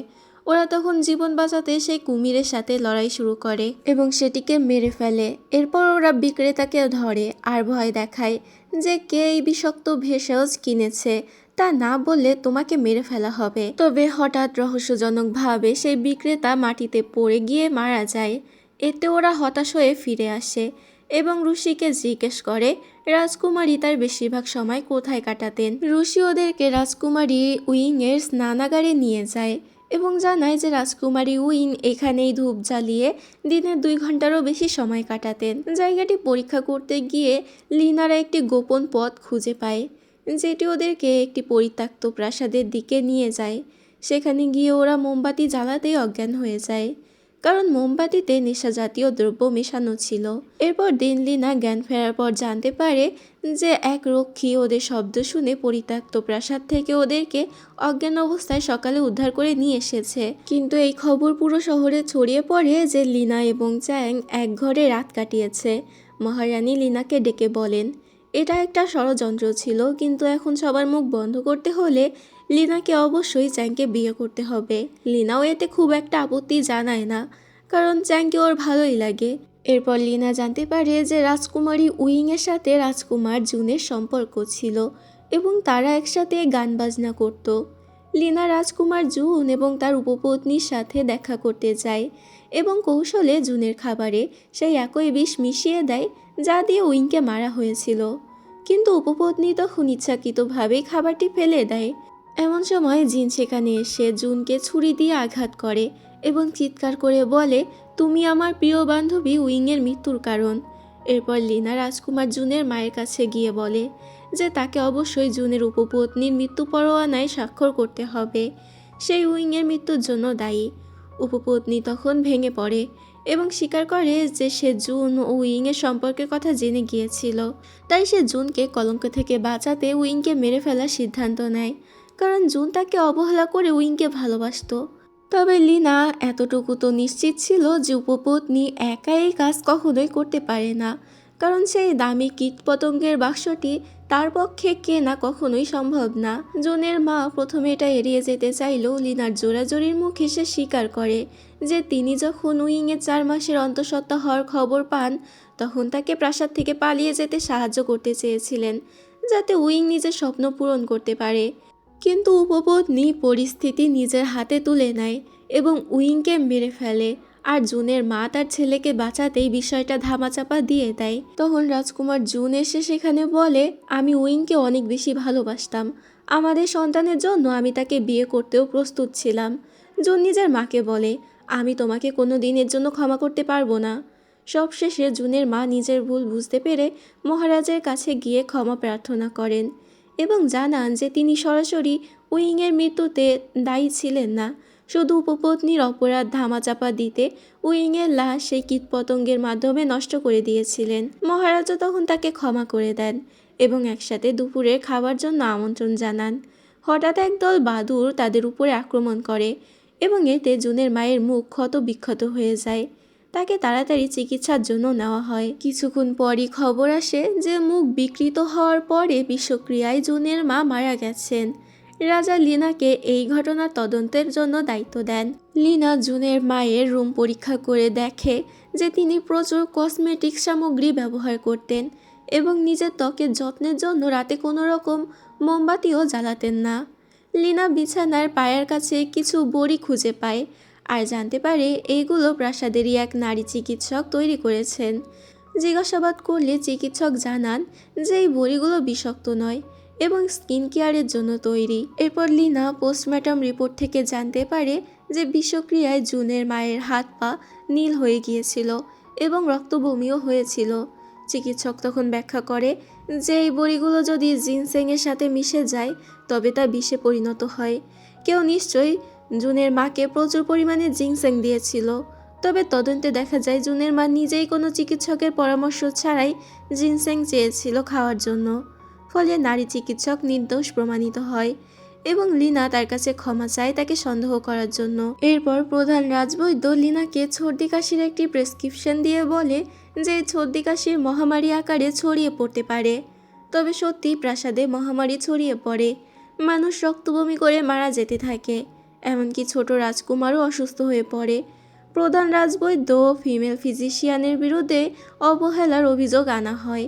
ওরা তখন জীবন বাঁচাতে সেই কুমিরের সাথে লড়াই শুরু করে এবং সেটিকে মেরে ফেলে। এরপর ওরা বিক্রেতাকে ধরে আর ভয় দেখায় যে কে এই বিষাক্ত ভেষজ কিনেছে তা না বললে তোমাকে মেরে ফেলা হবে। তবে হঠাৎ রহস্যজনকভাবে সেই বিক্রেতা মাটিতে পড়ে গিয়ে মারা যায়। এতে ওরা হতাশ হয়ে ফিরে আসে এবং রুশিকে জিজ্ঞেস করে রাজকুমারী তার বেশিরভাগ সময় কোথায় কাটাতেন। রুশি ওদেরকে রাজকুমারী উইংয়ের স্নানাগারে নিয়ে যায় এবং জানায় যে রাজকুমারী উইং এখানেই ধূপ জ্বালিয়ে দিনে 2 ঘন্টারও বেশি সময় কাটাতেন। জায়গাটি পরীক্ষা করতে গিয়ে লিনারা একটি গোপন পথ খুঁজে পায় যেটি ওদেরকে একটি পরিত্যক্ত প্রাসাদের দিকে নিয়ে যায়। সেখানে গিয়ে ওরা মোমবাতি জ্বালাতেই অজ্ঞান হয়ে যায়, কারণ মোমবাতিতে নেশা জাতীয় দ্রব্য মেশানো ছিল। এরপর দিন লিনা জ্ঞান ফেরার পর জানতে পারে যে এক রক্ষী ওদের শব্দ শুনে পরিত্যক্ত প্রাসাদ থেকে ওদেরকে অজ্ঞান অবস্থায় সকালে উদ্ধার করে নিয়ে এসেছে। কিন্তু এই খবর পুরো শহরে ছড়িয়ে পড়ে যে লিনা এবং চ্যাং এক ঘরে রাত কাটিয়েছে। মহারানী লিনাকে ডেকে বলেন এটা একটা ষড়যন্ত্র ছিল, কিন্তু এখন সবার মুখ বন্ধ করতে হলে লিনাকে অবশ্যই চ্যাংকে বিয়ে করতে হবে। লিনাও এতে খুব একটা আপত্তি জানায় না, কারণ চ্যাংকে ওর ভালোই লাগে। এরপর লিনা জানতে পারে যে রাজকুমারী উইংয়ের সাথে রাজকুমার জুনের সম্পর্ক ছিল এবং তারা একসাথে গান বাজনা করত। লিনা রাজকুমার জুন এবং তার উপপত্নীর সাথে দেখা করতে যায় এবং কৌশলে জুনের খাবারে সেই একই বিষ মিশিয়ে দেয় যা দিয়ে উইংকে মারা হয়েছিল। কিন্তু উপপত্নী তখন ইচ্ছাকৃতভাবেই খাবারটি ফেলে দেয়। এমন সময় জিন সেখানে এসে জুনকে ছুরি দিয়ে আঘাত করে এবং চিৎকার করে বলে, তুমি আমার প্রিয় বান্ধবী উইংয়ের মৃত্যুর কারণ। এরপর লিনা রাজকুমার জুনের মায়ের কাছে গিয়ে বলে যে তাকে অবশ্যই জুনের উপপত্নীর মৃত্যু পরোয়ানায় স্বাক্ষর করতে হবে, সেই উইংয়ের মৃত্যুর জন্য দায়ী। উপপত্নী তখন ভেঙে পড়ে এবং স্বীকার করে যে সে জুন ও উইংয়ের সম্পর্কের কথা জেনে গিয়েছিল। তাই সে জুনকে কলঙ্ক থেকে বাঁচাতে উইংকে মেরে ফেলার সিদ্ধান্ত নেয়, কারণ জুন তাকে অবহেলা করে উইংকে ভালোবাসত। তবে লিনা এতটুকু তো নিশ্চিত ছিল যে উপপত্নী একা এই কাজ কখনোই করতে পারে না, কারণ সেই দামি কীটপতঙ্গের বাক্সটি তার পক্ষে কেনা কখনোই সম্ভব না। জুনের মা প্রথমে এটা এড়িয়ে যেতে চাইলেও লিনার জোরাজোরির মুখে সে স্বীকার করে যে তিনি যখন উইংয়ে 4 মাসের অন্তঃসত্ত্বা হওয়ার খবর পান তখন তাকে প্রাসাদ থেকে পালিয়ে যেতে সাহায্য করতে চেয়েছিলেন, যাতে উইং নিজের স্বপ্ন পূরণ করতে পারে। কিন্তু উপপত্নী পরিস্থিতি নিজের হাতে তুলে নেয় এবং উইংকে মেরে ফেলে, আর জুনের মা তার ছেলেকে বাঁচাতেই বিষয়টা ধামাচাপা দিয়ে দেয়। তখন রাজকুমার জুন এসে সেখানে বলে, আমি উইংকে অনেক বেশি ভালোবাসতাম, আমাদের সন্তানের জন্য আমি তাকে বিয়ে করতেও প্রস্তুত ছিলাম। জুন নিজের মাকে বলে, আমি তোমাকে কোনো দিনের জন্য ক্ষমা করতে পারবো না। সবশেষে জুনের মা নিজের ভুল বুঝতে পেরে মহারাজের কাছে গিয়ে ক্ষমা প্রার্থনা করেন এবং জানান যে তিনি সরাসরি উইংয়ের মৃত্যুতে দায়ী ছিলেন না, শুধু উপপত্নীর অপরাধ ধামাচাপা দিতে উইংয়ের লাশ সেই কীটপতঙ্গের মাধ্যমে নষ্ট করে দিয়েছিলেন। মহারাজও তখন তাকে ক্ষমা করে দেন এবং একসাথে দুপুরে খাবার জন্য আমন্ত্রণ জানান। হঠাৎ একদল বাদুড় তাদের উপরে আক্রমণ করে এবং এতে জুনের মায়ের মুখ ক্ষত বিক্ষত হয়ে যায়। তাকে তাড়াতাড়ি চিকিৎসার জন্য নেওয়া হয়। কিছুক্ষণ পরই খবর আসে যে মুখ বিকৃত হওয়ার পরে বিষক্রিয়ায় জুনের মা মারা গেছেন। রাজা লিনাকে এই ঘটনার তদন্তের জন্য দায়িত্ব দেন। লিনা জুনের মায়ের রুম পরীক্ষা করে দেখে যে তিনি প্রচুর কসমেটিক সামগ্রী ব্যবহার করতেন এবং নিজের ত্বকের যত্নের জন্য রাতে কোনো রকম মোমবাতিও জ্বালাতেন না। লিনা বিছানার পায়ের কাছে কিছু বড়ি খুঁজে পায় আর জানতে পারে এইগুলো প্রাসাদেরই এক নারী চিকিৎসক তৈরি করেছেন। জিজ্ঞাসাবাদ করলে চিকিৎসক জানান যে এই বড়িগুলো বিষাক্ত নয় এবং স্কিন কেয়ারের জন্য তৈরি। এরপর লিনা পোস্টমর্টম রিপোর্ট থেকে জানতে পারে যে বিষক্রিয়ায় জুনের মায়ের হাত পা নীল হয়ে গিয়েছিল এবং রক্তবমিও হয়েছিল। চিকিৎসক তখন ব্যাখ্যা করে যে এই বড়িগুলো যদি জিনসেংয়ের সাথে মিশে যায় তবে তা বিষে পরিণত হয়। কেউ নিশ্চয়ই জুনের মাকে প্রচুর পরিমাণে জিনসেং দিয়েছিল। তবে তদন্তে দেখা যায় জুনের মা নিজেই কোনো চিকিৎসকের পরামর্শ ছাড়াই জিনসেং চেয়েছিল খাওয়ার জন্য। ফলে নারী চিকিৎসক নির্দোষ প্রমাণিত হয় এবং লিনা তার কাছে ক্ষমা চায় তাকে সন্দেহ করার জন্য। এরপর প্রধান রাজবৈদ্য লিনাকে সর্দি কাশির একটি প্রেসক্রিপশন দিয়ে বলে যে সর্দি কাশির মহামারী আকারে ছড়িয়ে পড়তে পারে। তবে সত্যি প্রাসাদে মহামারী ছড়িয়ে পড়ে, মানুষ রক্তবমি করে মারা যেতে থাকে, এমনকি ছোট রাজকুমারও অসুস্থ হয়ে পড়ে। প্রধান রাজবৈদ্য ফিমেল ফিজিশিয়ানের বিরুদ্ধে অবহেলার অভিযোগ আনা হয়।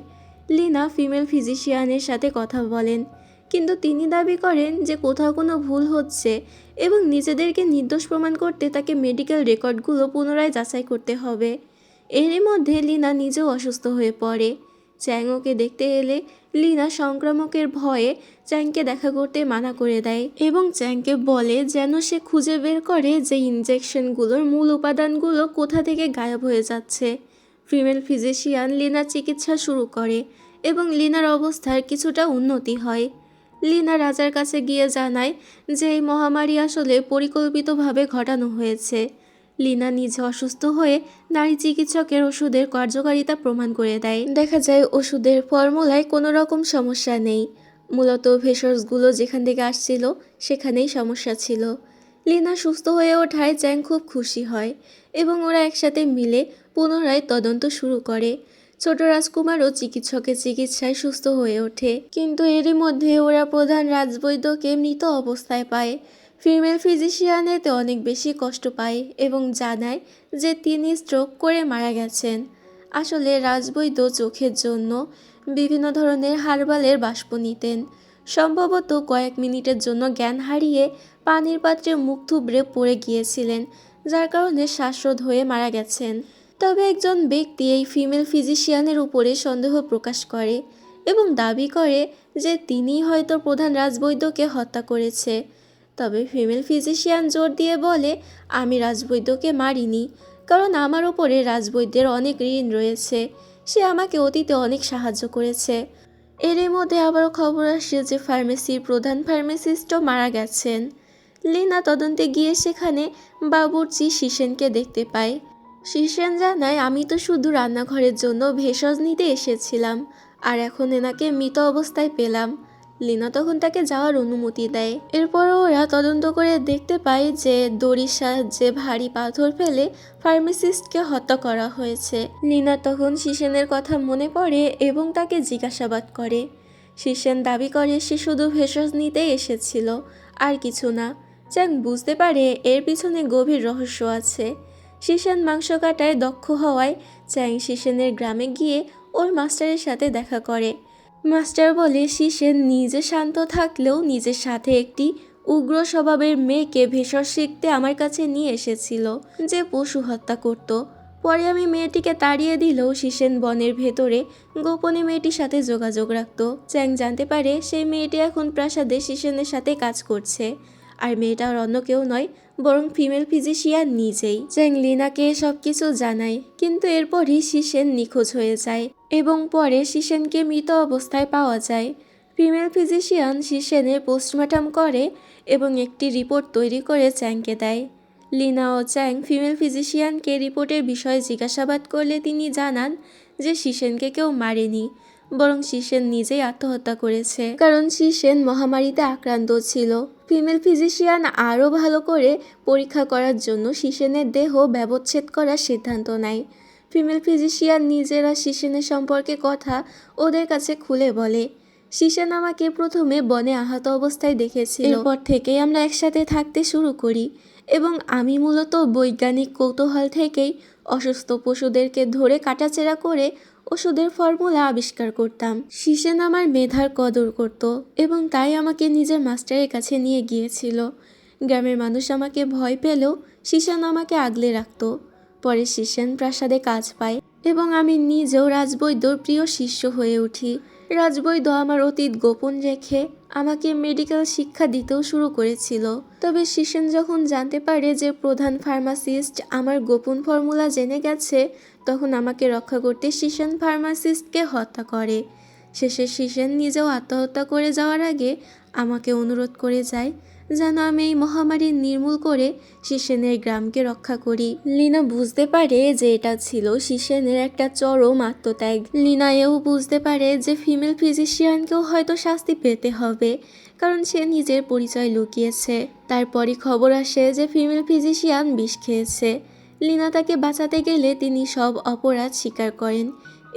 লিনা ফিমেল ফিজিশিয়ানের সাথে কথা বলেন, কিন্তু তিনি দাবি করেন যে কোথাও কোনো ভুল হচ্ছে এবং নিজেদেরকে নির্দোষ প্রমাণ করতে তাকে মেডিকেল রেকর্ডগুলো পুনরায় যাচাই করতে হবে। এরই মধ্যে লিনা নিজেও অসুস্থ হয়ে পড়ে। চ্যাং ওকে দেখতে এলে লিনা সংক্রামকের ভয়ে চ্যাংকে দেখা করতে মানা করে দেয় এবং চ্যাংকে বলে যেন সে খুঁজে বের করে যে ইনজেকশনগুলোর মূল উপাদানগুলো কোথা থেকে গায়েব হয়ে যাচ্ছে। ফিমেল ফিজিশিয়ান লিনার চিকিৎসা শুরু করে এবং লিনার অবস্থার কিছুটা উন্নতি হয়। লিনা রাজার কাছে গিয়ে জানায় যে এই মহামারী আসলে পরিকল্পিতভাবে ঘটানো হয়েছে। লিনা নিজে অসুস্থ হয়ে নারী চিকিৎসকের ওষুধের কার্যকারিতা প্রমাণ করে দেয়। দেখা যায় ওষুধের ফর্মুলায় কোনো রকম সমস্যা নেই, মূলত ভেষজগুলো যেখান থেকে আসছিল সেখানেই সমস্যা ছিল। লিনা সুস্থ হয়ে ওঠায় চ্যাং খুব খুশি হয় এবং ওরা একসাথে মিলে পুনরায় তদন্ত শুরু করে। ছোট রাজকুমারও চিকিৎসকের চিকিৎসায় সুস্থ হয়ে ওঠে, কিন্তু এরই মধ্যে ওরা প্রধান রাজবৈদ্যকে মৃত অবস্থায় পায়। ফিমেল ফিজিশিয়ান এতে অনেক বেশি কষ্ট পায় এবং জানায় যে তিনি স্ট্রোক করে মারা গেছেন। আসলে রাজবৈদ্য চোখের জন্য বিভিন্ন ধরনের হার্বালের বাষ্প নিতেন। সম্ভবত কয়েক মিনিটের জন্য জ্ঞান হারিয়ে পানির পাত্রে মুখ থুবড়ে পড়ে গিয়েছিলেন, যার কারণে শ্বাসরোধ হয়ে মারা গেছেন। তবে একজন ব্যক্তি এই ফিমেল ফিজিশিয়ানের উপরে সন্দেহ প্রকাশ করে এবং দাবি করে যে তিনিই হয়তো প্রধান রাজবৈদ্যকে হত্যা করেছে। তবে ফিমেল ফিজিশিয়ান জোর দিয়ে বলে, আমি রাজবৈদ্যকে মারিনি, কারণ আমার ওপরে রাজবৈদ্যের অনেক ঋণ রয়েছে। সে আমাকে অতীতে অনেক সাহায্য করেছে। এরই মধ্যে আবারও খবর আসে যে ফার্মেসির প্রধান ফার্মাসিস্টও মারা গেছেন। লিনা তদন্তে গিয়ে সেখানে বাবুর্চি শিশেনকে দেখতে পায়। শিশেন জানায়, আমি তো শুধু রান্নাঘরের জন্য ভেষজ নিতে এসেছিলাম, আর এখন এনাকে মৃত অবস্থায় পেলাম। লিনা তখন তাকে যাওয়ার অনুমতি দেয়। এরপরও ওরা তদন্ত করে দেখতে পায় যে দড়ির সাহায্যে ভারী পাথর ফেলে ফার্মাসিস্টকে হত্যা করা হয়েছে। লিনা তখন শিশেনের কথা মনে পড়ে এবং তাকে জিজ্ঞাসাবাদ করে। শিশেন দাবি করে সে শুধু ভেষজ নিতেই এসেছিল, আর কিছু না। চ্যাং বুঝতে পারে এর পিছনে গভীর রহস্য আছে। শিশেন মাংস কাটায় দক্ষ হওয়ায় চ্যাং শিশেনের গ্রামে গিয়ে ওর মাস্টারের সাথে দেখা করে। মাস্টার বলে শিশেন নিজে শান্ত থাকলেও নিজের সাথে একটি উগ্র স্বভাবের মেয়েকে ভেষজ শিখতে আমার কাছে নিয়ে এসেছিল, যে পশু হত্যা করত। পরে আমি মেয়েটিকে তাড়িয়ে দিলেও শিশেন বনের ভেতরে গোপনে মেয়েটির সাথে যোগাযোগ রাখত। চ্যাং জানতে পারে সেই মেয়েটি এখন প্রাসাদে শিশেনের সাথে কাজ করছে, আর মেয়েটার অন্য কেউ নয় বরং ফিমেল ফিজিশিয়ান নিজেই। চ্যাং লিনাকে সব কিছু জানায়, কিন্তু এরপরই শিশেন নিখোঁজ হয়ে যায় এবং পরে শিশেনকে মৃত অবস্থায় পাওয়া যায়। ফিমেল ফিজিশিয়ান শিশেনের পোস্টমর্টম করে এবং একটি রিপোর্ট তৈরি করে চ্যাংকে দেয়। লিনা ও চ্যাং ফিমেল ফিজিশিয়ানকে রিপোর্টের বিষয়ে জিজ্ঞাসাবাদ করলে তিনি জানান যে শিশেনকে কেউ মারেনি, বরং শিশেন নিজেই আত্মহত্যা করেছে, কারণ শিশেন মহামারীতে আক্রান্ত ছিল। ফিমেল ফিজিশিয়ান আরও ভালো করে পরীক্ষা করার জন্য শিশেনের দেহ ব্যবচ্ছেদ করার সিদ্ধান্ত নেয়। ফিমেল ফিজিশিয়ান নিজেরা শিশেনের সম্পর্কে কথা ওদের কাছে খুলে বলে। শিশেন আমাকে প্রথমে বনে আহত অবস্থায় দেখেছিল, এরপর থেকেই আমরা একসাথে থাকতে শুরু করি এবং আমি মূলত বৈজ্ঞানিক কৌতূহল থেকেই অসুস্থ পশুদেরকে ধরে কাটাছেঁড়া করে ওষুধের ফর্মুলা আবিষ্কার করতাম। শিশেন আমার মেধার কদর করত এবং তাই আমাকে নিজের মাস্টারের কাছে নিয়ে গিয়েছিল। গ্রামের মানুষ আমাকে ভয় পেলেও শিশেন আমাকে আগলে রাখত। পরে শিশেন প্রাসাদে কাজ পায় এবং আমি নিজেও রাজবৈদ্যর প্রিয় শিষ্য হয়ে উঠি। রাজবৈদ্য আমার অতীত গোপন রেখে আমাকে মেডিকেল শিক্ষা দিতেও শুরু করেছিল। তবে শিশেন যখন জানতে পারে যে প্রধান ফার্মাসিস্ট আমার গোপন ফর্মুলা জেনে গেছে, তখন আমাকে রক্ষা করতে শিশেন ফার্মাসিস্টকে হত্যা করে। শেষে শিশেন নিজেও আত্মহত্যা করে যাওয়ার আগে আমাকে অনুরোধ করে যায় যেন আমি এই মহামারী নির্মূল করে শিশেনের গ্রামকে রক্ষা করি। লিনা বুঝতে পারে যে এটা ছিল শিশেনের একটা চরম আত্মত্যাগ। লিনা এও বুঝতে পারে যে ফিমেল ফিজিশিয়ানকেও হয়তো শাস্তি পেতে হবে, কারণ সে নিজের পরিচয় লুকিয়েছে। তারপরই খবর আসে যে ফিমেল ফিজিশিয়ান বিষ খেয়েছে। লিনা তাকে বাঁচাতে গেলে তিনি সব অপরাধ স্বীকার করেন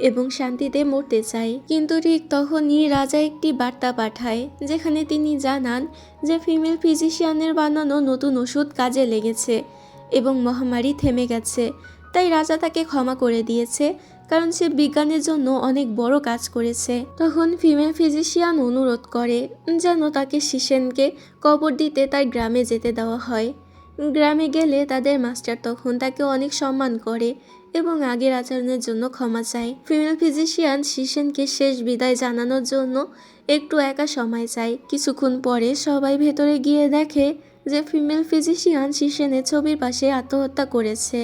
এবং শান্তিতে মরতে চায়। কিন্তু ঠিক তখনই রাজা একটি বার্তা পাঠায়, যেখানে তিনি জানান যে ফিমেল ফিজিশিয়ানের বানানো নতুন ওষুধ কাজে লেগেছে এবং মহামারী থেমে গেছে। তাই রাজা তাকে ক্ষমা করে দিয়েছে, কারণ সে বিজ্ঞানের জন্য অনেক বড় কাজ করেছে। তখন ফিমেল ফিজিশিয়ান অনুরোধ করে যেন তাকে শিশেনকে কবর দিতে তার গ্রামে যেতে দেওয়া হয়। গ্রামে গেলে তাদের মাস্টার তখন তাকে অনেক সম্মান করে এবং আগের আচরণের জন্য ক্ষমা চায়। ফিমেল ফিজিশিয়ান শিশেনকে শেষ বিদায় জানানোর জন্য একটু একা সময় চায়। কিছুক্ষণ পরে সবাই ভেতরে গিয়ে দেখে যে ফিমেল ফিজিশিয়ান শিশেনের ছবির পাশে আত্মহত্যা করেছে।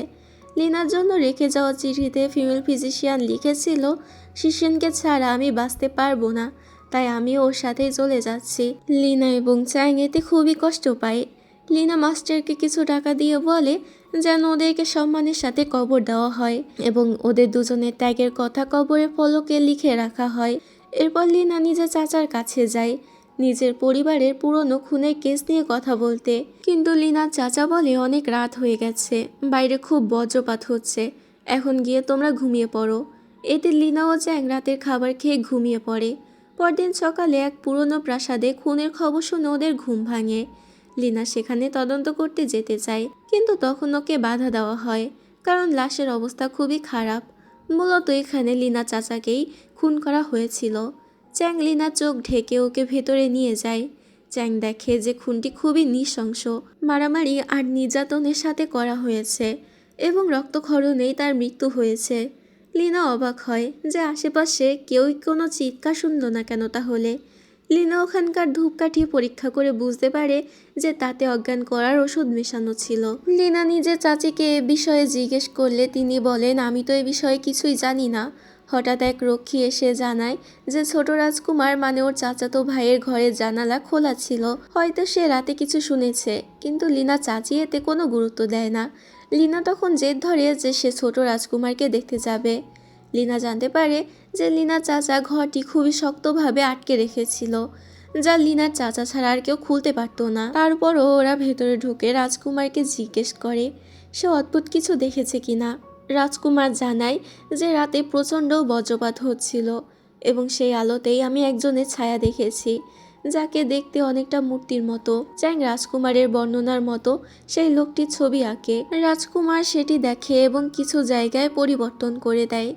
লিনার জন্য রেখে যাওয়া চিঠিতে ফিমেল ফিজিশিয়ান লিখেছিল, শিশেনকে ছাড়া আমি বাঁচতে পারবো না, তাই আমি ওর সাথেই চলে যাচ্ছি। লিনা এবং চ্যাং এতে খুবই কষ্ট পায়। লিনা মাস্টারকে কিছু টাকা দিয়ে বলে যেন ওদেরকে সম্মানের সাথে কবর দেওয়া হয় এবং ওদের দুজনের ত্যাগের কথা কবরের ফলকে লিখে রাখা হয়। এরপর লিনা নিজের চাচার কাছে যায় নিজের পরিবারের পুরনো খুনের কেস নিয়ে কথা বলতে, কিন্তু লিনার চাচা বলে অনেক রাত হয়ে গেছে, বাইরে খুব বজ্রপাত হচ্ছে, এখন গিয়ে তোমরা ঘুমিয়ে পড়ো। এতে লিনা ও চ্যাং রাতের খাবার খেয়ে ঘুমিয়ে পড়ে। পরদিন সকালে এক পুরনো প্রাসাদে খুনের খবর শুনে ওদের ঘুম ভাঙে। লিনা সেখানে তদন্ত করতে যেতে চায়, কিন্তু তখন ওকে বাধা দেওয়া হয়, কারণ লাশের অবস্থা খুবই খারাপ। মূলত এখানে লিনা চাচাকেই খুন করা হয়েছিল। চ্যাং লিনার চোখ ঢেকে ওকে ভেতরে নিয়ে যায়। চ্যাং দেখে যে খুনটি খুবই নৃশংস, মারামারি আর নির্যাতনের সাথে করা হয়েছে এবং রক্তক্ষরণেই তার মৃত্যু হয়েছে। লিনা অবাক হয় যে আশেপাশে কেউই কোনো চিৎকার শুনল না কেন তাহলে। লিনা ওখানকার ধূপকাঠি পরীক্ষা করে বুঝতে পারে যে তাতে অজ্ঞান করার ওষুধ মেশানো ছিল। লিনা নিজের চাচিকে এ বিষয়ে জিজ্ঞেস করলে তিনি বলেন, আমি তো এ বিষয়ে কিছুই জানি না। হঠাৎ এক রক্ষী এসে জানায় যে ছোট রাজকুমার মানে ওর চাচাতো ভাইয়ের ঘরের জানালা খোলা ছিল, হয়তো সে রাতে কিছু শুনেছে। কিন্তু লিনা চাচি এতে কোনো গুরুত্ব দেয় না। লিনা তখন জেদ ধরে যে সে ছোট রাজকুমারকে দেখতে যাবে। লিনা জানতে পারে যে লিনার চাচা ঘরটি খুবই শক্তভাবে আটকে রেখেছিল, যা লিনার চাচা ছাড়া আর কেউ খুলতে পারত না। তারপরও ওরা ভেতরে ঢুকে রাজকুমারকে জিজ্ঞেস করে সে অদ্ভুত কিছু দেখেছে কিনা। রাজকুমার জানায় যে রাতে প্রচণ্ড বজ্রপাত হচ্ছিল এবং সেই আলোতেই আমি একজনের ছায়া দেখেছি, যাকে দেখতে অনেকটা মূর্তির মতো। চ্যাং রাজকুমারের বর্ণনার মতো সেই লোকটির ছবি আঁকে। রাজকুমার সেটি দেখে এবং কিছু জায়গায় পরিবর্তন করে দেয়।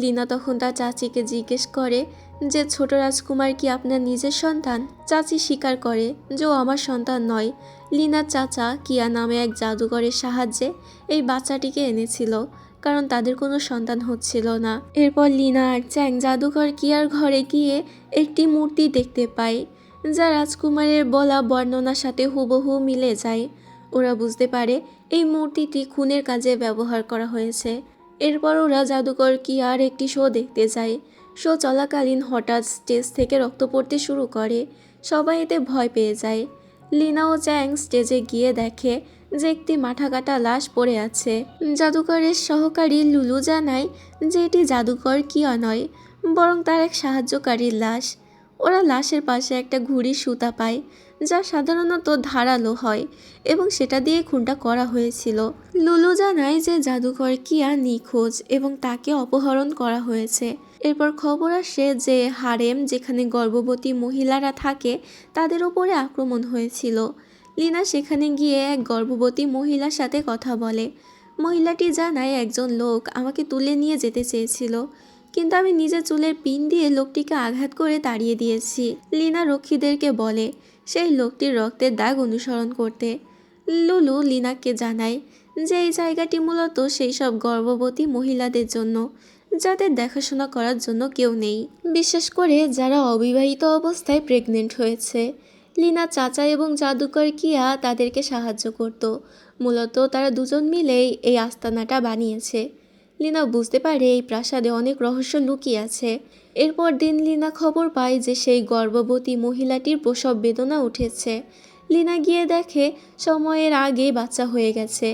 লিনা তখন তার চাচিকে জিজ্ঞেস করে যে ছোট রাজকুমার কি আপনার নিজের সন্তান? চাচি স্বীকার করে যে ও আমার সন্তান নয়। লিনার চাচা কিয়া নামে এক জাদুকরের সাহায্যে এই বাচ্চাটিকে এনেছিল, কারণ তাদের কোনো সন্তান হচ্ছিল না। এরপর লিনা আর চ্যাং জাদুকর কিয়ার ঘরে গিয়ে একটি মূর্তি দেখতে পায়, যা রাজকুমারের বলা বর্ণনার সাথে হুবহু মিলে যায়। ওরা বুঝতে পারে এই মূর্তিটি খুনের কাজে ব্যবহার করা হয়েছে। এরপর ওরা জাদুকর কিয়ার একটি শো দেখতে যায়। শো চলাকালীন হঠাৎ স্টেজ থেকে রক্ত পড়তে শুরু করে। সবাই এতে ভয় পেয়ে যায়। লিনা ও চ্যাং স্টেজে গিয়ে দেখে যে একটি মাথাকাটা লাশ পড়ে আছে। জাদুকরের সহকারী লুলু জানায় যে এটি জাদুকর কিয়া নয়, বরং তার এক সাহায্যকারীর লাশ। ওরা লাশের পাশে একটা ঘুড়ির সুতা পায়, যা সাধারণত ধারালো হয় এবং সেটা দিয়ে খুনটা করা হয়েছিল। লুলু জানায় যে জাদুকর কিয়া নিখোঁজ এবং তাকে অপহরণ করা হয়েছে। এরপর খবর আসে যে হারেম, যেখানে গর্ভবতী মহিলারা থাকে, তাদের ওপরে আক্রমণ হয়েছিল। লিনা সেখানে গিয়ে এক গর্ভবতী মহিলার সাথে কথা বলে। মহিলাটি জানায় একজন লোক আমাকে তুলে নিয়ে যেতে চেয়েছিল, কিন্তু আমি নিজের চুলের পিন দিয়ে লোকটিকে আঘাত করে তাড়িয়ে দিয়েছি। লিনা রক্ষীদেরকে বলে সেই লোকটির রক্তের দাগ অনুসরণ করতে। লুলু লিনাকে জানায় যে এই জায়গাটি মূলত সেই সব গর্ভবতী মহিলাদের জন্য যাদের দেখাশোনা করার জন্য কেউ নেই, বিশেষ করে যারা অবিবাহিত অবস্থায় প্রেগনেন্ট হয়েছে। লিনা চাচা এবং জাদুকর কিয়া তাদেরকে সাহায্য করত। মূলত তারা দুজন মিলেই এই আস্তানাটা বানিয়েছে। লিনা বুঝতে পারে এই প্রাসাদে অনেক রহস্য লুকিয়ে আছে। এরপর দিন লিনা খবর পায় যে সেই গর্ভবতী মহিলাটির প্রসব বেদনা উঠেছে। লিনা গিয়ে দেখে সময়ের আগে বাচ্চা হয়ে গেছে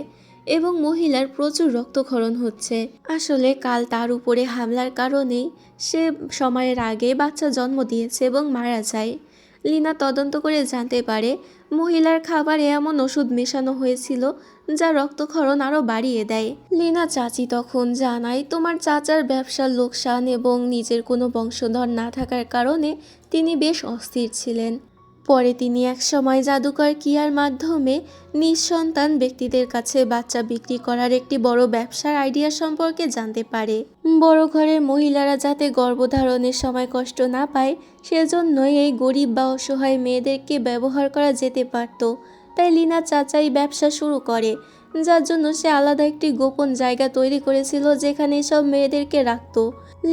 এবং মহিলার প্রচুর রক্তক্ষরণ হচ্ছে। আসলে কাল তার উপরে হামলার কারণেই সে সময়ের আগে বাচ্চা জন্ম দিয়েছে এবং মারা যায়। লিনা তদন্ত করে জানতে পারে মহিলার খাবারে এমন ওষুধ মেশানো হয়েছিল যা রক্তক্ষরণ আরও বাড়িয়ে দেয়। লিনা চাচি তখন জানায় তোমার চাচার ব্যবসার লোকসান এবং নিজের কোনো বংশধর না থাকার কারণে তিনি বেশ অস্থির ছিলেন। পরে তিনি একসময় জাদুকর কিয়ার মাধ্যমে নিঃসন্তান ব্যক্তিদের কাছে বাচ্চা বিক্রি করার একটি বড় ব্যবসার আইডিয়া সম্পর্কে জানতে পারে। বড় ঘরের মহিলারা যাতে গর্ভধারণের সময় কষ্ট না পায়, সেজন্যই এই গরিব বা অসহায় মেয়েদেরকে ব্যবহার করা যেতে পারত। তাই লিনা চাচাই ব্যবসা শুরু করে, যার জন্য সে আলাদা একটি গোপন জায়গা তৈরি করেছিল যেখানে সব মেয়েদেরকে রাখত।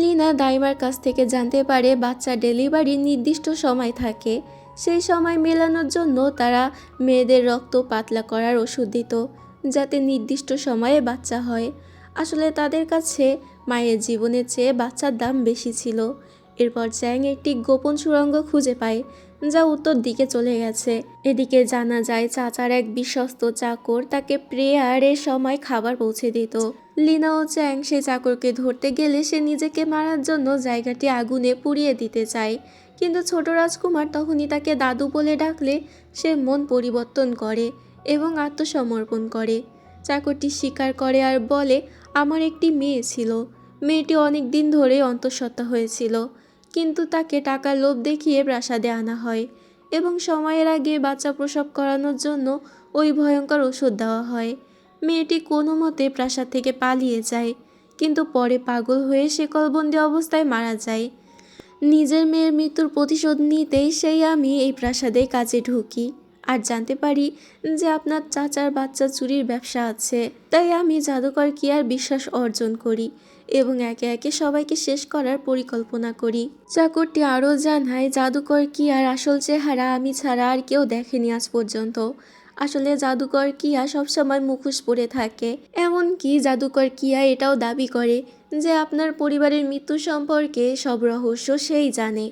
লিনা দাইমার কাছ থেকে জানতে পারে বাচ্চা ডেলিভারির নির্দিষ্ট সময় থাকে। সেই সময় মেলানোর জন্য তারা মেয়েদের রক্ত পাতলা করার ওষুধ দিত, যাতে নির্দিষ্ট সময়ে বাচ্চা হয়। আসলে তাদের কাছে মায়ের জীবনের চেয়ে বাচ্চার দাম বেশি ছিল। এরপর চ্যাং একটি গোপন সুড়ঙ্গ খুঁজে পায়, যা উত্তর দিকে চলে গেছে। এদিকে জানা যায় চাচার এক বিশ্বস্ত চাকর তাকে প্রেয়ারের সময় খাবার পৌঁছে দিত। লিনা ও চ্যাং সেই চাকরকে ধরতে গেলে সে নিজেকে মারার জন্য জায়গাটি আগুনে পুড়িয়ে দিতে চায়, কিন্তু ছোট রাজকুমার তখনই তাকে দাদু বলে ডাকলে সে মন পরিবর্তন করে এবং আত্মসমর্পণ করে। চাকরটি স্বীকার করে আর বলে আমার একটি মেয়ে ছিল। মেয়েটি অনেক দিন ধরে অন্তঃসত্ত্বা হয়েছিল, কিন্তু তাকে টাকার লোভ দেখিয়ে প্রাসাদে আনা হয় এবং সময়ের আগে বাচ্চা প্রসব করানোর জন্য ওই ভয়ঙ্কর ওষুধ দেওয়া হয়। মেয়েটি কোনো মতে প্রাসাদ থেকে পালিয়ে যায়, কিন্তু পরে পাগল হয়ে শেকলবন্দি অবস্থায় মারা যায়। নিজের মেয়ের মৃত্যুর প্রতিশোধ নিতেই আমি এই প্রাসাদে কাজে ঢুকি আর জানতে পারি যে আপনার চাচার বাচ্চা চুরির ব্যবসা আছে। তাই আমি জাদুকর কিয়ার বিশ্বাস অর্জন করি এবং একে একে সবাইকে শেষ করার পরিকল্পনা করি। চাকরটি আরও জানায়, জাদুকর কিয়ার আসল চেহারা আমি ছাড়া আর কেউ দেখেনি আজ পর্যন্ত। আসলে জাদুকর কিয়া সবসময় মুখোশ পরে থাকে। এমনকি জাদুকর কিয়া এটাও দাবি করে যে আপনার পরিবারের মৃত্যু সম্পর্কে সব রহস্য সেই জানে।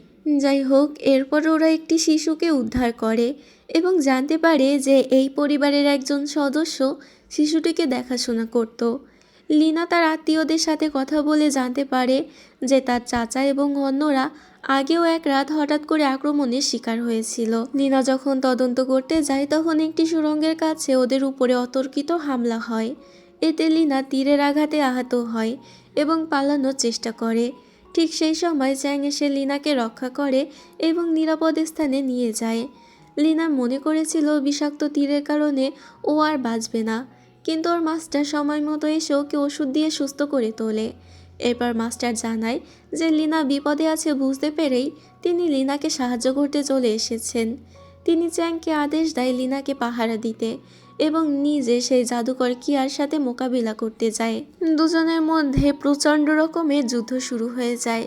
যাই হোক, এরপর ওরা একটি শিশুকে উদ্ধার করে এবং জানতে পারে যে এই পরিবারের একজন সদস্য শিশুটিকে দেখাশোনা করত। লিনা তার আত্মীয়দের সাথে কথা বলে জানতে পারে যে তার চাচা এবং অন্যরা আগেও এক রাত হঠাৎ করে আক্রমণের শিকার হয়েছিল। লিনা যখন তদন্ত করতে যায় তখন একটি সুড়ঙ্গের কাছে ওদের উপরে অতর্কিত হামলা হয়। এতে লিনা তীরের আঘাতে আহত হয় এবং পালানোর চেষ্টা করে। ঠিক সেই সময় চ্যাং এসে লিনাকে রক্ষা করে এবং নিরাপদ স্থানে নিয়ে যায়। লিনা মনে করেছিল বিষাক্ত তীরের কারণে ও আর বাঁচবে না, কিন্তু ওর মাস্টার সময় মতো এসে ওকে ওষুধ দিয়ে সুস্থ করে তোলে। এরপর মাস্টার জানায় যে লিনা বিপদে আছে বুঝতে পেরেই তিনি লিনাকে সাহায্য করতে চলে এসেছেন। তিনি চ্যাংকে আদেশ দেয় লিনাকে পাহারা দিতে এবং নিজে সেই জাদুকর কিয়ার সাথে মোকাবিলা করতে যায়। দুজনের মধ্যে প্রচণ্ড রকমের যুদ্ধ শুরু হয়ে যায়।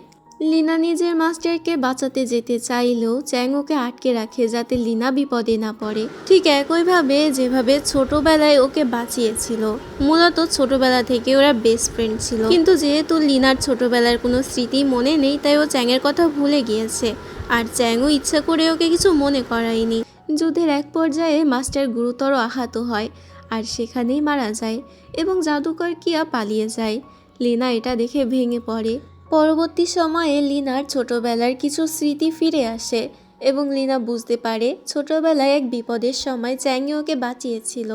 লিনা নিজের মাস্টারকে বাঁচাতে যেতে চাইলেও চ্যাং ওকে আটকে রাখে যাতে লিনা বিপদে না পড়ে, ঠিক একইভাবে যেভাবে ছোটবেলায় ওকে বাঁচিয়েছিল। মূলত ছোটবেলা থেকে ওরা বেস্ট ফ্রেন্ড ছিল, কিন্তু যেহেতু লিনার ছোটবেলার কোনো স্মৃতি মনে নেই তাই ও চ্যাংয়ের কথা ভুলে গিয়েছে, আর চ্যাংও ইচ্ছা করে ওকে কিছু মনে করায়নি। যুদ্ধের এক পর্যায়ে মাস্টার গুরুতর আহত হয় আর সেখানেই মারা যায় এবং জাদুকর কিয়া পালিয়ে যায়। লিনা এটা দেখে ভেঙে পড়ে। পরবর্তী সময়ে লিনার ছোটবেলার কিছু স্মৃতি ফিরে আসে এবং লিনা বুঝতে পারে ছোটবেলায় এক বিপদের সময় চ্যাংই ওকে বাঁচিয়েছিল।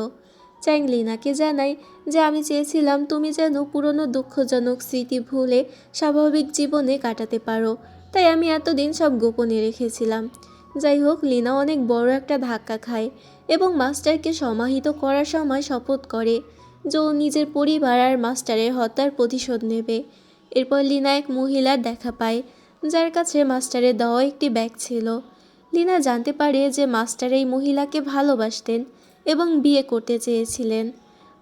চ্যাং লিনাকে জানায় যে আমি চেয়েছিলাম তুমি যেন পুরনো দুঃখজনক স্মৃতি ভুলে স্বাভাবিক জীবনে কাটাতে পারো, তাই আমি এতদিন সব গোপনে রেখেছিলাম। যাই হোক, লিনা অনেক বড় একটা ধাক্কা খায় এবং মাস্টারকে সমাহিত করার সময় শপথ করে যে ও নিজের পরিবার আর মাস্টারের হত্যার প্রতিশোধ নেবে। এরপর লিনা এক মহিলার দেখা পায় যার কাছে মাস্টারের দেওয়া একটি ব্যাগ ছিল। লিনা জানতে পারে যে মাস্টার এই মহিলাকে ভালোবাসতেন এবং বিয়ে করতে চেয়েছিলেন,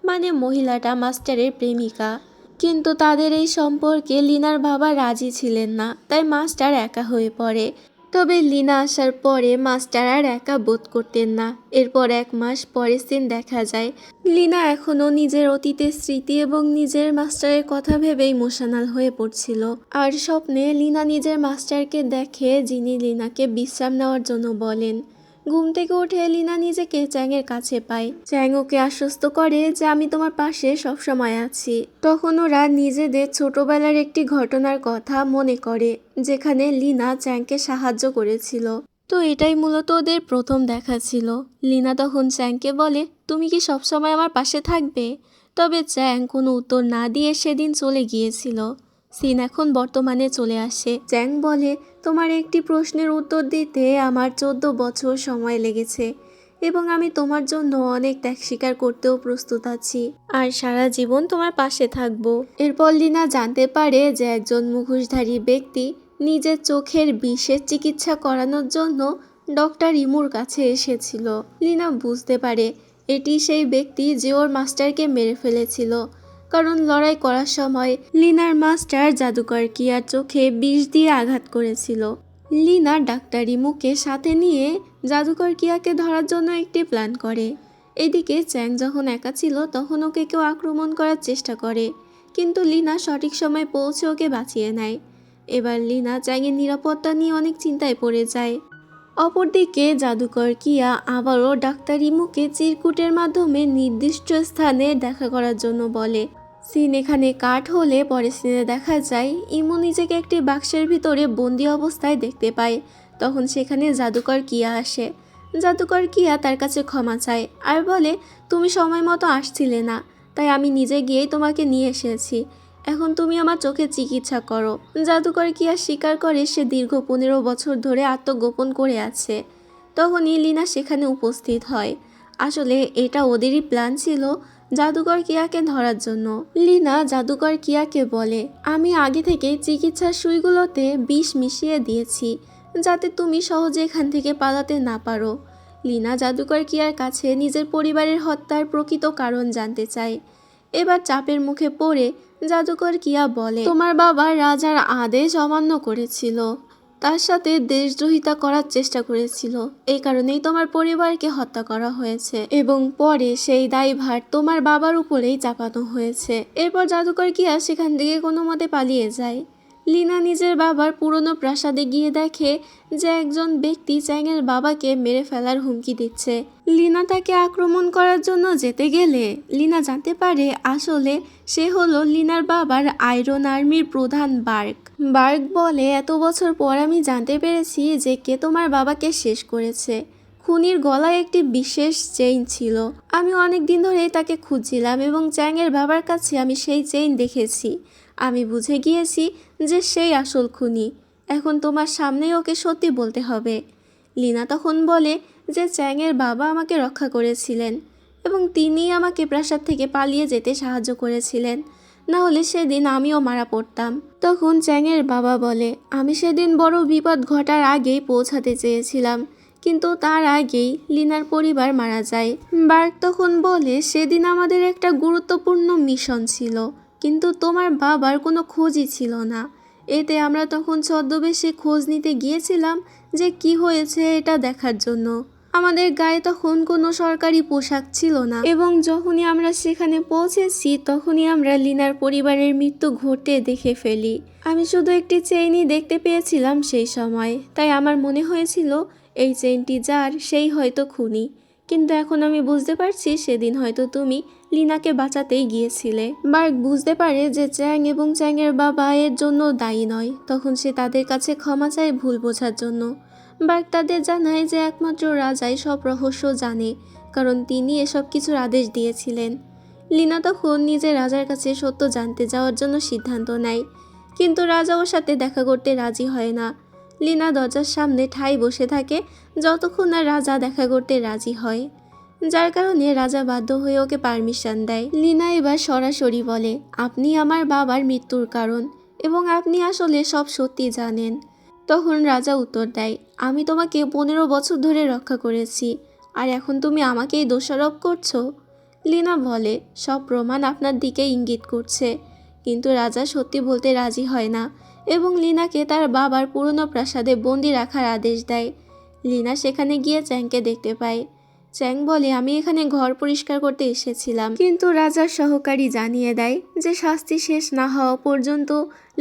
মানে মহিলাটা মাস্টারের প্রেমিকা। কিন্তু তাদের এই সম্পর্কে লিনার বাবা রাজি ছিলেন না, তাই মাস্টার একা হয়ে পড়ে। তবে লিনা আসার পরে মাস্টার আর একা বোধ করতেন না। এরপর 1 মাস পরের সিন দেখা যায়। লিনা এখনও নিজের অতীতের স্মৃতি এবং নিজের মাস্টারের কথা ভেবে ইমোশনাল হয়ে পড়ছিল। আর স্বপ্নে লিনা নিজের মাস্টারকে দেখে, যিনি লিনাকে বিশ্রাম নেওয়ার জন্য বলেন। ঘুম থেকে উঠে লিনা নিজেকে চ্যাংয়ের কাছে পায়। চ্যাং ওকে আশ্বস্ত করে যে আমি তোমার পাশে সবসময় আছি। তখন ওরা নিজেদের ছোটবেলার একটি ঘটনার কথা মনে করে যেখানে লিনা চ্যাংকে সাহায্য করেছিল। তো এটাই মূলত ওদের প্রথম দেখা ছিল। লিনা তখন চ্যাংকে বলে, তুমি কি সবসময় আমার পাশে থাকবে? তবে চ্যাং কোনো উত্তর না দিয়ে সেদিন চলে গিয়েছিল। সিন এখন বর্তমানে চলে আসে। চ্যাং বলে, তোমার একটি প্রশ্নের উত্তর দিতে আমার 14 বছর সময় লেগেছে এবং আমি তোমার জন্য অনেক ত্যাগ স্বীকার করতেও প্রস্তুত আছি, আর সারা জীবন তোমার পাশে থাকবো। এরপর লিনা জানতে পারে যে একজন মুখোশধারী ব্যক্তি নিজের চোখের বিষের চিকিৎসা করানোর জন্য ডক্টর ইমুর কাছে এসেছিল। লিনা বুঝতে পারে এটি সেই ব্যক্তি যে ওর মাস্টারকে মেরে ফেলেছিল, কারণ লড়াই করার সময় লিনার মাস্টার জাদুকর কিয়ার চোখে বিষ দিয়ে আঘাত করেছিল। লিনা ডাক্তার ইমুকে সাথে নিয়ে জাদুকর কিয়াকে ধরার জন্য একটি প্ল্যান করে। এদিকে চ্যাং যখন একা ছিল তখন ওকে কেউ আক্রমণ করার চেষ্টা করে, কিন্তু লিনা সঠিক সময় পৌঁছে ওকে বাঁচিয়ে নেয়। এবার লিনা চ্যাংয়ের নিরাপত্তা নিয়ে অনেক চিন্তায় পড়ে যায়। অপরদিকে জাদুকর কিয়া আবারও ডাক্তার ইমুকে চিরকুটের মাধ্যমে নির্দিষ্ট স্থানে দেখা করার জন্য বলে। সিন এখানে কাট হলে পরে সিনে দেখা যায় ইমু নিজেকে একটি বাক্সের ভিতরে বন্দি অবস্থায় দেখতে পায়। তখন সেখানে জাদুকর কিয়া আসে। জাদুকর কিয়া তার কাছে ক্ষমা চায় আর বলে, তুমি সময় মতো আসছিলে না, তাই আমি নিজে গিয়েই তোমাকে নিয়ে এসেছি। এখন তুমি আমার চোখের চিকিৎসা করো। জাদুকর কিয়া স্বীকার করে সে দীর্ঘ 15 বছর ধরে আত্মগোপন করে আছে। তখনই লিনা সেখানে উপস্থিত হয়। আসলে এটা ওদেরই প্ল্যান ছিল জাদুকর কিয়াকে ধরার জন্য। লিনা জাদুকর কিয়াকে বলে, আমি আগে থেকে চিকিৎসার সুইগুলোতে বিষ মিশিয়ে দিয়েছি যাতে তুমি সহজে এখান থেকে পালাতে না পারো। লিনা জাদুকর কিয়ার কাছে নিজের পরিবারের হত্যার প্রকৃত কারণ জানতে চায়। এবার চাপের মুখে পড়ে জাদুকর কিয়া বলে, তোমার বাবা রাজার আদেশ অমান্য করেছিল, তার সাথে দেশদ্রোহিতা করার চেষ্টা করেছিল, এই কারণেই তোমার পরিবারকে হত্যা করা হয়েছে এবং পরে সেই দায়ভার তোমার বাবার উপরেই চাপানো হয়েছে। এরপর জাদুকর কিয়া সেখান থেকে কোনো মতে পালিয়ে যায়। লিনা নিজের বাবার পুরনো প্রাসাদে গিয়ে দেখে যে একজন ব্যক্তি চ্যাংয়ের বাবাকে মেরে ফেলার হুমকি দিচ্ছে। লিনা তাকে আক্রমণ করার জন্য যেতে গেলে লিনা জানতে পারে আসলে সে হলো লিনার বাবার আয়রন আর্মির প্রধান বার্গ। বার্গ বলে, এত বছর পর আমি জানতে পেরেছি যে কে তোমার বাবাকে শেষ করেছে। খুনির গলায় একটি বিশেষ চেইন ছিল। আমি অনেক দিন ধরে তাকে খুঁজছিলাম এবং চ্যাংয়ের বাবার কাছে আমি সেই চেইন দেখেছি। আমি বুঝে গিয়েছি যে সেই আসল খুনি। এখন তোমার সামনেই ওকে সত্যি বলতে হবে। লিনা তখন বলে যে চ্যাংয়ের বাবা আমাকে রক্ষা করেছিলেন এবং তিনি আমাকে প্রাসাদ থেকে পালিয়ে যেতে সাহায্য করেছিলেন, না হলে সেদিন আমিও মারা পড়তাম। তখন চ্যাংয়ের বাবা বলে, আমি সেদিন বড় বিপদ ঘটার আগেই পৌঁছাতে চেয়েছিলাম, কিন্তু তার আগেই লিনার পরিবার মারা যায়। বার্গ তখন বলে, সেদিন আমাদের একটা গুরুত্বপূর্ণ মিশন ছিল, কিন্তু তোমার বাবার কোনো খোঁজই ছিল না। এতে আমরা তখন ছদ্মবেশে খোঁজ নিতে গিয়েছিলাম যে কি হয়েছে এটা দেখার জন্য। আমাদের গায়ে তখন কোনো সরকারি পোশাক ছিল না এবং যখনই আমরা সেখানে পৌঁছেছি তখনই আমরা লিনার পরিবারের মৃত্যু ঘটে দেখে ফেলি। আমি শুধু একটি চেইনই দেখতে পেয়েছিলাম সেই সময়, তাই আমার মনে হয়েছিল এই চেইনটি যার সেই হয়তো খুনি। কিন্তু এখন আমি বুঝতে পারছি সেদিন হয়তো তুমি লিনাকে বাঁচাতেই গিয়েছিলে। বার্গ বুঝতে পারে যে চ্যাং এবং চ্যাংয়ের বাবা এর জন্য দায়ী নয়। তখন সে তাদের কাছে ক্ষমা চায় ভুল বোঝার জন্য। বার্গ তাদের জানায় যে একমাত্র রাজাই সব রহস্য জানে, কারণ তিনি এসব কিছুর আদেশ দিয়েছিলেন। লিনা তখন নিজে রাজার কাছে সত্য জানতে যাওয়ার জন্য সিদ্ধান্ত নেয়, কিন্তু রাজা ওর সাথে দেখা করতে রাজি হয় না। লিনা দরজার সামনে ঠাই বসে থাকে যতক্ষণ না রাজা দেখা করতে রাজি হয়, যার কারণে রাজা বাধ্য হয়ে ওকে পারমিশন দেয়। লিনা এবার সরাসরি বলে, আপনি আমার বাবার মৃত্যুর কারণ এবং আপনি আসলে সব সত্যি জানেন। তখন রাজা উত্তর দেয়, আমি তোমাকে 15 বছর ধরে রক্ষা করেছি, আর এখন তুমি আমাকেই দোষারোপ করছো। লিনা বলে, সব প্রমাণ আপনার দিকে ইঙ্গিত করছে। কিন্তু রাজা সত্যি বলতে রাজি হয় না এবং লিনাকে তার বাবার পুরনো প্রাসাদে বন্দি রাখার আদেশ দেয়। লিনা সেখানে গিয়ে চ্যাংকে দেখতে পায়। চ্যাং বলে, আমি এখানে ঘর পরিষ্কার করতে এসেছিলাম, কিন্তু রাজার সহকারী জানিয়ে দেয় যে শাস্তি শেষ না হওয়া পর্যন্ত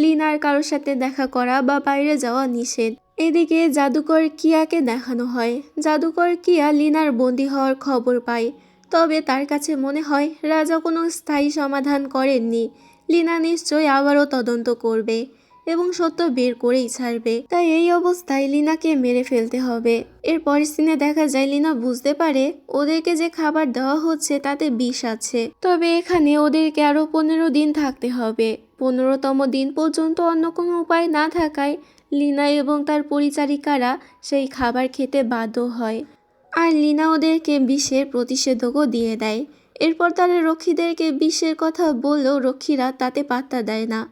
লিনার কারোর সাথে দেখা করা বা বাইরে যাওয়া নিষেধ। এদিকে জাদুকর কিয়াকে দেখানো হয়। জাদুকর কিয়া লিনার বন্দি হওয়ার খবর পায়, তবে তার কাছে মনে হয় রাজা কোনো স্থায়ী সমাধান করেননি। লিনা নিশ্চয়ই আবারও তদন্ত করবে এবং সত্য বের করেই ছাড়বে, তাই এই অবস্থায় লিনাকে মেরে ফেলতে হবে। এর পরের সিনে দেখা যায় লিনা বুঝতে পারে ওদেরকে যে খাবার দেওয়া হচ্ছে তাতে বিষ আছে, তবে এখানে ওদেরকে আরো 15 দিন থাকতে হবে। 15তম দিন পর্যন্ত অন্য কোনো উপায় না থাকায় লিনা এবং তার পরিচারিকারা সেই খাবার খেতে বাধ্য হয়, আর লিনা ওদেরকে বিষের প্রতিষেধকও দিয়ে দেয়। এরপর তারা রক্ষীদেরকে বিষের কথা বললেও রক্ষীরা তাতে পাত্তা দেয় না।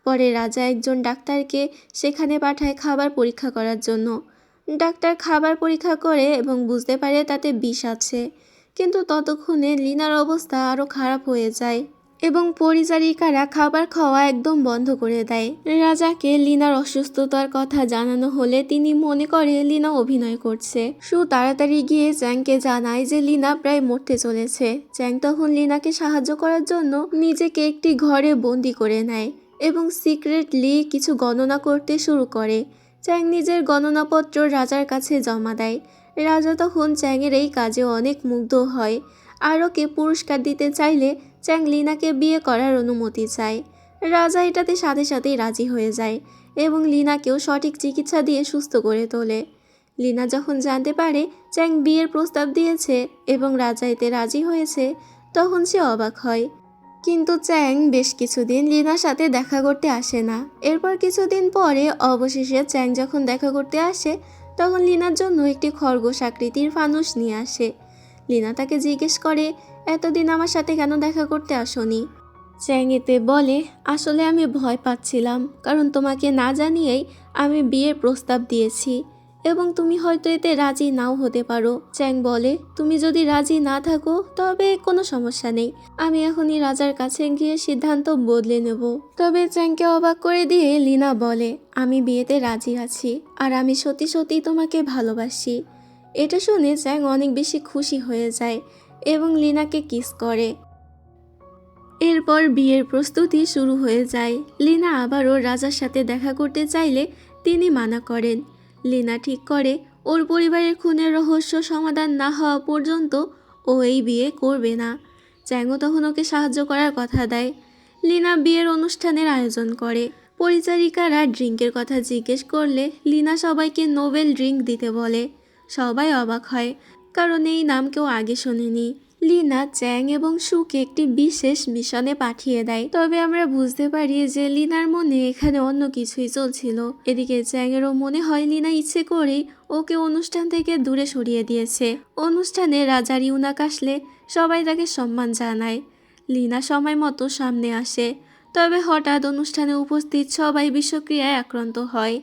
পরে রাজা একজন ডাক্তারকে সেখানে পাঠায় খাবার পরীক্ষা করার জন্য। ডাক্তার খাবার পরীক্ষা করে এবং বুঝতে পারে তাতে বিষ আছে, কিন্তু ততক্ষণে লিনার অবস্থা আরও খারাপ হয়ে যায় এবং পরিচারিকারা খাবার খাওয়া একদম বন্ধ করে দেয়। রাজাকে লিনার অসুস্থতার কথা জানানো হলে তিনি মনে করে লিনা অভিনয় করছে। সু তাড়াতাড়ি গিয়ে চ্যাংকে জানায় যে লিনা প্রায় মরতে চলেছে। চ্যাং তখন লিনাকে সাহায্য করার জন্য নিজেকে একটি ঘরে বন্দি করে নেয় এবং সিক্রেটলি কিছু গণনা করতে শুরু করে। চ্যাং নিজের গণনাপত্র রাজার কাছে জমা দেয়। রাজা তখন চ্যাংয়ের এই কাজে অনেক মুগ্ধ হয়, আর ওকে পুরস্কার দিতে চাইলে চ্যাং লিনাকে বিয়ে করার অনুমতি চায়। রাজা এটাতে সাথে সাথেই রাজি হয়ে যায় এবং লিনাকেও সঠিক চিকিৎসা দিয়ে সুস্থ করে তোলে। লিনা যখন জানতে পারে চ্যাং বিয়ের প্রস্তাব দিয়েছে এবং রাজা এতে রাজি হয়েছে, তখন সে অবাক হয়। কিন্তু চ্যাং বেশ কিছুদিন লিনার সাথে দেখা করতে আসে না। এরপর কিছুদিন পরে অবশেষে চ্যাং যখন দেখা করতে আসে তখন লিনার জন্য একটি খরগোশ আকৃতির ফানুস নিয়ে আসে। লিনা তাকে জিজ্ঞেস করে, এতদিন আমার সাথে কেন দেখা করতে আসোনি? চ্যাং এতে বলে, আসলে আমি ভয় পাচ্ছিলাম, কারণ তোমাকে না জানিয়েই আমি বিয়ের প্রস্তাব দিয়েছি এবং তুমি হয়তো এতে রাজি নাও হতে পারো। চ্যাং বলে, তুমি যদি রাজি না থাকো তবে কোনো সমস্যা নেই, আমি এখনই রাজার কাছে গিয়ে সিদ্ধান্ত বদলে নেব। তবে চ্যাংকে অবাক করে দিয়ে লিনা বলে, আমি বিয়েতে রাজি আছি, আর আমি সত্যি সত্যি তোমাকে ভালোবাসি। এটা শুনে চ্যাং অনেক বেশি খুশি হয়ে যায় এবং লিনাকে কিস করে। এরপর বিয়ের প্রস্তুতি শুরু হয়ে যায়। লিনা আবারও রাজার সাথে দেখা করতে চাইলে তিনি মানা করেন। লিনা ঠিক করে ওর পরিবারের খুনের রহস্য সমাধান না হওয়া পর্যন্ত ও এই বিয়ে করবে না। চ্যাংও তখন ওকে সাহায্য করার কথা দেয়। লিনা বিয়ের অনুষ্ঠানের আয়োজন করে। পরিচারিকারা ড্রিঙ্কের কথা জিজ্ঞেস করলে লিনা সবাইকে নোবেল ড্রিঙ্ক দিতে বলে। সবাই অবাক হয়, কারণ এই নাম কেউ আগে শোনেনি। লিনা চ্যাং এবং সুকে একটি বিশেষ মিশনে পাঠিয়ে দেয়। তবে আমরা বুঝতে পারি যে লিনার মনে এখানে অন্য কিছুই চলছিল। এদিকে চ্যাংয়েরও মনে হয় লিনা ইচ্ছে করেই ওকে অনুষ্ঠান থেকে দূরে সরিয়ে দিয়েছে। অনুষ্ঠানে রাজার ইউনাক আসলে সবাই তাকে সম্মান জানায়। লিনা সময় মতো সামনে আসে, তবে হঠাৎ অনুষ্ঠানে উপস্থিত সবাই বিষক্রিয়ায় আক্রান্ত হয়।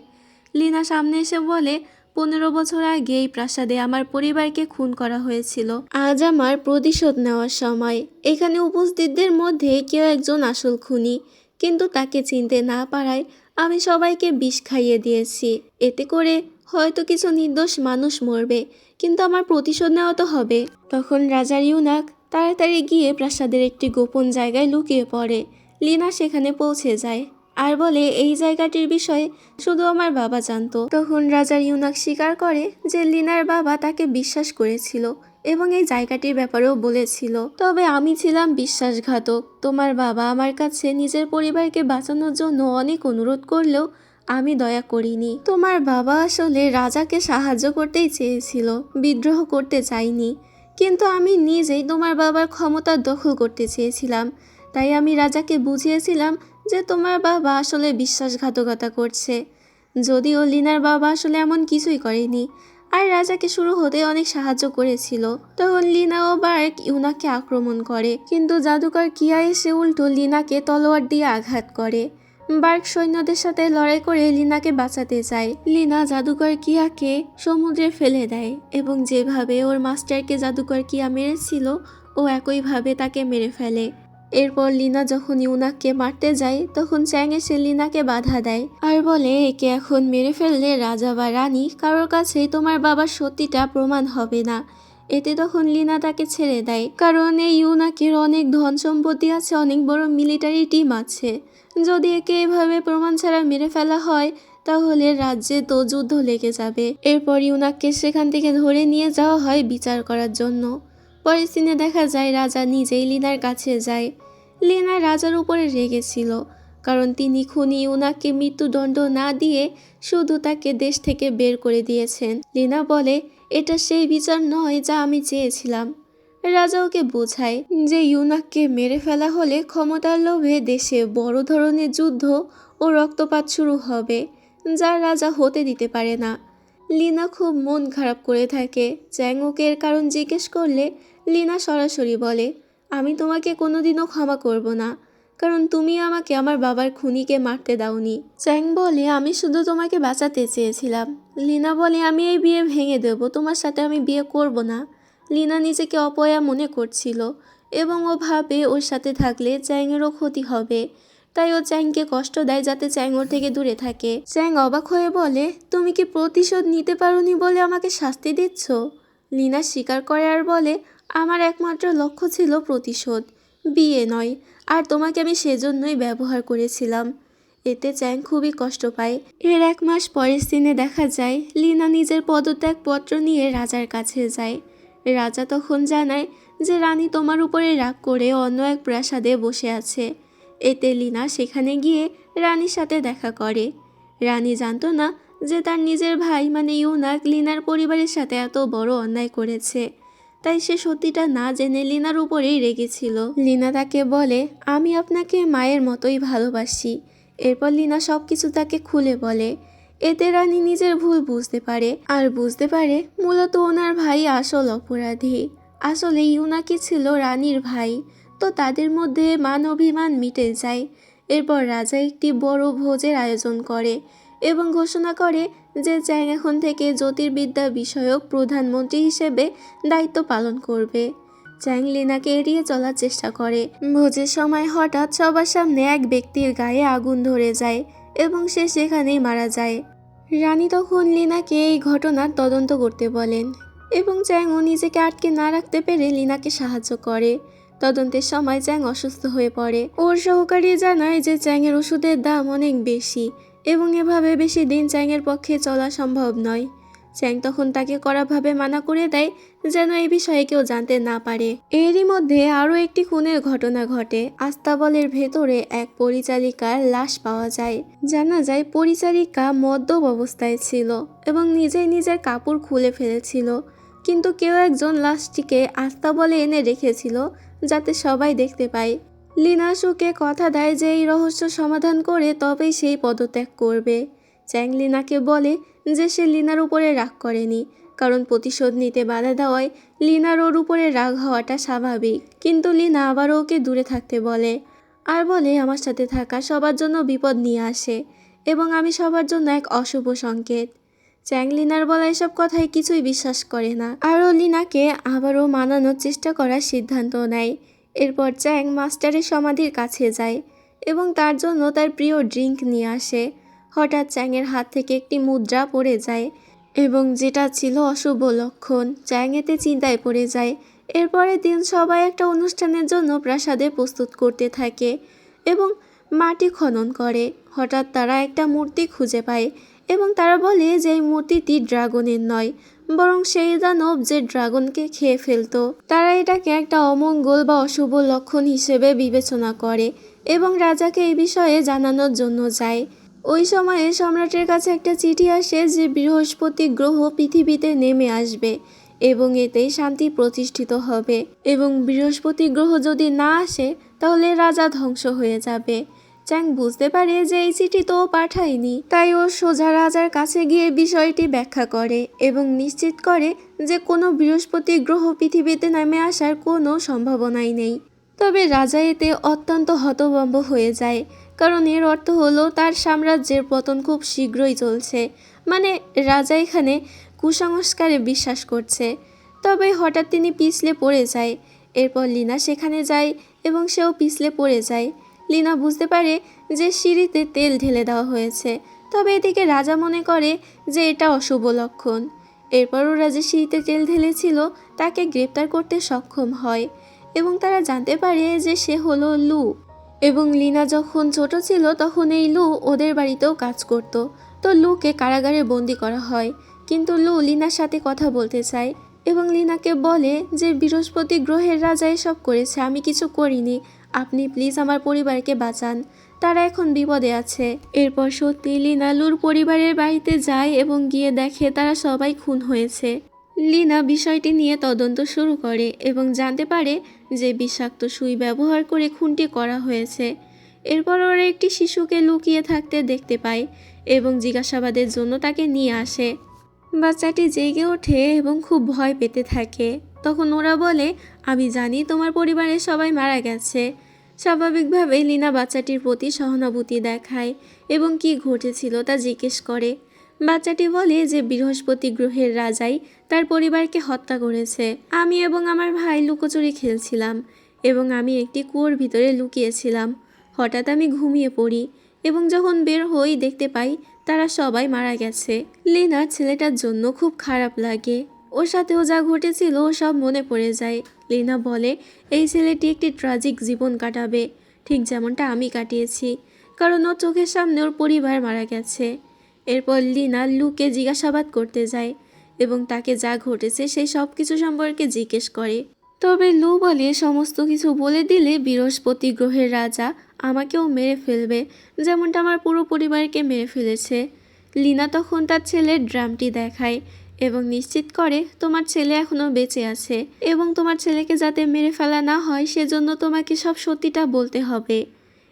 লিনা সামনে এসে বলে, 15 বছর আগে এই প্রাসাদে আমার পরিবারকে খুন করা হয়েছিল। আজ আমার প্রতিশোধ নেওয়ার সময়। এখানে উপস্থিতদের মধ্যে কেউ একজন আসল খুনি, কিন্তু তাকে চিনতে না পারায় আমি সবাইকে বিষ খাইয়ে দিয়েছি। এতে করে হয়তো কিছু নির্দোষ মানুষ মরবে, কিন্তু আমার প্রতিশোধ নেওয়া তো হবে। তখন রাজার ইউনাক তাড়াতাড়ি গিয়ে প্রাসাদের একটি গোপন জায়গায় লুকিয়ে পড়ে। লিনা সেখানে পৌঁছে যায় আর বলে, এই জায়গাটির বিষয়ে শুধু আমার বাবা জানতো। তখন রাজার ইউনাক স্বীকার করে যে লিনার বাবা তাকে বিশ্বাস করেছিল এবং এই জায়গাটির ব্যাপারেও বলেছিল। তবে আমি ছিলাম বিশ্বাসঘাতক। তোমার বাবা আমার কাছে নিজের পরিবারকে বাঁচানোর জন্য অনেক অনুরোধ করলেও আমি দয়া করিনি। তোমার বাবা আসলে রাজাকে সাহায্য করতেই চেয়েছিল, বিদ্রোহ করতে চাইনি। কিন্তু আমি নিজেই তোমার বাবার ক্ষমতা দখল করতে চেয়েছিলাম। তাই আমি রাজাকে বুঝিয়েছিলাম যে তোমার বাবা আসলে বিশ্বাসঘাতকতা করছে, যদিও লিনার বাবা আসলে এমন কিছুই করেনি আর রাজাকে শুরু হতে অনেক সাহায্য করেছিল। তখন লিনা ও বার্ক ইউনাকে আক্রমণ করে, কিন্তু জাদুকর কিয়া এসে উল্টো লিনাকে তলোয়ার দিয়ে আঘাত করে। বার্ক সৈন্যদের সাথে লড়াই করে লিনাকে বাঁচাতে চায়। লিনা জাদুকর কিয়াকে সমুদ্রে ফেলে দেয় এবং যেভাবে ওর মাস্টারকে জাদুকর কিয়া মেরেছিল ও একইভাবে তাকে মেরে ফেলে। এরপর লিনা যখন ইউনাককে মারতে যায় তখন চ্যাং এসে লিনাকে বাধা দেয় আর বলে, একে এখন মেরে ফেললে রাজা বা রানী কারোর কাছেই তোমার বাবার সত্যিটা প্রমাণ হবে না। এতে তখন লিনা তাকে ছেড়ে দেয়, কারণ এই ইউনাকের অনেক ধন সম্পত্তি আছে, অনেক বড় মিলিটারি টিম আছে। যদি একে এভাবে প্রমাণ ছাড়া মেরে ফেলা হয় তাহলে রাজ্যে তো যুদ্ধ লেগে যাবে। এরপর ইউনাককে সেখান থেকে ধরে নিয়ে যাওয়া হয় বিচার করার জন্য। পরের সিনে দেখা যায় রাজা নিজেই লিনার কাছে যায়। লিনা রাজার উপরে রেগেছিল, কারণ তিনি খুনি ইউনাককে মৃত্যুদণ্ড না দিয়ে শুধু তাকে দেশ থেকে বের করে দিয়েছেন। লিনা বলে, এটা সেই বিচার নয় যা আমি চেয়েছিলাম। রাজা ওকে বোঝায় যে ইউনাককে মেরে ফেলা হলে ক্ষমতার লোভে দেশে বড় ধরনের যুদ্ধ ও রক্তপাত শুরু হবে, যা রাজা হতে দিতে পারে না। লিনা খুব মন খারাপ করে থাকে। চ্যাং ওকে এর কারণ জিজ্ঞেস করলে লিনা সরাসরি বলে, আমি তোমাকে কোনোদিনও ক্ষমা করব না, কারণ তুমি আমাকে আমার বাবার খুনিকে মারতে দাওনি। চ্যাং বলে, আমি শুধু তোমাকে বাঁচাতে চেয়েছিলাম। লিনা বলে, আমি এই বিয়ে ভেঙে দেব, তোমার সাথে আমি বিয়ে করব না। লিনা নিজেকে অপয়া মনে করছিল এবং ও ভাবে ওর সাথে থাকলে চ্যাংয়েরও ক্ষতি হবে, তাই ও চ্যাংকে কষ্ট দেয় যাতে চ্যাং ওর থেকে দূরে থাকে। চ্যাং অবাক হয়ে বলে, তুমি কি প্রতিশোধ নিতে পারোনি বলে আমাকে শাস্তি দিচ্ছ? লিনা স্বীকার করে আর বলে, আমার একমাত্র লক্ষ্য ছিল প্রতিশোধ, বিয়ে নয়, আর তোমাকে আমি সেজন্যই ব্যবহার করেছিলাম। এতে চ্যাং খুবই কষ্ট পায়। এর 1 মাস পরের সিনে দেখা যায় লিনা নিজের পদত্যাগপত্র নিয়ে রাজার কাছে যায়। রাজা তখন জানায় যে রানী তোমার উপরে রাগ করে অন্য এক প্রাসাদে বসে আছে। এতে লিনা সেখানে গিয়ে রানীর সাথে দেখা করে। রানী জানতো না যে তার নিজের ভাই মানে ইউনাক লিনার পরিবারের সাথে এত বড় অন্যায় করেছে, তাই সে সত্যিটা না জেনে লিনার উপরেই রেগেছিল। লিনা তাকে বলে, আমি আপনাকে মায়ের মতোই ভালোবাসি। এরপর লিনা সবকিছু তাকে খুলে বলে। এতে রানী নিজের ভুল বুঝতে পারে আর বুঝতে পারে মূলত ওনার ভাই আসল অপরাধী। আসলে ইউনাকি ছিল রানীর ভাই, তো তাদের মধ্যে মান অভিমান মিটে যায়। এরপর রাজা একটি বড় ভোজের আয়োজন করে এবং ঘোষণা করে যে চ্যাং এখন থেকে জ্যোতির্বিদ্যা বিষয়ক প্রধানমন্ত্রী হিসেবে দায়িত্ব পালন করবে। চ্যাং লিনাকে এড়িয়ে চলার চেষ্টা করে। ভোজের সময় হঠাৎ সবার সামনে এক ব্যক্তির গায়ে আগুন ধরে যায় এবং সে সেখানেই মারা যায়। রানী তখন লিনাকে এই ঘটনার তদন্ত করতে বলেন এবং চ্যাংও নিজেকে আটকে না রাখতে পেরে লিনাকে সাহায্য করে। তদন্তের সময় চ্যাং অসুস্থ হয়ে পড়ে। ওর সহকারী জানায় যে চ্যাংয়ের ওষুধের দাম অনেক বেশি এবং এভাবে বেশি দিন চ্যাংয়ের পক্ষে চলা সম্ভব নয়। চ্যাং তখন তাকে কড়াভাবে মানা করে দেয় যেন এই বিষয়ে কেউ জানতে না পারে। এরই মধ্যে আরও একটি খুনের ঘটনা ঘটে। আস্তাবলের ভেতরে এক পরিচারিকার লাশ পাওয়া যায়। জানা যায় পরিচারিকা মদ্যপ অবস্থায় ছিল এবং নিজেই নিজের কাপড় খুলে ফেলেছিল, কিন্তু কেউ একজন লাশটিকে আস্তাবলে এনে রেখেছিল যাতে সবাই দেখতে পায়। লিনা সুকে কথা দেয় যে এই রহস্য সমাধান করে তবেই সেই পদত্যাগ করবে। চ্যাং লিনাকে বলে যে সে লিনার উপরে রাগ করেনি, কারণ প্রতিশোধ নিতে বাধা দেওয়ায় লিনার ওর উপরে রাগ হওয়াটা স্বাভাবিক। কিন্তু লিনা আবারও ওকে দূরে থাকতে বলে আর বলে আমার সাথে থাকা সবার জন্য বিপদ নিয়ে আসে এবং আমি সবার জন্য এক অশুভ সংকেত। চ্যাং লিনার বলা এসব কথায় কিছুই বিশ্বাস করে না, আরও লিনাকে আবারও মানানোর চেষ্টা করার সিদ্ধান্ত নেয়। এরপর চ্যাং মাস্টারের সমাধির কাছে যায় এবং তার জন্য তার প্রিয় ড্রিঙ্ক নিয়ে আসে। হঠাৎ চ্যাংয়ের হাত থেকে একটি মুদ্রা পড়ে যায় এবং যেটা ছিল অশুভ লক্ষণ। চ্যাং এতে চিন্তায় পড়ে যায়। এরপরের দিন সবাই একটা অনুষ্ঠানের জন্য প্রাসাদে প্রস্তুত করতে থাকে এবং মাটি খনন করে। হঠাৎ তারা একটা মূর্তি খুঁজে পায় এবং তারা বলে যে এই মূর্তিটি ড্রাগনের নয়, বরং সেই দানব যে ড্রাগনকে খেয়ে ফেলতো। তারা এটাকে একটা অমঙ্গল বা অশুভ লক্ষণ হিসেবে বিবেচনা করে এবং রাজাকে এই বিষয়ে জানানোর জন্য যায়। ওই সময়ে সম্রাটের কাছে একটা চিঠি আসে যে বৃহস্পতি গ্রহ পৃথিবীতে নেমে আসবে এবং এতেই শান্তি প্রতিষ্ঠিত হবে এবং বৃহস্পতি গ্রহ যদি না আসে তাহলে রাজা ধ্বংস হয়ে যাবে। চ্যাং বুঝতে পারে যে এই চিঠি তো ও পাঠায়নি, তাই ও সোজা রাজার কাছে গিয়ে বিষয়টি ব্যাখ্যা করে এবং নিশ্চিত করে যে কোনো বৃহস্পতি গ্রহ পৃথিবীতে নেমে আসার কোনো সম্ভাবনাই নেই। তবে রাজা এতে অত্যন্ত হতভম্ব হয়ে যায়, কারণ এর অর্থ হলো তার সাম্রাজ্যের পতন খুব শীঘ্রই চলছে। মানে রাজা এখানে কুসংস্কারে বিশ্বাস করছে। তবে হঠাৎ তিনি পিছলে পড়ে যায়। এরপর লিনা সেখানে যায় এবং সেও পিছলে পড়ে যায়। লিনা বুঝতে পারে যে সিঁড়িতে তেল ঢেলে দেওয়া হয়েছে, তবে এদিকে রাজা মনে করে যে এটা অশুভ লক্ষণ। এরপর ওরা যে সিঁড়িতে তেল ঢেলেছিল তাকে গ্রেপ্তার করতে সক্ষম হয় এবং তারা জানতে পারে যে সে হলো লু। এবং লিনা যখন ছোট ছিল তখন এই লু ওদের বাড়িতেও কাজ করত। তো লুকে কারাগারে বন্দি করা হয়, কিন্তু লু লিনার সাথে কথা বলতে চায় এবং লিনাকে বলে যে বৃহস্পতি গ্রহের রাজা এসব করেছে, আমি কিছু করিনি, আপনি প্লিজ আমার পরিবারকে বাঁচান, তারা এখন বিপদে আছে। এরপর সত্যি লিনা লুর পরিবারের বাড়িতে যায় এবং গিয়ে দেখে তারা সবাই খুন হয়েছে। লিনা বিষয়টি নিয়ে তদন্ত শুরু করে এবং জানতে পারে যে বিষাক্ত সুই ব্যবহার করে খুনটি করা হয়েছে। এরপর ওরা একটি শিশুকে লুকিয়ে থাকতে দেখতে পায় এবং জিজ্ঞাসাবাদের জন্য তাকে নিয়ে আসে। বাচ্চাটি জেগে ওঠে এবং খুব ভয় পেতে থাকে। তখন ওরা বলে আমি জানি তোমার পরিবারের সবাই মারা গেছে। স্বাভাবিকভাবে লিনা বাচ্চাটির প্রতি সহানুভূতি দেখায় এবং কি ঘটেছিল তা জিজ্ঞেস করে। বাচ্চাটি বলে যে বৃহস্পতি গ্রহের রাজাই তার পরিবারকে হত্যা করেছে। আমি এবং আমার ভাই লুকোচুরি খেলছিলাম এবং আমি একটি কুয়োর ভিতরে লুকিয়েছিলাম। হঠাৎ আমি ঘুমিয়ে পড়ি এবং যখন বের হই দেখতে পাই তারা সবাই মারা গেছে। লিনার ছেলেটার জন্য খুব খারাপ লাগে। ওর সাথেও যা ঘটেছিল সব মনে পড়ে যায়। লিনা বলে এই ছেলেটি একটি ট্র্যাজিক জীবন কাটাবে, ঠিক যেমনটা আমি কাটিয়েছি, কারণ ওর চোখের সামনে ওর পরিবার মারা গেছে। এরপর লিনা লুকে জিজ্ঞাসাবাদ করতে যায় এবং তাকে যা ঘটেছে সেই সব কিছু সম্পর্কে জিজ্ঞেস করে। তবে লু বলে সমস্ত কিছু বলে দিলে বৃহস্পতি গ্রহের রাজা আমাকেও মেরে ফেলবে, যেমনটা আমার পুরো পরিবারকে মেরে ফেলেছে। লিনা তখন তার ছেলের ড্রামটি দেখায় এবং নিশ্চিত করে তোমার ছেলে এখনও বেঁচে আছে এবং তোমার ছেলেকে যাতে মেরে ফেলা না হয় সেজন্য তোমাকে সব সত্যিটা বলতে হবে।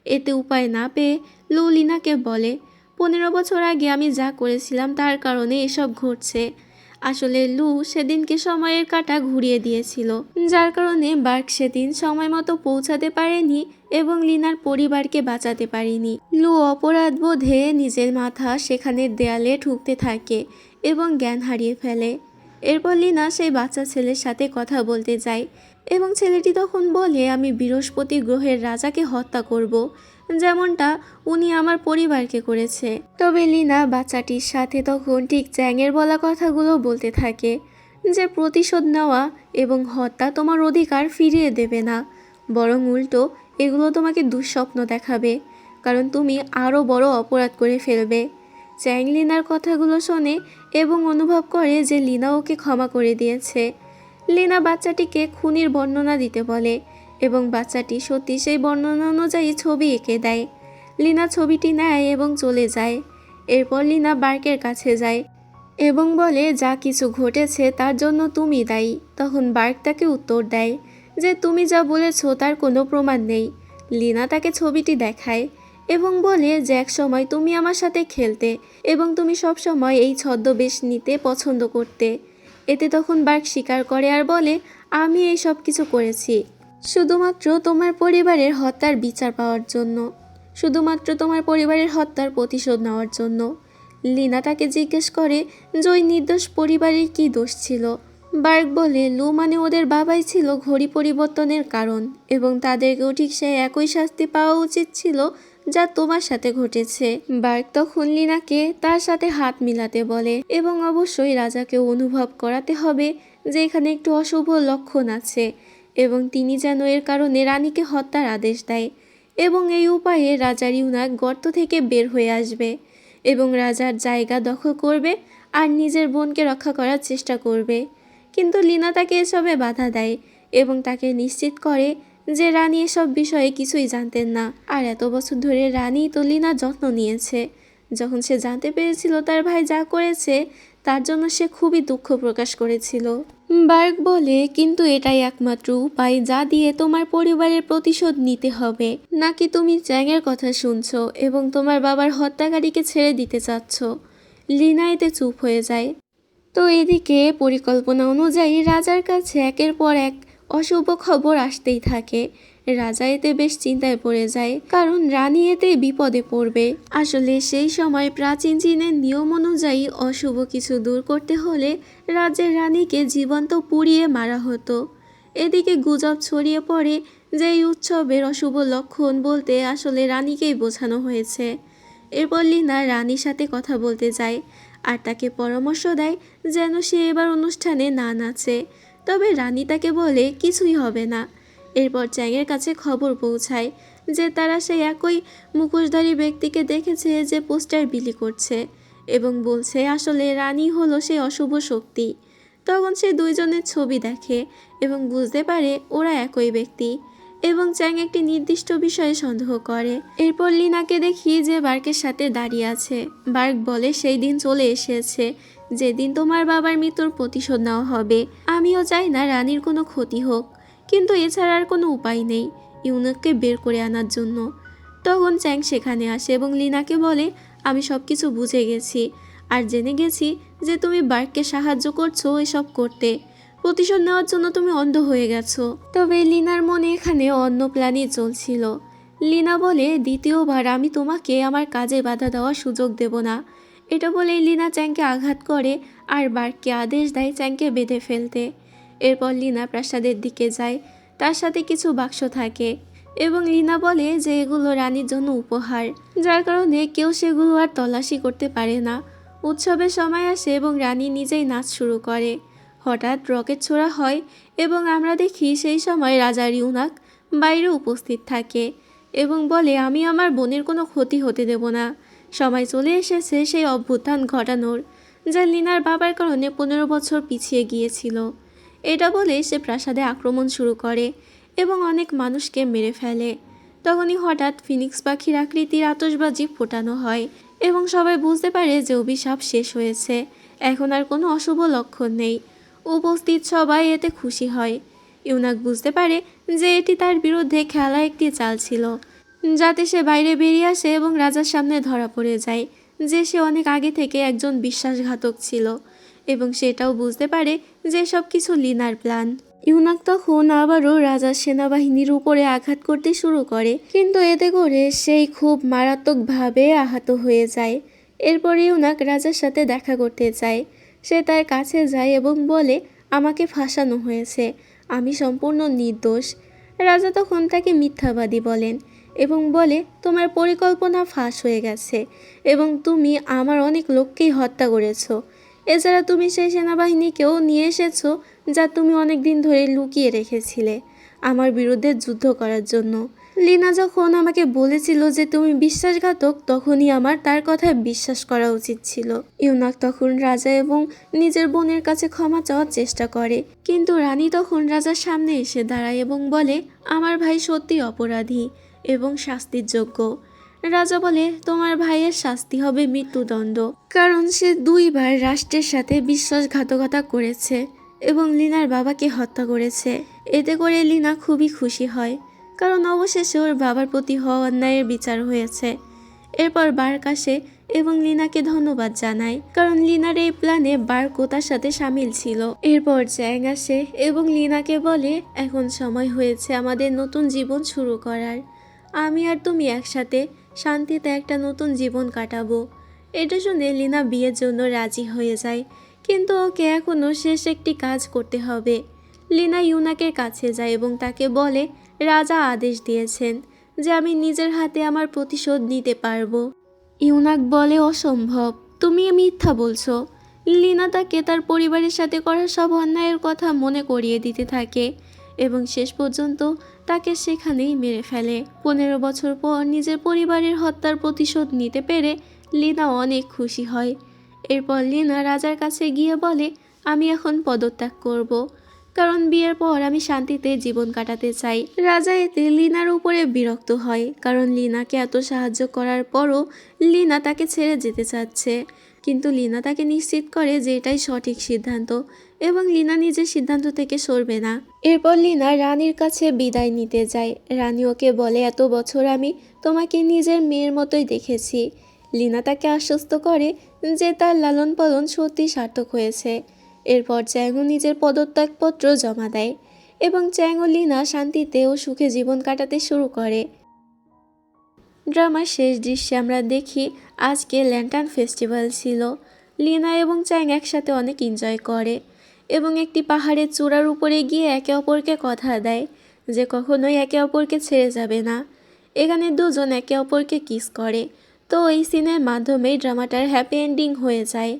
এতে উপায় না পেয়ে লু লিনাকে বলে 15 বছর আগে আমি যা করেছিলাম তার কারণে এসব ঘটছে। আসলে লু সেদিনকে সময়ের কাঁটা ঘুরিয়ে দিয়েছিল, যার কারণে বার্ক সেদিন সময় মতো পৌঁছাতে পারেনি এবং লিনার পরিবারকে বাঁচাতে পারেনি। লু অপরাধ বোধে নিজের মাথা সেখানের দেয়ালে ঠুকতে থাকে এবং জ্ঞান হারিয়ে ফেলে। এরপর লিনা সেই বাচ্চা ছেলের সাথে কথা বলতে যায় এবং ছেলেটি তখন বলে, আমি বৃহস্পতি গ্রহের রাজাকে হত্যা করব, যেমনটা উনি আমার পরিবারকে করেছে। তবে লিনা বাচ্চাটির সাথে তখন ঠিক চ্যাংয়ের বলা কথাগুলো বলতে থাকে যে প্রতিশোধ নেওয়া এবং হত্যা তোমার অধিকার ফিরিয়ে দেবে না, বরং উল্টো এগুলো তোমাকে দুঃস্বপ্ন দেখাবে, কারণ তুমি আরও বড় অপরাধ করে ফেলবে। চ্যাং লিনার কথাগুলো শোনে এবং অনুভব করে যে লিনা ওকে ক্ষমা করে দিয়েছে। লিনা বাচ্চাটিকে খুনির বর্ণনা দিতে বলে এবং বাচ্চাটি সত্যি সেই বর্ণনা অনুযায়ী ছবি এঁকে দেয়। লিনা ছবিটি নেয় এবং চলে যায়। এরপর লিনা বার্কের কাছে যায় এবং বলে, যা কিছু ঘটেছে তার জন্য তুমি দায়ী। তখন বার্ক তাকে উত্তর দেয় যে তুমি যা বলেছ তার কোনো প্রমাণ নেই। লিনা তাকে ছবিটি দেখায় এবং বলে যে এক সময় তুমি আমার সাথে খেলতে এবং তুমি সব সময় এই ছদ্মবেশ নিতে পছন্দ করতে। এতে তখন বার্ক স্বীকার করে আর বলে, আমি এই সব কিছু করেছি শুধুমাত্র তোমার পরিবারের হত্যার বিচার পাওয়ার জন্য, শুধুমাত্র তোমার পরিবারের হত্যার প্রতিশোধ নেওয়ার জন্য। লিনা তাকে জিজ্ঞেস করে যে ওই নির্দোষ পরিবারের কী দোষ ছিল। বার্ক বলে, লু মানে ওদের বাবাই ছিল ঘড়ি পরিবর্তনের কারণ এবং তাদেরকেও ঠিক সে একই শাস্তি পাওয়া উচিত ছিল যা তোমার সাথে ঘটেছে। বার্ক তখন লিনাকে তার সাথে হাত মিলাতে বলে এবং অবশ্যই রাজাকে অনুভব করাতে হবে যে এখানে একটু অশুভ লক্ষণ আছে এবং তিনি যেন এর কারণে রানীকে হত্যার আদেশ দেয় এবং এই উপায়ে রাজার ইউনাক গর্ত থেকে বের হয়ে আসবে এবং রাজার জায়গা দখল করবে আর নিজের বোনকে রক্ষা করার চেষ্টা করবে। কিন্তু লিনা তাকে এসবে বাধা দেয় এবং তাকে নিশ্চিত করে যে রানী এসব বিষয়ে কিছুই জানতেন না, আর এত বছর ধরে রানী তো লিনার যত্ন নিয়েছে। যখন সে জানতে পেরেছিল তার ভাই যা করেছে তার জন্য সে খুবই দুঃখ প্রকাশ করেছিল। বার্ক বলে, কিন্তু এটাই একমাত্র উপায় যা দিয়ে তোমার পরিবারের প্রতিশোধ নিতে হবে, নাকি তুমি চ্যাংয়ের কথা শুনছো এবং তোমার বাবার হত্যাকারীকে ছেড়ে দিতে চাচ্ছ। লিনা এতে চুপ হয়ে যায়। তো এদিকে পরিকল্পনা অনুযায়ী রাজার কাছে একের পর এক অশুভ খবর আসতেই থাকে। রাজা এতে বেশ চিন্তায় পড়ে যায়, কারণ রানী এতে বিপদে পড়বে। আসলে সেই সময় প্রাচীন চীনের নিয়ম অনুযায়ী অশুভ কিছু দূর করতে হলে রাজ্যের রানীকে জীবন্ত পুড়িয়ে মারা হতো। এদিকে গুজব ছড়িয়ে পড়ে যে এই উৎসবের অশুভ লক্ষণ বলতে আসলে রানীকেই বোঝানো হয়েছে। এরপর লিনা রানীর সাথে কথা বলতে যায় আর তাকে পরামর্শ দেয় যেন সে এবার অনুষ্ঠানে না নাচে। তবে রানী তাকে বলে কিছুই হবে না। এরপর চ্যাংয়ের কাছে খবর পৌঁছায় যে তারা সেই একই মুখোশধারী ব্যক্তিকে দেখেছে যে পোস্টার বিলি করছে এবং বলছে আসলে রানী হলো সেই অশুভ শক্তি। তখন সে দুইজনের ছবি দেখে এবং বুঝতে পারে ওরা একই ব্যক্তি এবং চ্যাং একটি নির্দিষ্ট বিষয়ে সন্দেহ করে। এরপর লিনাকে দেখি যে বার্কের সাথে দাঁড়িয়ে আছে। বার্ক বলে, সেই দিন চলে এসেছে যেদিন তোমার বাবার মৃত্যুর প্রতিশোধ নেওয়া হবে। আমিও চাই না রানীর কোনো ক্ষতি হোক, কিন্তু এছাড়া আর কোনো উপায় নেই ইউনাককে বের করে আনার জন্য। তখন চ্যাং সেখানে আসে এবং লিনাকে বলে, আমি সব কিছু বুঝে গেছি আর জেনে গেছি যে তুমি বার্ককে সাহায্য করছো এসব করতে। প্রতিশোধ নেওয়ার জন্য তুমি অন্ধ হয়ে গেছো। তবে লিনার মনে এখানে অন্য প্ল্যানই চলছিল। লিনা বলে, দ্বিতীয়বার আমি তোমাকে আমার কাজে বাধা দেওয়ার সুযোগ দেব না। এটা বলেই লিনা চ্যাংকে আঘাত করে আর বার্ককে আদেশ দেয় চ্যাংকে বেঁধে ফেলতে। এরপর লিনা প্রাসাদের দিকে যায়, তার সাথে কিছু বাক্স থাকে এবং লিনা বলে যে এগুলো রানীর জন্য উপহার, যার কারণে কেউ সেগুলো আর তল্লাশি করতে পারে না। উৎসবের সময় আসে এবং রানী নিজেই নাচ শুরু করে। হঠাৎ রকেট ছোড়া হয় এবং আমরা দেখি সেই সময় রাজার ইউনাক বাইরে উপস্থিত থাকে এবং বলে, আমি আমার বোনের কোনো ক্ষতি হতে দেব না। সময় চলে এসেছে সেই অভ্যুত্থান ঘটানোর, যা লিনার বাবার কারণে 15 বছর পিছিয়ে গিয়েছিল। এটা বলে সে প্রাসাদে আক্রমণ শুরু করে এবং অনেক মানুষকে মেরে ফেলে। তখনই হঠাৎ ফিনিক্স পাখির আকৃতির আতশবাজি ফোটানো হয় এবং সবাই বুঝতে পারে যে অভিশাপ শেষ হয়েছে, এখন আর কোনো অশুভ লক্ষণ নেই। উপস্থিত সবাই এতে খুশি হয়। ইউনাক বুঝতে পারে যে এটি তার বিরুদ্ধে খেলা একটি চাল ছিল, যাতে সে বাইরে বেরিয়ে আসে এবং রাজার সামনে ধরা পড়ে যায় যে সে অনেক আগে থেকে একজন বিশ্বাসঘাতক ছিল এবং সেটাও বুঝতে পারে যে সব কিছু লিনার প্ল্যান। ইউনাক তখন আবারও রাজার সেনাবাহিনীর উপরে আঘাত করতে শুরু করে, কিন্তু এতে করে সেই খুব মারাত্মকভাবে আহত হয়ে যায়। এরপর ইউনাক রাজার সাথে দেখা করতে চায়। সে তার কাছে যায় এবং বলে, আমাকে ফাঁসানো হয়েছে, আমি সম্পূর্ণ নির্দোষ। রাজা তখন তাকে মিথ্যাবাদী বলেন এবং বলে, তোমার পরিকল্পনা ফাঁস হয়ে গেছে এবং তুমি আমার অনেক লোককেই হত্যা করেছো। এছাড়া তুমি সেই সেনাবাহিনীকেও নিয়ে এসেছো যা তুমি অনেক দিন ধরে লুকিয়ে রেখেছিলে আমার বিরুদ্ধে যুদ্ধ করার জন্য। লিনা যখন আমাকে বলেছিল যে তুমি বিশ্বাসঘাতক, তখনই আমার তার কথায় বিশ্বাস করা উচিত ছিল। ইউনাক তখন রাজা এবং নিজের বোনের কাছে ক্ষমা চাওয়ার চেষ্টা করে, কিন্তু রানী তখন রাজার সামনে এসে দাঁড়ায় এবং বলে, আমার ভাই সত্যি অপরাধী এবং শাস্তির যোগ্য। রাজা বলে, তোমার ভাইয়ের শাস্তি হবে মৃত্যুদণ্ড, কারণ সে 2বার রাষ্ট্রের সাথে বিশ্বাসঘাতকতা করেছে এবং লিনার বাবাকে হত্যা করেছে। এতে করে লিনা খুবই খুশি হয়, কারণ অবশেষে ওর বাবার প্রতি হওয়া অন্যায়ের বিচার হয়েছে। এরপর বার্ক আসে এবং লিনাকে ধন্যবাদ জানায়, কারণ লিনার এই প্ল্যানে বার্কও তার সাথে সামিল ছিল। এরপর চ্যাং আসে এবং লিনাকে বলে, এখন সময় হয়েছে আমাদের নতুন জীবন শুরু করার। আমি আর তুমি একসাথে শান্তিতে একটা নতুন জীবন কাটাবো। এটা শুনে লিনা বিয়ের জন্য রাজি হয়ে যায়, কিন্তু ওকে এখনও শেষ একটি কাজ করতে হবে। লিনা ইউনাকের কাছে যায় এবং তাকে বলে, রাজা আদেশ দিয়েছেন যে আমি নিজের হাতে আমার প্রতিশোধ নিতে পারবো। ইউনাক বলে, অসম্ভব, তুমি মিথ্যা বলছো। লিনা তাকে তার পরিবারের সাথে করা সব অন্যায়ের কথা মনে করিয়ে দিতে থাকে এবং শেষ পর্যন্ত তাকে সেখানেই মেরে ফেলে। 15 বছর পর নিজের পরিবারের হত্যার প্রতিশোধ নিতে পেরে লিনা অনেক খুশি হয়। এরপর লিনা রাজার কাছে গিয়ে বলে, আমি এখন পদত্যাগ করব, কারণ বিয়ের পর আমি শান্তিতে জীবন কাটাতে চাই। রাজা এতে লিনার উপরে বিরক্ত হয়, কারণ লিনাকে এত সাহায্য করার পরও লিনা তাকে ছেড়ে যেতে চাচ্ছে, কিন্তু লিনা তাকে নিশ্চিত করে যে এটাই সঠিক সিদ্ধান্ত এবং লিনা নিজের সিদ্ধান্ত থেকে সরবে না। এরপর লিনা রানীর কাছে বিদায় নিতে যায়। রানী ওকে বলে, এত বছর আমি তোমাকে নিজের মেয়ের মতোই দেখেছি। লিনা তাকে আশ্বস্ত করে যে তার লালন পালন সত্যি সার্থক হয়েছে। এরপর চ্যাংও নিজের পদত্যাগপত্র জমা দেয় এবং চ্যাং ও লিনা শান্তিতে ও সুখে জীবন কাটাতে শুরু করে। ড্রামার শেষ দৃশ্যে আমরা দেখি আজকে ল্যান্টার্ন ফেস্টিভ্যাল ছিল। লিনা এবং চ্যাং একসাথে অনেক এনজয় করে এবং একটি পাহাড়ের চূড়ার উপরে গিয়ে একে অপরকে কথা দেয় যে কখনোই একে অপরকে ছেড়ে যাবে না। এখানে দুজন একে অপরকে কিস করে। তো এই সিনের মাধ্যমেই ড্রামাটার হ্যাপি এন্ডিং হয়ে যায়।